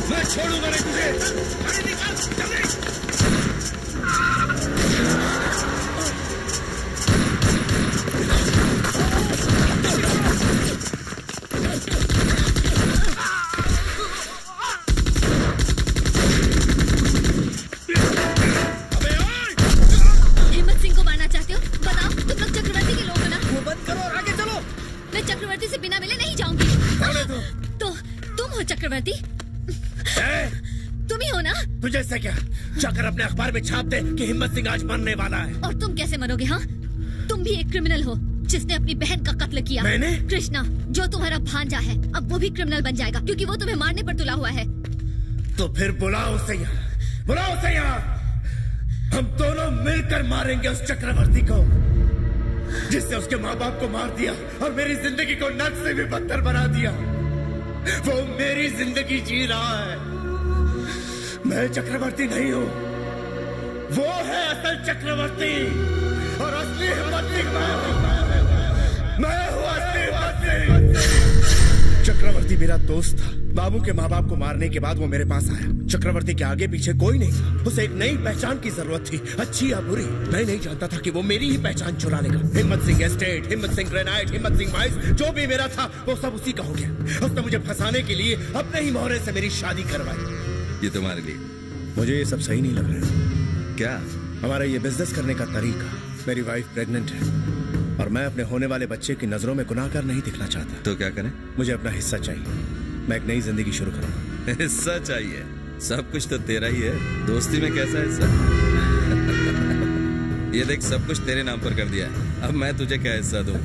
Speaker 10: मैं छोड़ूंगा नहीं तुझे। गाड़ी निकाल, जल्दी।
Speaker 4: हिम्मत सिंह को मारना चाहते हो? बताओ, तुम लोग चक्रवर्ती के लोग हो ना?
Speaker 21: वो बंद करो और आगे चलो।
Speaker 4: मैं चक्रवर्ती से बिना मिले नहीं जाऊंगी। तो तुम हो चक्रवर्ती? तुम ही हो ना?
Speaker 14: तुझे से क्या? जाकर अपने अखबार में छाप दे कि हिम्मत सिंह आज मरने वाला है।
Speaker 4: और तुम कैसे मरोगे? हाँ, तुम भी एक क्रिमिनल हो जिसने अपनी बहन का कत्ल किया।
Speaker 14: मैंने?
Speaker 4: कृष्णा, जो तुम्हारा भांजा है, अब वो भी क्रिमिनल बन जाएगा क्योंकि वो तुम्हें मारने पर तुला हुआ है।
Speaker 14: तो फिर बुलाओ उसे यहाँ, बुलाओ उसे यहाँ। हम दोनों मिलकर मारेंगे उस चक्रवर्ती को जिसने उसके माँ बाप को मार दिया और मेरी जिंदगी को नर्क से भी बदतर बना दिया। वो मेरी जिंदगी जी रहा है। मैं चक्रवर्ती नहीं हूँ,
Speaker 20: वो है असल चक्रवर्ती और असली हिम्मत सिंह मैं हूँ असली हिम्मत सिंह। चक्रवर्ती मेरा दोस्त था। बाबू के माँ बाप को मारने के बाद वो मेरे पास आया। चक्रवर्ती के आगे पीछे कोई नहीं था। उसे एक नई पहचान की जरूरत थी, अच्छी या बुरी। मैं नहीं जानता था कि वो मेरी ही पहचान चुरा लेगा। हिम्मत सिंह एस्टेट, हिम्मत सिंह ग्रेनाइट, हिम्मत सिंह माइंस, जो भी मेरा था वो सब उसी का हो गया। उसने मुझे फंसाने के लिए अपने ही मोहरे से मेरी शादी करवाई।
Speaker 7: ये तुम्हारे लिए।
Speaker 20: मुझे ये सब सही नहीं लग रहा है।
Speaker 7: क्या?
Speaker 20: हमारा ये बिजनेस करने का तरीका। मेरी वाइफ प्रेग्नेंट है और मैं अपने होने वाले बच्चे की नजरों में गुनाहगार नहीं दिखना चाहता।
Speaker 7: तो क्या करें?
Speaker 20: मुझे अपना हिस्सा चाहिए। मैं एक नई जिंदगी शुरू करूंगा।
Speaker 7: हिस्सा चाहिए? सब कुछ तो तेरा ही है। दोस्ती में कैसा हिस्सा? ये देख, सब कुछ तेरे नाम पर कर दिया है। अब मैं तुझे क्या हिस्सा दूं?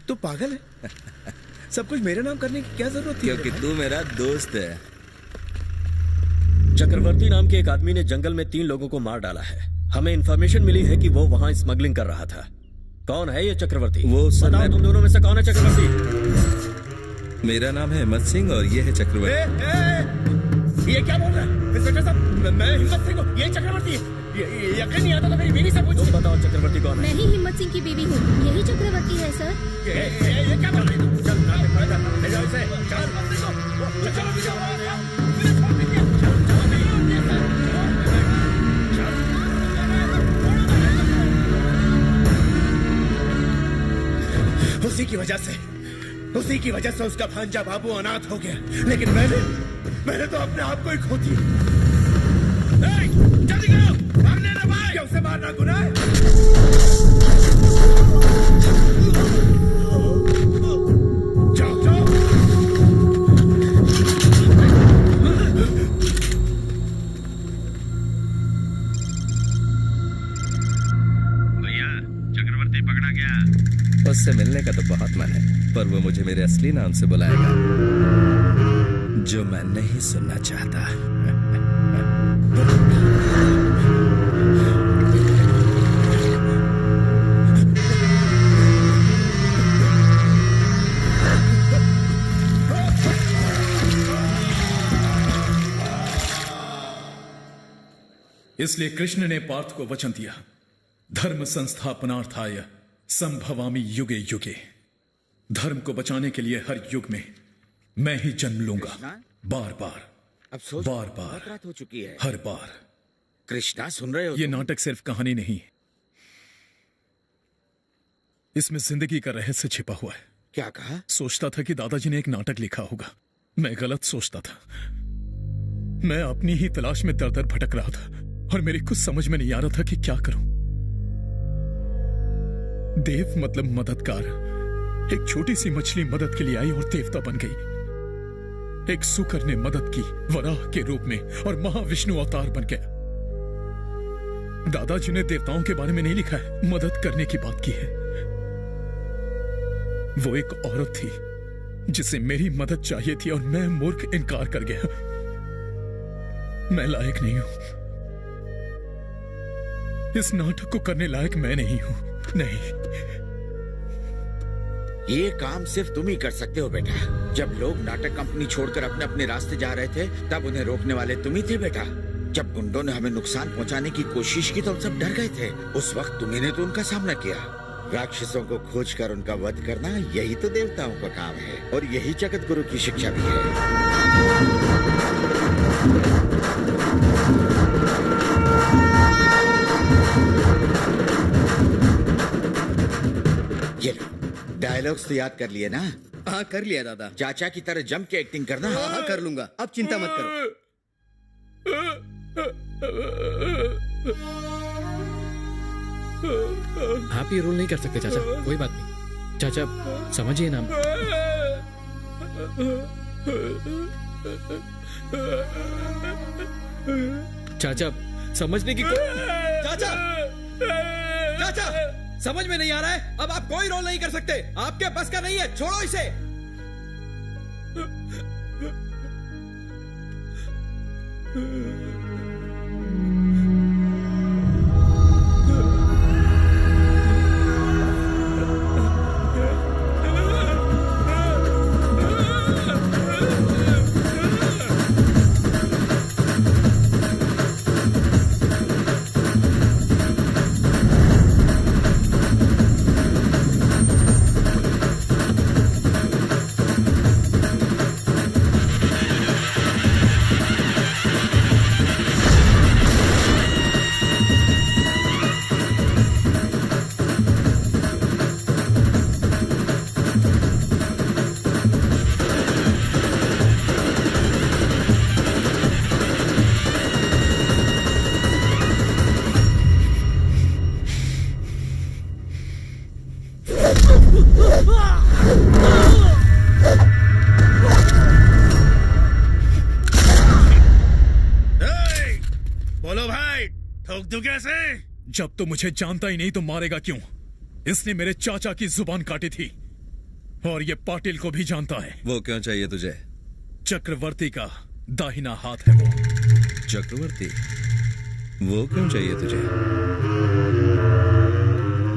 Speaker 20: तू पागल है? सब कुछ मेरे नाम करने की क्या जरूरत थी?
Speaker 7: क्योंकि तू मेरा दोस्त है।
Speaker 21: चक्रवर्ती नाम के एक आदमी ने जंगल में 3 लोगों को मार डाला है। हमें इन्फॉर्मेशन मिली है कि वो वहाँ स्मगलिंग कर रहा था। कौन है ये चक्रवर्ती?
Speaker 7: वो
Speaker 21: बताओ, तुम दोनों में से कौन है चक्रवर्ती?
Speaker 7: मेरा नाम है हिम्मत सिंह और ये है चक्रवर्ती।
Speaker 20: ये क्या बोल रहा है इंस्पेक्टर साहब? मैं हिम्मत सिंह हूँ, ये चक्रवर्ती है। यकीन नहीं आता तो मेरी बीवी से पूछो।
Speaker 21: तुम बताओ चक्रवर्ती कौन है?
Speaker 16: मैं ही हिम्मत सिंह की बीवी हूँ। यही चक्रवर्ती है सर।
Speaker 20: ये क्या बोल रही है? चल ले जाओ इसे। उसी की वजह से उसका भांजा बाबू अनाथ हो गया। लेकिन मैंने तो अपने आप को ही खो दिया। जल्दी करो, भागने ना भाई। क्या उसे मारना गुनाह है? जाओ जाओ।
Speaker 7: भैया, चक्रवर्ती पकड़ा गया। उससे मिलने का तो बहुत मन है, पर वो मुझे मेरे असली नाम से बुलाएगा, जो मैं नहीं सुनना चाहता।
Speaker 10: इसलिए कृष्ण ने पार्थ को वचन दिया, धर्म संस्थापनार्थाय संभवामि युगे युगे। धर्म को बचाने के लिए हर युग में मैं ही जन्म लूंगा, बार बार,
Speaker 2: अब सोच,
Speaker 10: बार बार,
Speaker 2: रात हो चुकी है।
Speaker 10: हर बार।
Speaker 2: कृष्णा, सुन रहे हो?
Speaker 10: ये नाटक सिर्फ कहानी नहीं, इसमें जिंदगी का रहस्य छिपा हुआ है।
Speaker 2: क्या कहा?
Speaker 10: सोचता था कि दादाजी ने एक नाटक लिखा होगा। मैं गलत सोचता था। मैं अपनी ही तलाश में दर दर भटक रहा था और मेरी कुछ समझ में नहीं आ रहा था कि क्या करूं। देव मतलब मददगार। एक छोटी सी मछली मदद के लिए आई और देवता बन गई। एक सुकर ने मदद की वराह के रूप में और महाविष्णु अवतार बन गया। दादाजी ने देवताओं के बारे में नहीं लिखा है, मदद करने की बात की है। वो एक औरत थी जिसे मेरी मदद चाहिए थी और मैं मूर्ख इनकार कर गया। मैं लायक नहीं हूं, इस नाटक को करने लायक मैं नहीं हूं। नहीं,
Speaker 2: ये काम सिर्फ तुम ही कर सकते हो बेटा। जब लोग नाटक कंपनी छोड़कर अपने अपने रास्ते जा रहे थे, तब उन्हें रोकने वाले तुम ही थे बेटा। जब गुंडों ने हमें नुकसान पहुंचाने की कोशिश की तो हम सब डर गए थे। उस वक्त तुम्ही ने तो उनका सामना किया। राक्षसों को खोजकर उनका वध करना, यही तो देवताओं का काम है और यही जगत गुरु की शिक्षा भी है। ये डायलॉग्स तो याद कर लिए ना?
Speaker 20: हाँ, कर लिया दादा।
Speaker 2: चाचा की तरह जम के एक्टिंग करना।
Speaker 20: हाँ हाँ, कर लूंगा, अब चिंता मत करो।
Speaker 14: आप ये रोल नहीं कर सकते चाचा, कोई बात नहीं। चाचा समझिए ना। चाचा समझने की
Speaker 6: चाचा, चाचा समझ में नहीं आ रहा है? अब आप कोई रोल नहीं कर सकते, आपके बस का नहीं है, छोड़ो इसे।
Speaker 1: तू कैसे?
Speaker 10: जब तो मुझे जानता ही नहीं तो मारेगा क्यों? इसने मेरे चाचा की जुबान काटी थी और ये पाटिल को भी जानता है।
Speaker 7: वो क्यों चाहिए तुझे?
Speaker 10: चक्रवर्ती का दाहिना हाथ है वो।
Speaker 7: चक्रवर्ती? वो क्यों चाहिए तुझे?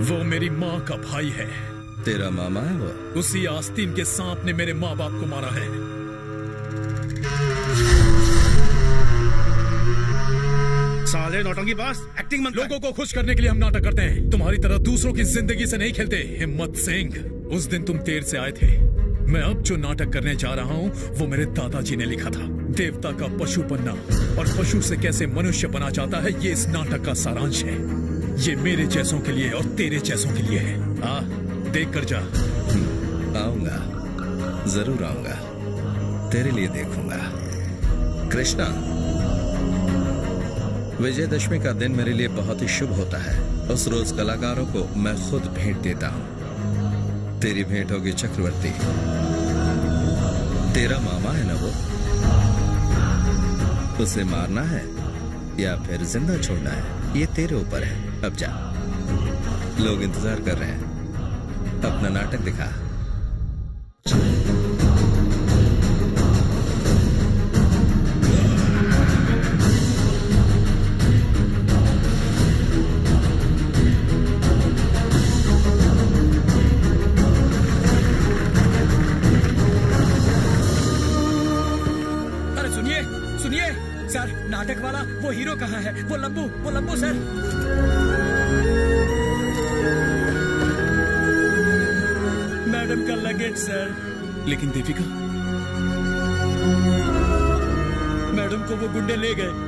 Speaker 10: वो मेरी माँ का भाई है।
Speaker 7: तेरा मामा है वो?
Speaker 10: उसी आस्तीन के सांप ने मेरे माँ बाप को मारा है।
Speaker 15: साले नौटंकी बास, एक्टिंग मत।
Speaker 10: लोगों को खुश करने के लिए हम नाटक करते हैं, तुम्हारी तरह दूसरों की जिंदगी से नहीं खेलते। हिम्मत सिंह, उस दिन तुम देर से आए थे। मैं अब जो नाटक करने जा रहा हूँ वो मेरे दादाजी ने लिखा था। देवता का पशु बनना और पशु से कैसे मनुष्य बना जाता है, ये इस नाटक का सारांश है। ये मेरे जैसों के लिए और तेरे जैसों के लिए है। आ, देख कर जा।
Speaker 7: आऊंगा, जरूर आऊंगा, तेरे लिए देखूंगा। कृष्णा, विजयदशमी का दिन मेरे लिए बहुत ही शुभ होता है। उस रोज कलाकारों को मैं खुद भेंट देता हूँ। तेरी भेंट होगी चक्रवर्ती। तेरा मामा है ना वो? उसे मारना है या फिर जिंदा छोड़ना है, ये तेरे ऊपर है। अब जा, लोग इंतजार कर रहे हैं। अपना नाटक दिखा।
Speaker 21: सर, नाटक वाला वो हीरो कहाँ है? वो लंबू सर। मैडम का लगेज सर।
Speaker 10: लेकिन देविका?
Speaker 21: मैडम को वो गुंडे ले गए।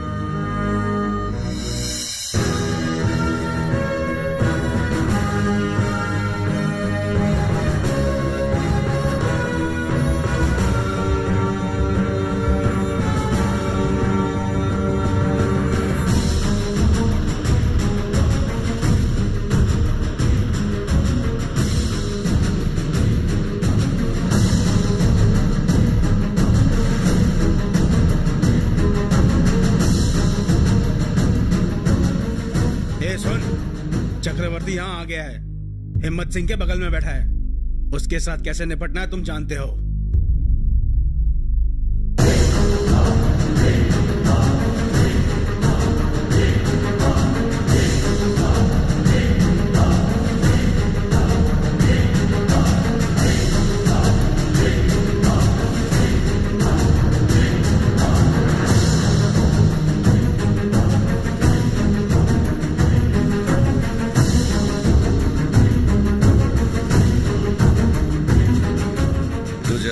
Speaker 15: चक्रवर्ती यहाँ आ गया है, हिम्मत सिंह के बगल में बैठा है। उसके साथ कैसे निपटना है तुम जानते हो।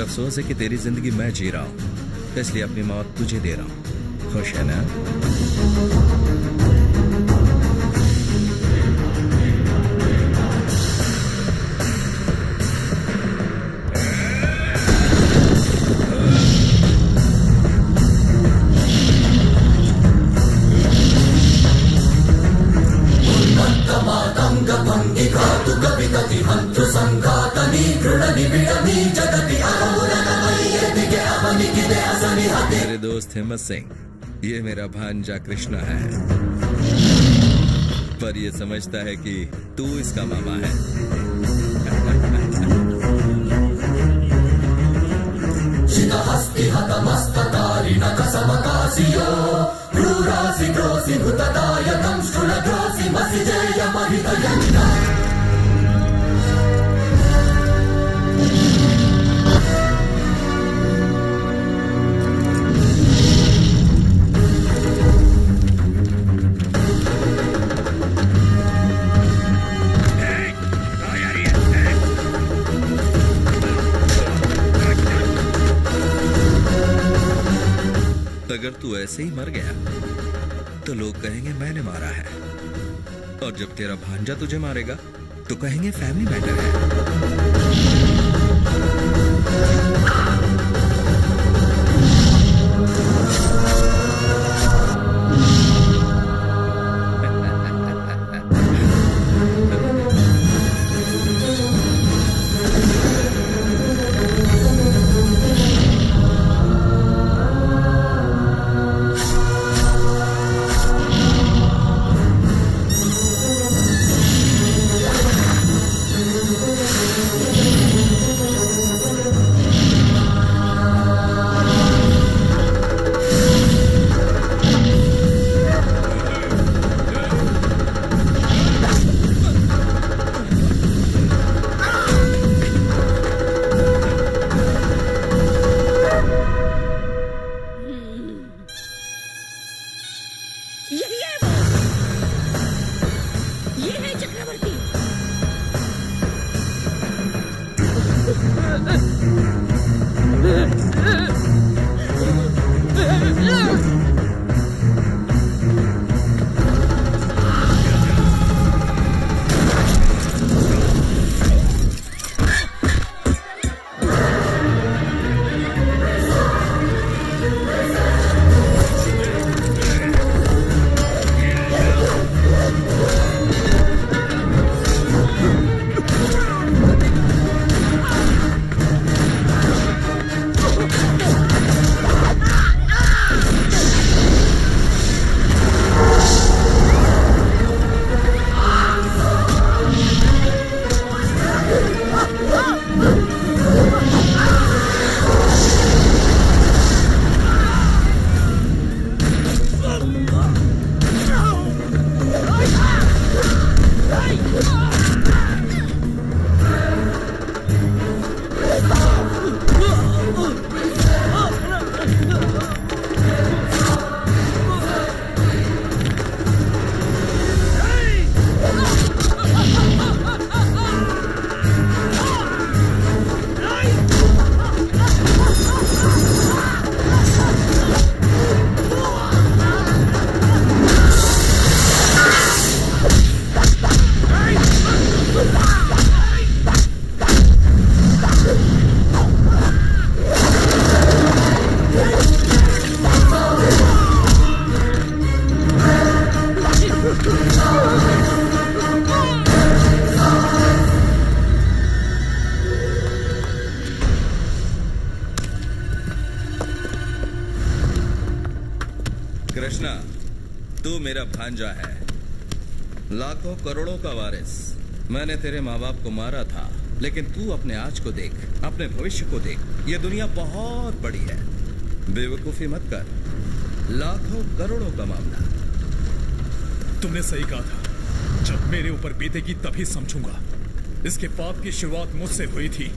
Speaker 7: अफसोस है कि तेरी जिंदगी मैं जी रहा हूं, इसलिए अपनी मौत तुझे दे रहा हूं। खुश है ना? मेरे दोस्त हिम्मत सिंह, ये मेरा भांजा कृष्णा है, पर ये समझता है कि तू इसका मामा है। अगर तू ऐसे ही मर गया तो लोग कहेंगे मैंने मारा है, और जब तेरा भांजा तुझे मारेगा तो कहेंगे फैमिली मैटर है। कृष्णा, तू मेरा भांजा है, लाखों करोड़ों का वारिस। मैंने तेरे माँ बाप को मारा था, लेकिन तू अपने आज को देख, अपने भविष्य को देख। ये दुनिया बहुत बड़ी है, बेवकूफी मत कर। लाखों करोड़ों का मामला।
Speaker 10: तुमने सही कहा था, जब मेरे ऊपर बीतेगी तभी समझूंगा। इसके पाप की शुरुआत मुझसे हुई थी,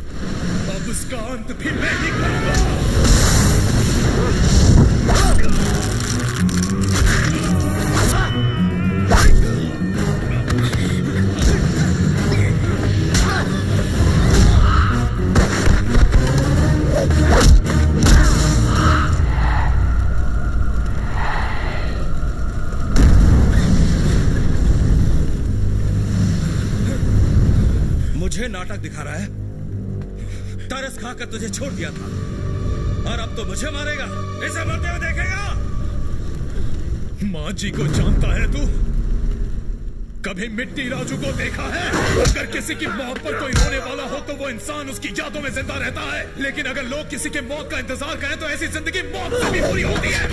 Speaker 10: अब उसका अंत भी मैं ही करूंगा।
Speaker 7: मुझे नाटक दिखा रहा है? तरस खाकर तुझे छोड़ दिया था और अब तो मुझे मारेगा। इसे मरते हुए देखेगा।
Speaker 10: माँ जी को जानता है तू? कभी मिट्टी राजू को देखा है? अगर किसी की मौत पर कोई रोने वाला हो तो वो इंसान उसकी यादों में जिंदा रहता है, लेकिन अगर लोग किसी के मौत का इंतजार करें तो ऐसी जिंदगी मौत से भी पूरी होती है।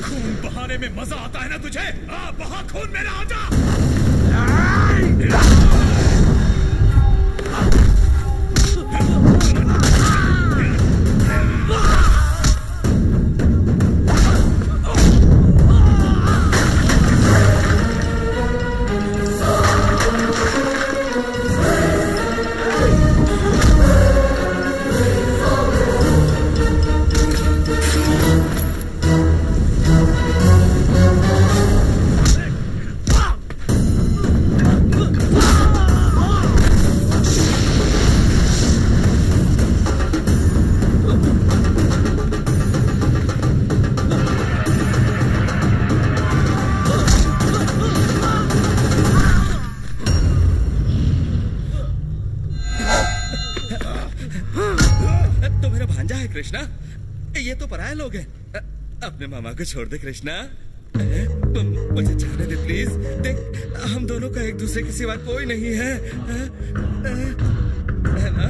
Speaker 10: खून बहाने में मजा आता है ना तुझे? बहा खून मेरा, आजा।
Speaker 7: कृष्णा, ये तो पराये लोग हैं। अपने मामा को छोड़ दे कृष्णा, मुझे जाने दे प्लीज। देख, हम दोनों का एक दूसरे के सिवा कोई नहीं है, है ना?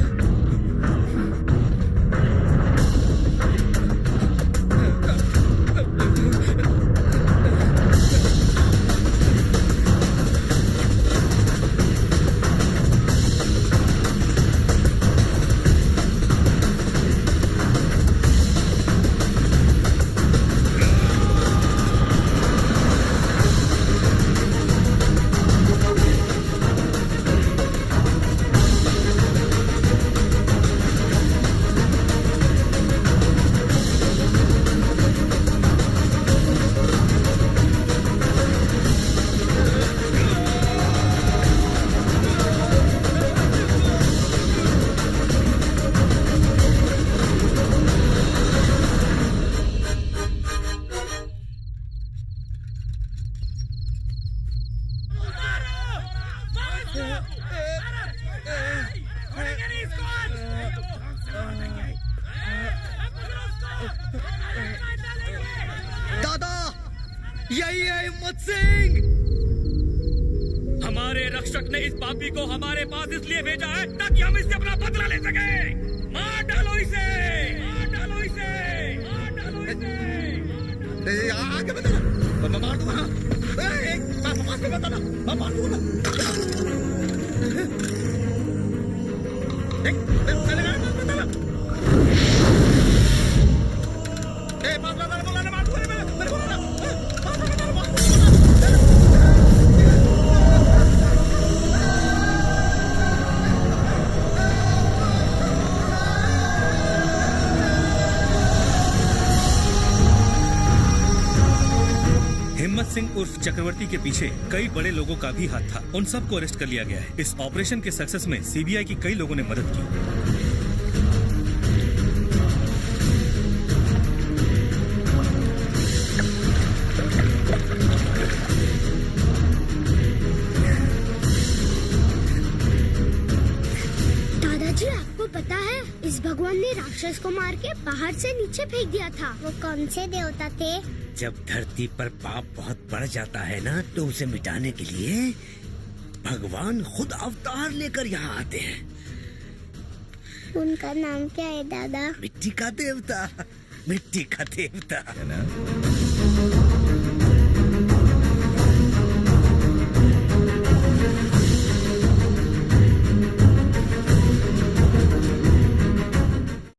Speaker 1: दादा, यही है हिम्मत सिंह। हमारे रक्षक ने इस पापी को हमारे पास इसलिए भेजा है ताकि हम इससे अपना बदला ले सके। मार डालो इसे, मार डालो इसे, मार डालो इसे। आगे बताना, मैं मार दूंगा। पास में बताना, मैं मार दूंगा।
Speaker 13: हिम्मत सिंह उर्फ चक्रवर्ती के पीछे कई बड़े लोगों का भी हाथ था। उन सबको अरेस्ट कर लिया गया है। इस ऑपरेशन के सक्सेस में सीबीआई की कई लोगों ने मदद की।
Speaker 16: दादाजी, आपको पता है इस भगवान ने राक्षस को मार के पहाड़ से नीचे फेंक दिया था। वो कौन से देवता थे?
Speaker 12: जब धरती पर पाप बहुत बढ़ जाता है ना, तो उसे मिटाने के लिए भगवान खुद अवतार लेकर यहाँ आते हैं।
Speaker 16: उनका नाम क्या है दादा?
Speaker 12: मिट्टी का देवता।
Speaker 1: मिट्टी का देवता है ना।